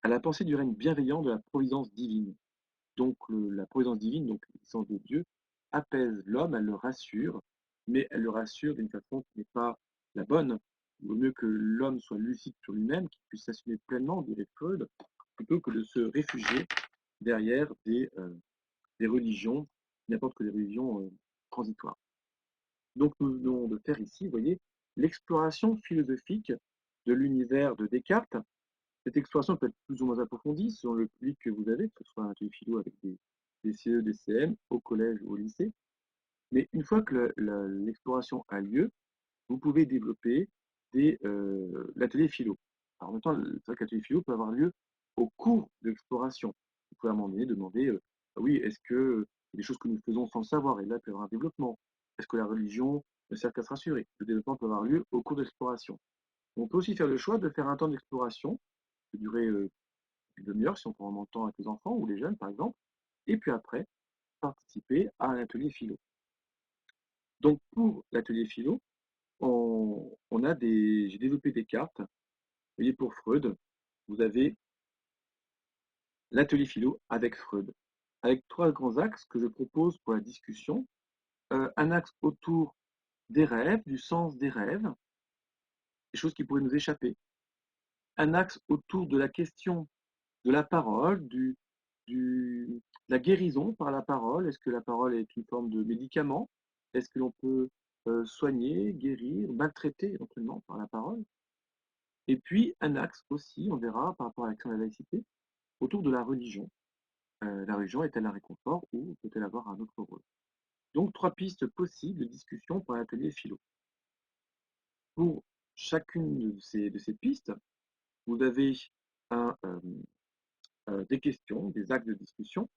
à la pensée du règne bienveillant de la providence divine. Donc la providence divine, donc l'existence de Dieu, apaise l'homme, elle le rassure, mais elle le rassure d'une façon qui n'est pas la bonne. Il vaut mieux que l'homme soit lucide sur lui-même, qu'il puisse s'assumer pleinement, dirait Freud, plutôt que de se réfugier derrière des religions, n'importe que des religions transitoires. Donc nous venons de faire ici, vous voyez, l'exploration philosophique de l'univers de Descartes. Cette exploration peut être plus ou moins approfondie selon le public que vous avez, que ce soit un atelier philo avec des CE, des CM, au collège ou au lycée. Mais une fois que l'exploration a lieu, vous pouvez développer l'atelier philo. Alors en même temps, c'est vrai que l'atelier philo peut avoir lieu au cours de l'exploration. Vous pouvez à un moment donné demander, oui, est-ce que y a des choses que nous faisons sans le savoir, et là, il peut y avoir un développement. Est-ce que la religion ne sert qu'à se rassurer? Le développement peut avoir lieu au cours de l'exploration. On peut aussi faire le choix de faire un temps d'exploration, qui peut durer une demi-heure si on prend vraiment le temps avec les enfants ou les jeunes, par exemple, et puis après, participer à un atelier philo. Donc pour l'atelier philo, j'ai développé des cartes. Vous voyez, pour Freud, vous avez l'atelier philo avec Freud, avec trois grands axes que je propose pour la discussion. Un axe autour des rêves, du sens des rêves, des choses qui pourraient nous échapper. Un axe autour de la question de la parole, de la guérison par la parole. Est-ce que la parole est une forme de médicament? Est-ce que l'on peut soigner, guérir, maltraiter éventuellement par la parole? Et puis un axe aussi, on verra par rapport à l'action de la laïcité, autour de la religion. La religion est-elle un réconfort ou peut-elle avoir un autre rôle? Donc trois pistes possibles de discussion pour un atelier philo. Pour chacune de ces pistes, vous avez des questions, des axes de discussion.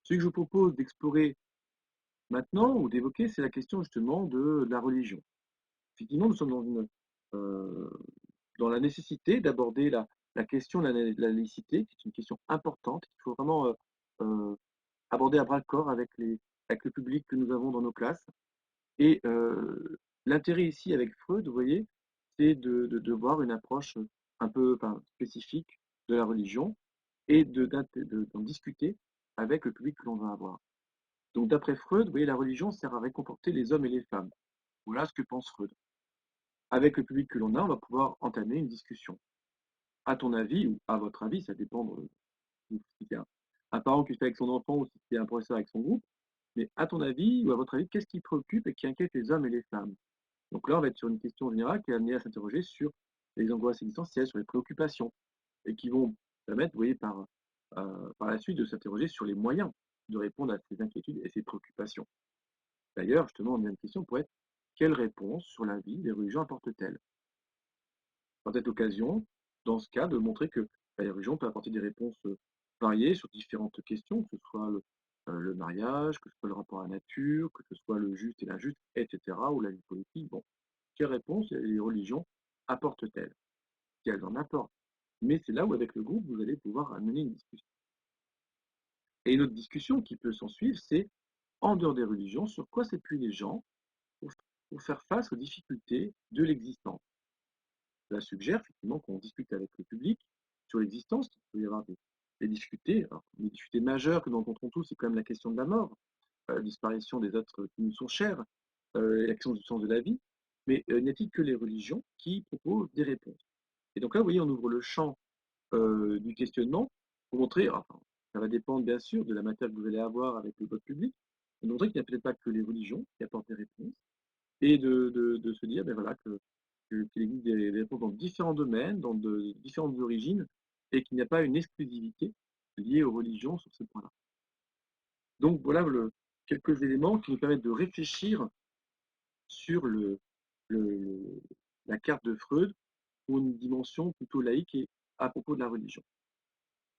Ce que je vous propose d'explorer maintenant ou d'évoquer, c'est la question justement de la religion. Effectivement, nous sommes dans la nécessité d'aborder la question de la laïcité, qui est une question importante, qu'il faut vraiment aborder à bras-le-corps avec le public que nous avons dans nos classes. Et l'intérêt ici avec Freud, vous voyez, c'est de voir une approche un peu spécifique de la religion et d'en discuter avec le public que l'on va avoir. Donc d'après Freud, vous voyez, la religion sert à réconforter les hommes et les femmes. Voilà ce que pense Freud. Avec le public que l'on a, on va pouvoir entamer une discussion. À ton avis, ou à votre avis, ça dépend si c'est un parent qui fait avec son enfant ou si c'est un professeur avec son groupe, mais à ton avis, ou à votre avis, qu'est-ce qui préoccupe et qui inquiète les hommes et les femmes? Donc là, on va être sur une question générale qui est amenée à s'interroger sur les angoisses existentielles, sur les préoccupations, et qui vont permettre, vous voyez, par la suite de s'interroger sur les moyens de répondre à ces inquiétudes et ces préoccupations. D'ailleurs, justement, une question pourrait être quelle réponse sur la vie les religions apportent-elles? Par cette occasion, dans ce cas, de montrer que les religions peuvent apporter des réponses variées sur différentes questions, que ce soit le mariage, que ce soit le rapport à la nature, que ce soit le juste et l'injuste, etc., ou la vie politique. Bon, quelles réponses les religions apportent-elles? Si elles en apportent. Mais c'est là où, avec le groupe, vous allez pouvoir amener une discussion. Et une autre discussion qui peut s'en suivre, c'est en dehors des religions, sur quoi s'appuient les gens pour faire face aux difficultés de l'existence. Cela suggère effectivement qu'on discute avec le public sur l'existence, qu'il peut y avoir des difficultés. Alors, les difficultés majeures que nous rencontrons tous, c'est quand même la question de la mort, la disparition des êtres qui nous sont chers, la question du sens de la vie. Mais n'y a-t-il que les religions qui proposent des réponses? Et donc là, vous voyez, on ouvre le champ du questionnement pour montrer, enfin, ça va dépendre bien sûr de la matière que vous allez avoir avec votre public, mais montrer qu'il n'y a peut-être pas que les religions qui apportent des réponses, et de se dire ben voilà, qu'il existe des réponses dans différents domaines, dans de différentes origines, et qu'il n'y a pas une exclusivité liée aux religions sur ce point-là. Donc voilà quelques éléments qui nous permettent de réfléchir sur la carte de Freud pour une dimension plutôt laïque et à propos de la religion.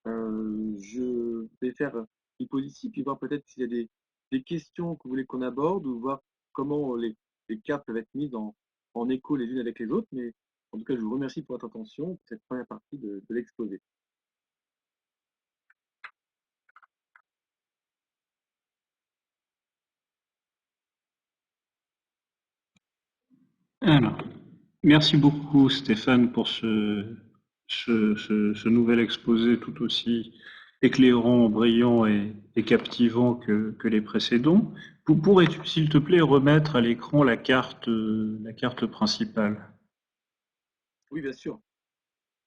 Je vais faire une pause ici, puis voir peut-être s'il y a des questions que vous voulez qu'on aborde, ou voir comment les cartes peuvent être mises en écho les unes avec les autres. Mais en tout cas, je vous remercie pour votre attention pour cette première partie de l'exposé. Alors, merci beaucoup Stéphane pour ce nouvel exposé tout aussi éclairant, brillant et captivant que les précédents. Pourrais-tu, s'il te plaît, remettre à l'écran la carte principale? Oui, bien sûr.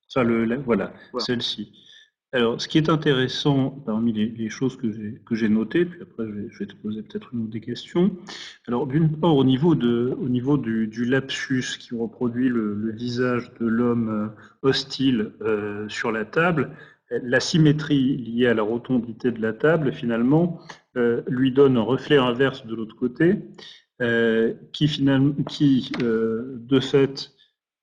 Ça, voilà, Voilà. celle-ci. Alors, ce qui est intéressant parmi les choses que j'ai notées, puis après je vais te poser peut-être une ou des questions. Alors, d'une part, au niveau du lapsus qui reproduit le visage de l'homme hostile sur la table, la symétrie liée à la rotondité de la table, finalement, lui donne un reflet inverse de l'autre côté, qui de fait,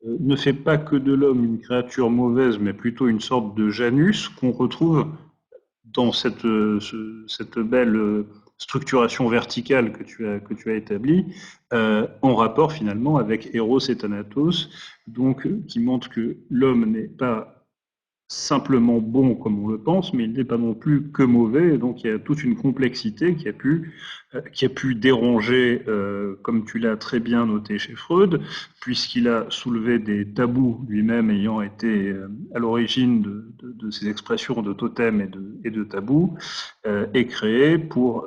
ne fait pas que de l'homme une créature mauvaise, mais plutôt une sorte de Janus qu'on retrouve dans cette belle structuration verticale que tu as établie, en rapport finalement avec Eros et Thanatos, donc qui montre que l'homme n'est pas simplement bon comme on le pense, mais il n'est pas non plus que mauvais, et donc il y a toute une complexité qui a pu déranger, comme tu l'as très bien noté chez Freud, puisqu'il a soulevé des tabous lui-même ayant été à l'origine de ces expressions de totem et de tabous, et créé pour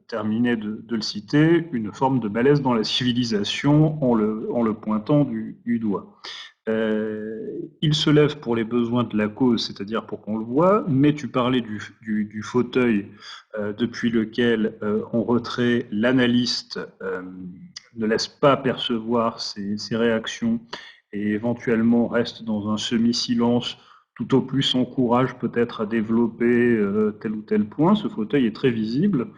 terminer de le citer, une forme de malaise dans la civilisation en le pointant du doigt. Il se lève pour les besoins de la cause, c'est-à-dire pour qu'on le voit, mais tu parlais du fauteuil depuis lequel, en retrait, l'analyste ne laisse pas percevoir ses réactions et éventuellement reste dans un semi-silence, tout au plus encourage peut-être à développer tel ou tel point. Ce fauteuil est très visible,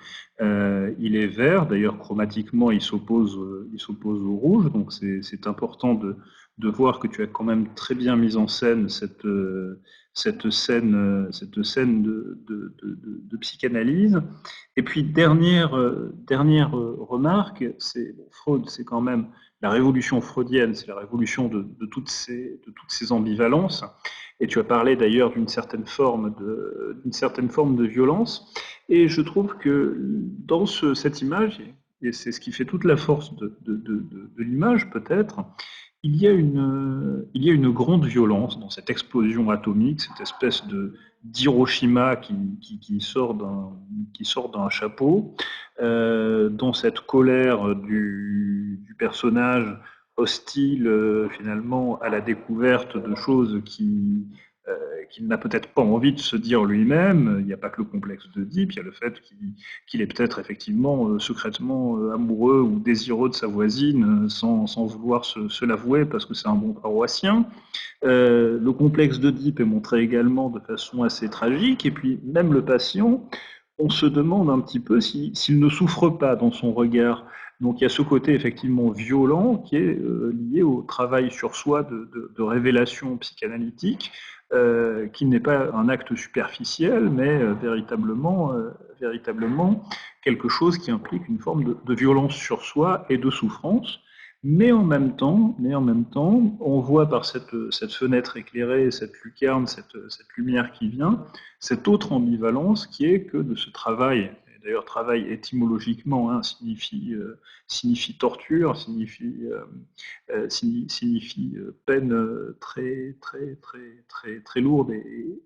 il est vert, d'ailleurs chromatiquement il s'oppose au rouge, donc c'est important de voir que tu as quand même très bien mis en scène cette scène de psychanalyse. Et puis dernière remarque, c'est Freud, c'est quand même la révolution freudienne, c'est la révolution de toutes ces ambivalences. Et tu as parlé d'ailleurs d'une certaine forme de violence. Et je trouve que dans cette image, et c'est ce qui fait toute la force de l'image peut-être, il y a une grande violence dans cette explosion atomique, cette espèce d'Hiroshima qui sort d'un chapeau, dans cette colère du personnage hostile finalement à la découverte de choses qu'il n'a peut-être pas envie de se dire lui-même. Il n'y a pas que le complexe d'Oedipe, il y a le fait qu'il est peut-être effectivement secrètement amoureux ou désireux de sa voisine sans vouloir se l'avouer parce que c'est un bon paroissien. Le complexe d'Oedipe est montré également de façon assez tragique, et puis même le patient, on se demande un petit peu s'il ne souffre pas dans son regard. Donc il y a ce côté effectivement violent qui est lié au travail sur soi de révélation psychanalytique, qui n'est pas un acte superficiel, mais véritablement quelque chose qui implique une forme de violence sur soi et de souffrance. Mais en même temps, on voit par cette fenêtre éclairée, cette lucarne, cette lumière qui vient, cette autre ambivalence qui est que de ce travail, d'ailleurs travail étymologiquement, hein, signifie torture, signifie peine très lourde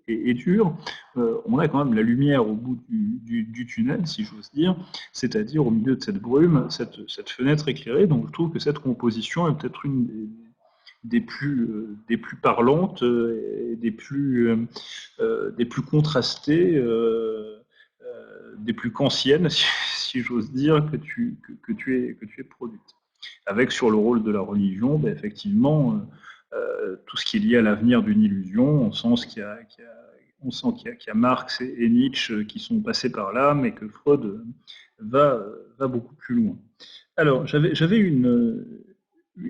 et dure. On a quand même la lumière au bout du tunnel, si j'ose dire, c'est-à-dire au milieu de cette brume, cette fenêtre éclairée. Donc je trouve que cette composition est peut-être une des plus parlantes et des plus contrastées, des plus kantiennes, si j'ose dire, que tu aies produite. Avec sur le rôle de la religion, ben, effectivement, tout ce qui est lié à l'avenir d'une illusion, on sent qu'il y a Marx et Nietzsche qui sont passés par là, mais que Freud va beaucoup plus loin. Alors, j'avais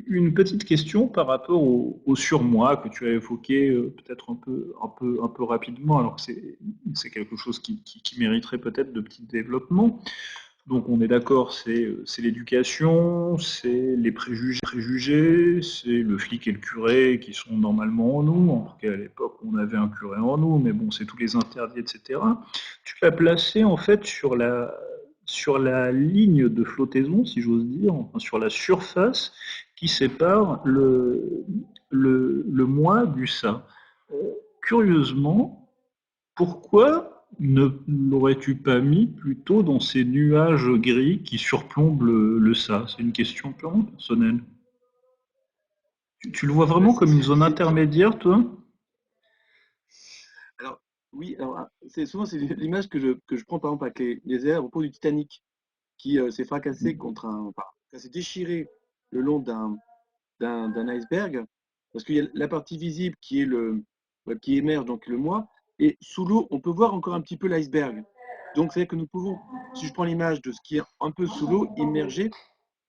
une petite question par rapport au surmoi que tu as évoqué peut-être un peu rapidement, alors que c'est quelque chose qui mériterait peut-être de petits développements. Donc on est d'accord, c'est l'éducation, c'est les préjugés, c'est le flic et le curé qui sont normalement en nous. En tout cas à l'époque on avait un curé en nous, mais bon c'est tous les interdits, etc. Tu l'as placé en fait sur la ligne de flottaison, si j'ose dire, enfin, sur la surface qui sépare le moi du ça. Curieusement, pourquoi ne l'aurais-tu pas mis plutôt dans ces nuages gris qui surplombent le ça? C'est une question purement personnelle. Tu le vois vraiment comme une zone intermédiaire, toi? Alors, oui, alors, souvent c'est l'image que je prends par exemple avec les airs au propos du Titanic, qui s'est fracassé ça s'est déchiré le long d'un iceberg, parce qu'il y a la partie visible qui est qui émerge, donc le moi, et sous l'eau, on peut voir encore un petit peu l'iceberg. Donc, c'est-à-dire que nous pouvons, si je prends l'image de ce qui est un peu sous l'eau, immergé,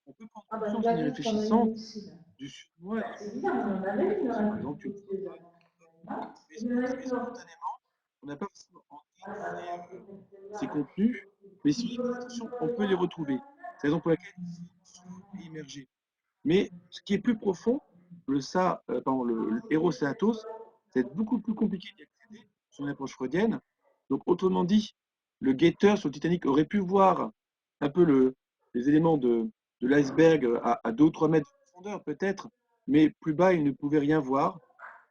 on peut prendre conscience en y réfléchissant du surmoi et du moi. Si par exemple tu vois pas mais spontanément, on n'a pas forcément envie ces contenus, mais si on y prête attention, on peut les retrouver. C'est la raison pour laquelle il faut sous l'eau et immergé. Mais ce qui est plus profond, le héros Thanatos, c'est beaucoup plus compliqué d'y accéder sur une approche freudienne. Donc, autrement dit, le guetteur sur le Titanic aurait pu voir un peu les éléments de l'iceberg à 2 ou 3 mètres de profondeur, peut-être, mais plus bas, il ne pouvait rien voir.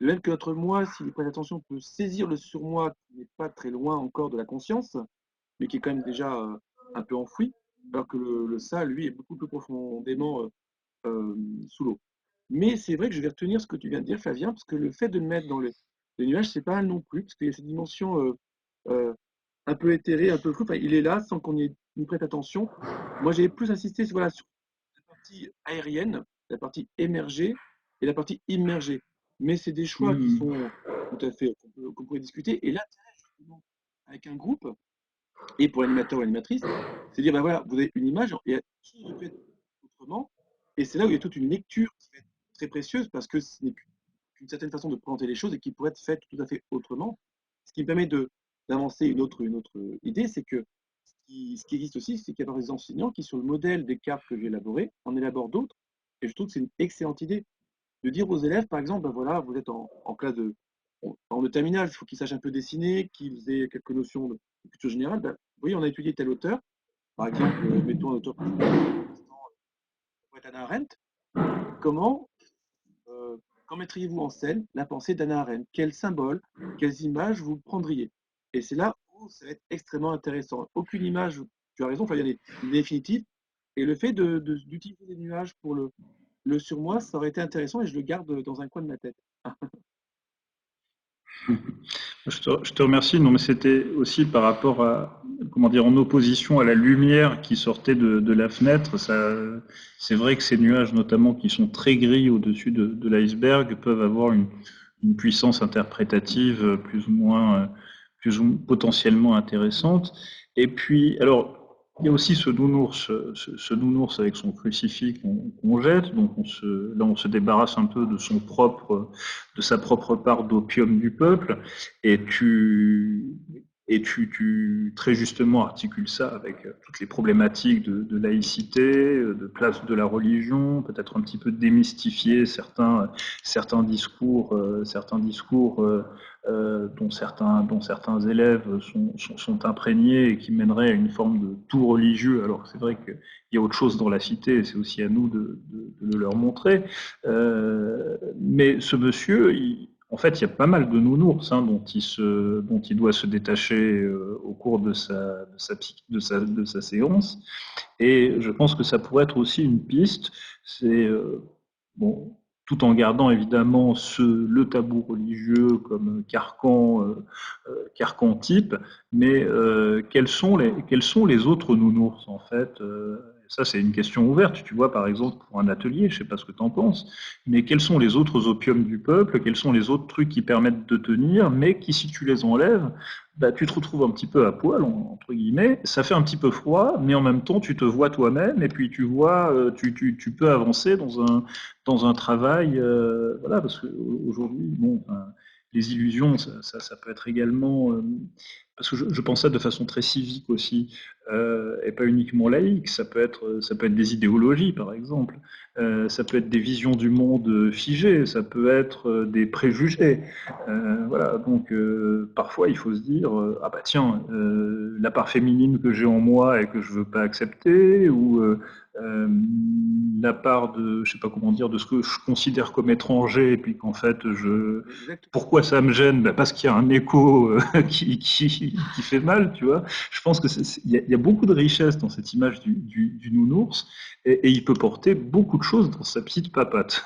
De même que notre moi, s'il y prête attention, peut saisir le surmoi qui n'est pas très loin encore de la conscience, mais qui est quand même déjà un peu enfoui, alors que le ça, lui, est beaucoup plus profondément sous l'eau. Mais c'est vrai que je vais retenir ce que tu viens de dire, Flavien, parce que le fait de le mettre dans les nuages, c'est pas mal non plus, parce qu'il y a cette dimension euh, un peu éthérée, un peu floue. Enfin, il est là sans qu'on y prête attention. Moi, j'ai plus insisté voilà, sur la partie aérienne, la partie émergée et la partie immergée. Mais c'est des choix qui sont tout à fait qu'on pourrait discuter. Et l'intérêt, justement, avec un groupe, et pour l'animateur ou l'animatrice, c'est dire, ben voilà, vous avez une image, et tout aurait pu être autrement. Et c'est là où il y a toute une lecture qui va être très précieuse parce que ce n'est qu'une certaine façon de présenter les choses et qui pourrait être faite tout à fait autrement. Ce qui me permet d'avancer une autre idée, c'est que ce qui existe aussi, c'est qu'il y a des enseignants qui, sur le modèle des cartes que j'ai élaborées, en élaborent d'autres. Et je trouve que c'est une excellente idée de dire aux élèves, par exemple, ben voilà, vous êtes en classe en terminale, il faut qu'ils sachent un peu dessiner, qu'ils aient quelques notions de culture générale. Ben, vous voyez, on a étudié tel auteur, par exemple, mettons un auteur pour Hannah Arendt. Comment, quand mettriez-vous en scène la pensée d'Hannah Arendt? Quels symboles, quelles images vous prendriez? Et c'est là où ça va être extrêmement intéressant. Aucune image, tu as raison, Flavien, est définitive. Et le fait d'utiliser des nuages pour le surmoi, ça aurait été intéressant et je le garde dans un coin de ma tête. Je te remercie. Non, mais c'était aussi par rapport à, comment dire, en opposition à la lumière qui sortait de la fenêtre. C'est vrai que ces nuages, notamment qui sont très gris au-dessus de l'iceberg, peuvent avoir une puissance interprétative plus ou moins potentiellement intéressante. Et puis, alors, il y a aussi ce nounours avec son crucifix qu'on jette. Donc, là, on se débarrasse un peu de sa propre part d'opium du peuple. Et et tu très justement articules ça avec toutes les problématiques de laïcité, de place de la religion, peut-être un petit peu démystifier certains discours, dont certains élèves sont imprégnés et qui mèneraient à une forme de tout religieux, alors que c'est vrai qu'il y a autre chose dans la cité et c'est aussi à nous de le leur montrer. Mais ce monsieur, en fait, il y a pas mal de nounours dont il doit se détacher au cours de sa séance. Et je pense que ça pourrait être aussi une piste. C'est bon, tout en gardant évidemment le tabou religieux comme carcan type, mais quels sont les autres nounours en fait ça, c'est une question ouverte. Tu vois, par exemple, pour un atelier, je ne sais pas ce que tu en penses, mais quels sont les autres opiums du peuple, quels sont les autres trucs qui permettent de tenir, mais qui, si tu les enlèves, bah, tu te retrouves un petit peu à poil, entre guillemets. Ça fait un petit peu froid, mais en même temps, tu te vois toi-même, et puis tu vois, tu peux avancer dans un travail, voilà, parce qu'aujourd'hui, bon, enfin, les illusions, ça peut être également, parce que je pense ça de façon très civique aussi, et pas uniquement laïque. Ça peut être des idéologies, par exemple. Ça peut être des visions du monde figées. Ça peut être des préjugés. Voilà. Donc parfois, il faut se dire, ah bah tiens, la part féminine que j'ai en moi et que je veux pas accepter, ou euh, la part de, je sais pas comment dire, de ce que je considère comme étranger, et puis qu'en fait, pourquoi ça me gêne? Bah parce qu'il y a un écho qui fait mal, tu vois. Je pense que il y a beaucoup de richesse dans cette image du nounours, et il peut porter beaucoup de choses dans sa petite papatte.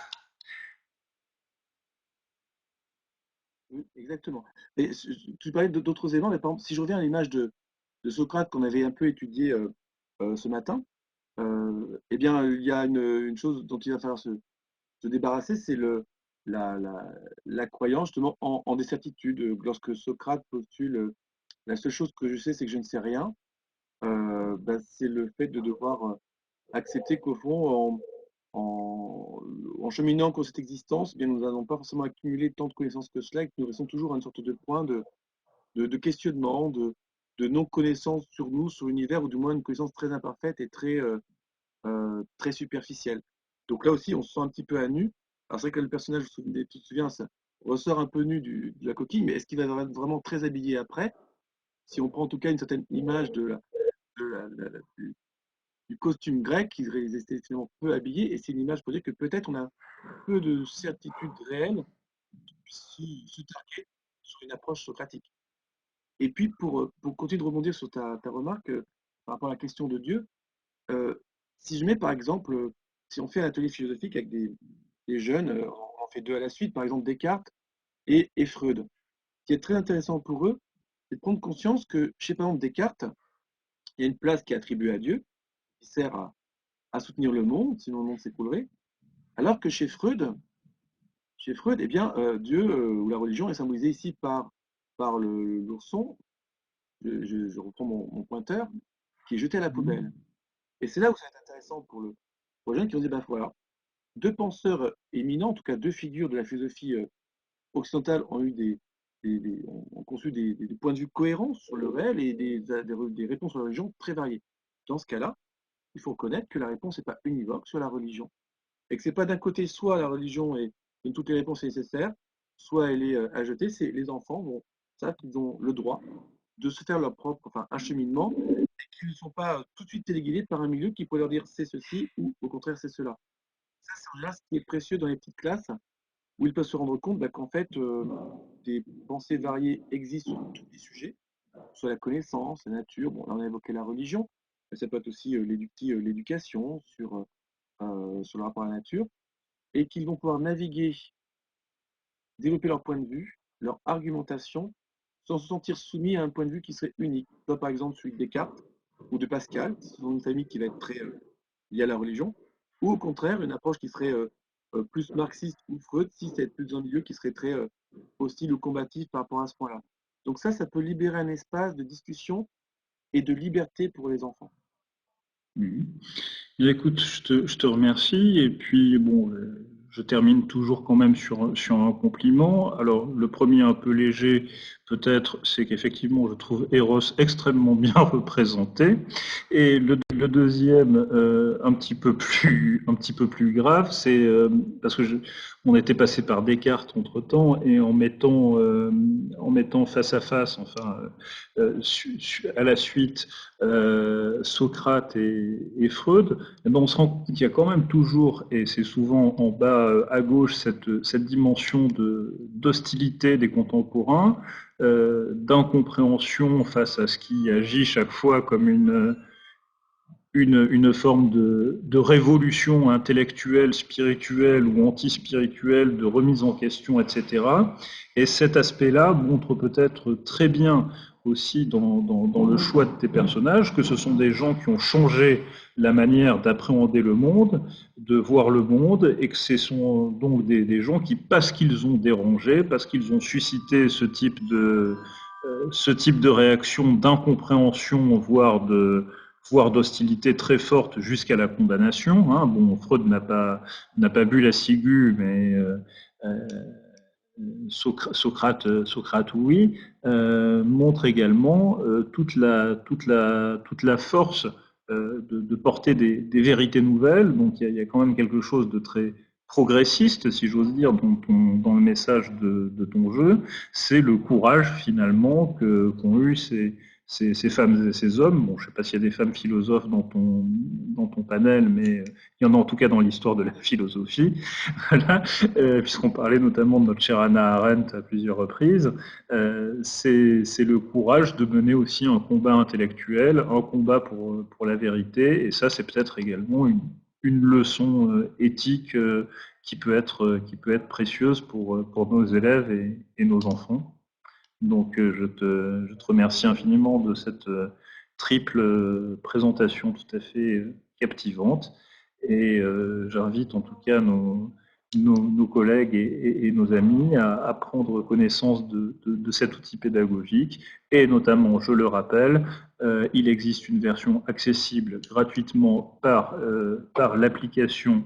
Oui, exactement. Et tu parlais d'autres éléments, mais par exemple, si je reviens à l'image de Socrate qu'on avait un peu étudié ce matin, eh bien, il y a une chose dont il va falloir se débarrasser, c'est la croyance justement en des certitudes. Lorsque Socrate postule la seule chose que je sais, c'est que je ne sais rien, bah, c'est le fait de devoir accepter qu'au fond, en cheminant contre cette existence, eh bien, nous n'allons pas forcément accumuler tant de connaissances que cela, et que nous restons toujours à une sorte de point de questionnement, de non-connaissance sur nous, sur l'univers, ou du moins une connaissance très imparfaite et très superficielle. Donc là aussi, on se sent un petit peu à nu. Alors c'est vrai que le personnage, tu te souviens, ça ressort un peu nu de la coquille, mais est-ce qu'il va être vraiment très habillé après? Si on prend en tout cas une certaine image du costume grec, qui est effectivement peu habillé, et c'est une image pour dire que peut-être on a peu de certitude réelle se targuer sur une approche socratique. Et puis pour continuer de rebondir sur ta remarque par rapport à la question de Dieu, euh, si je mets par exemple, si on fait un atelier philosophique avec des jeunes, on en fait deux à la suite, par exemple Descartes et Freud, ce qui est très intéressant pour eux, c'est de prendre conscience que chez par exemple Descartes, il y a une place qui est attribuée à Dieu, qui sert à soutenir le monde, sinon le monde s'écroulerait, alors que chez Freud, eh bien, Dieu ou la religion est symbolisée ici par l'ourson, je reprends mon pointeur, qui est jeté à la poubelle. Et c'est là où ça va être intéressant pour les gens qui ont dit, bah voilà, deux penseurs éminents, en tout cas deux figures de la philosophie occidentale ont eu ont conçu des points de vue cohérents sur le réel et des réponses sur la religion très variées. Dans ce cas-là, il faut reconnaître que la réponse n'est pas univoque sur la religion. Et que c'est pas d'un côté, soit la religion donne toutes les réponses nécessaires, soit elle est à jeter. C'est les enfants savent qu'ils ont le droit de se faire leur propre acheminement et qu'ils ne sont pas tout de suite téléguidés par un milieu qui pourrait leur dire c'est ceci ou au contraire c'est cela. Ça, c'est là ce qui est précieux dans les petites classes où ils peuvent se rendre compte qu'en fait, des pensées variées existent sur tous les sujets, soit la connaissance, la nature, bon, là on a évoqué la religion, mais ça peut être aussi l'éducation, sur le rapport à la nature, et qu'ils vont pouvoir naviguer, développer leur point de vue, leur argumentation, sans se sentir soumis à un point de vue qui serait unique. Soit par exemple celui de Descartes ou de Pascal, qui sont une famille qui va être très liée à la religion, ou au contraire une approche qui serait plus marxiste ou Freud, si c'est plus dans un milieu qui serait très hostile ou combatif par rapport à ce point-là. Donc ça peut libérer un espace de discussion et de liberté pour les enfants. Mhm. Bien, écoute, je te remercie. Et puis, bon, je termine toujours quand même sur un compliment. Alors, le premier un peu léger, peut-être, c'est qu'effectivement, je trouve Eros extrêmement bien représenté. Et le deuxième, un petit peu plus grave, c'est parce que on était passé par Descartes entre-temps, et en mettant face à face, enfin, à la suite, Socrate et Freud, eh ben, on se rend compte qu'il y a quand même toujours, et c'est souvent en bas à gauche, cette dimension d'hostilité des contemporains, d'incompréhension face à ce qui agit chaque fois comme une forme de révolution intellectuelle, spirituelle ou anti-spirituelle, de remise en question, etc. Et cet aspect-là montre peut-être très bien aussi dans le choix de tes personnages que ce sont des gens qui ont changé la manière d'appréhender le monde, de voir le monde, et que ce sont donc des gens qui, parce qu'ils ont dérangé, parce qu'ils ont suscité ce type de réaction d'incompréhension, voire d'hostilité très forte jusqu'à la condamnation. Hein. Bon, Freud n'a pas bu la ciguë, mais euh, Socrate oui, montre également toute la force de porter des vérités nouvelles. Donc il y a quand même quelque chose de très progressiste, si j'ose dire, dans le message de ton jeu. C'est le courage finalement qu'ont eu ces femmes et ces hommes. Bon, je ne sais pas s'il y a des femmes philosophes dans ton panel, mais il y en a en tout cas dans l'histoire de la philosophie. Voilà. Puisqu'on parlait notamment de notre chère Hannah Arendt à plusieurs reprises. C'est le courage de mener aussi un combat intellectuel, un combat pour la vérité, et ça c'est peut-être également une leçon éthique qui peut être précieuse pour nos élèves et nos enfants. Donc je te remercie infiniment de cette triple présentation tout à fait captivante, et j'invite en tout cas nos collègues et nos amis à prendre connaissance de cet outil pédagogique, et notamment, je le rappelle, il existe une version accessible gratuitement par l'application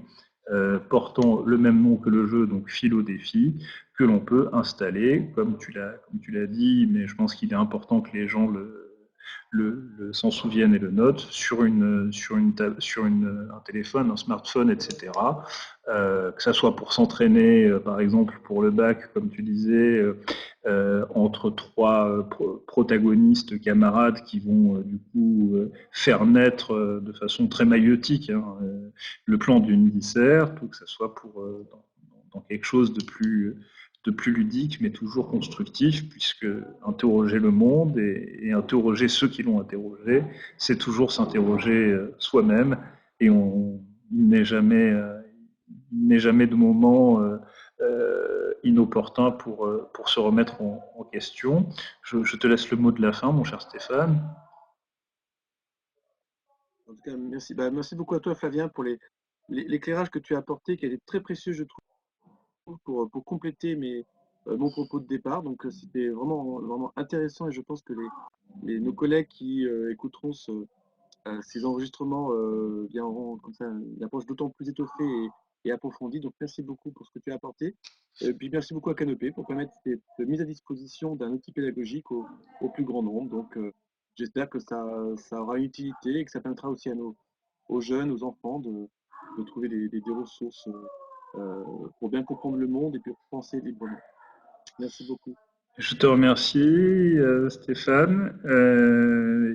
portant le même nom que le jeu, donc Philo Défi, que l'on peut installer, comme tu l'as dit, mais je pense qu'il est important que les gens s'en souviennent et le notent sur un téléphone, un smartphone, etc. Que ça soit pour s'entraîner, par exemple pour le bac, comme tu disais, entre trois protagonistes, camarades qui vont du coup faire naître de façon très maïeutique le plan d'une disserte, ou que ça soit dans quelque chose de plus ludique, mais toujours constructif, puisque interroger le monde et interroger ceux qui l'ont interrogé, c'est toujours s'interroger soi-même, et il n'est jamais de moment inopportun pour se remettre en question. Je te laisse le mot de la fin, mon cher Stéphane. En tout cas, merci. Bah, merci beaucoup à toi, Flavien, pour l'éclairage que tu as apporté, qui a été très précieux, je trouve, pour compléter mon propos de départ. Donc, c'était vraiment intéressant, et je pense que nos collègues qui écouteront ces enregistrements auront comme ça une approche d'autant plus étoffée et approfondie. Donc, merci beaucoup pour ce que tu as apporté. Puis, merci beaucoup à Canopé pour permettre cette mise à disposition d'un outil pédagogique au plus grand nombre. Donc, j'espère que ça aura une utilité et que ça permettra aussi aux jeunes, aux enfants de trouver des ressources pour bien comprendre le monde et pour penser librement. Merci beaucoup. Je te remercie, Stéphane,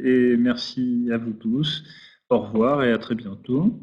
et merci à vous tous. Au revoir et à très bientôt.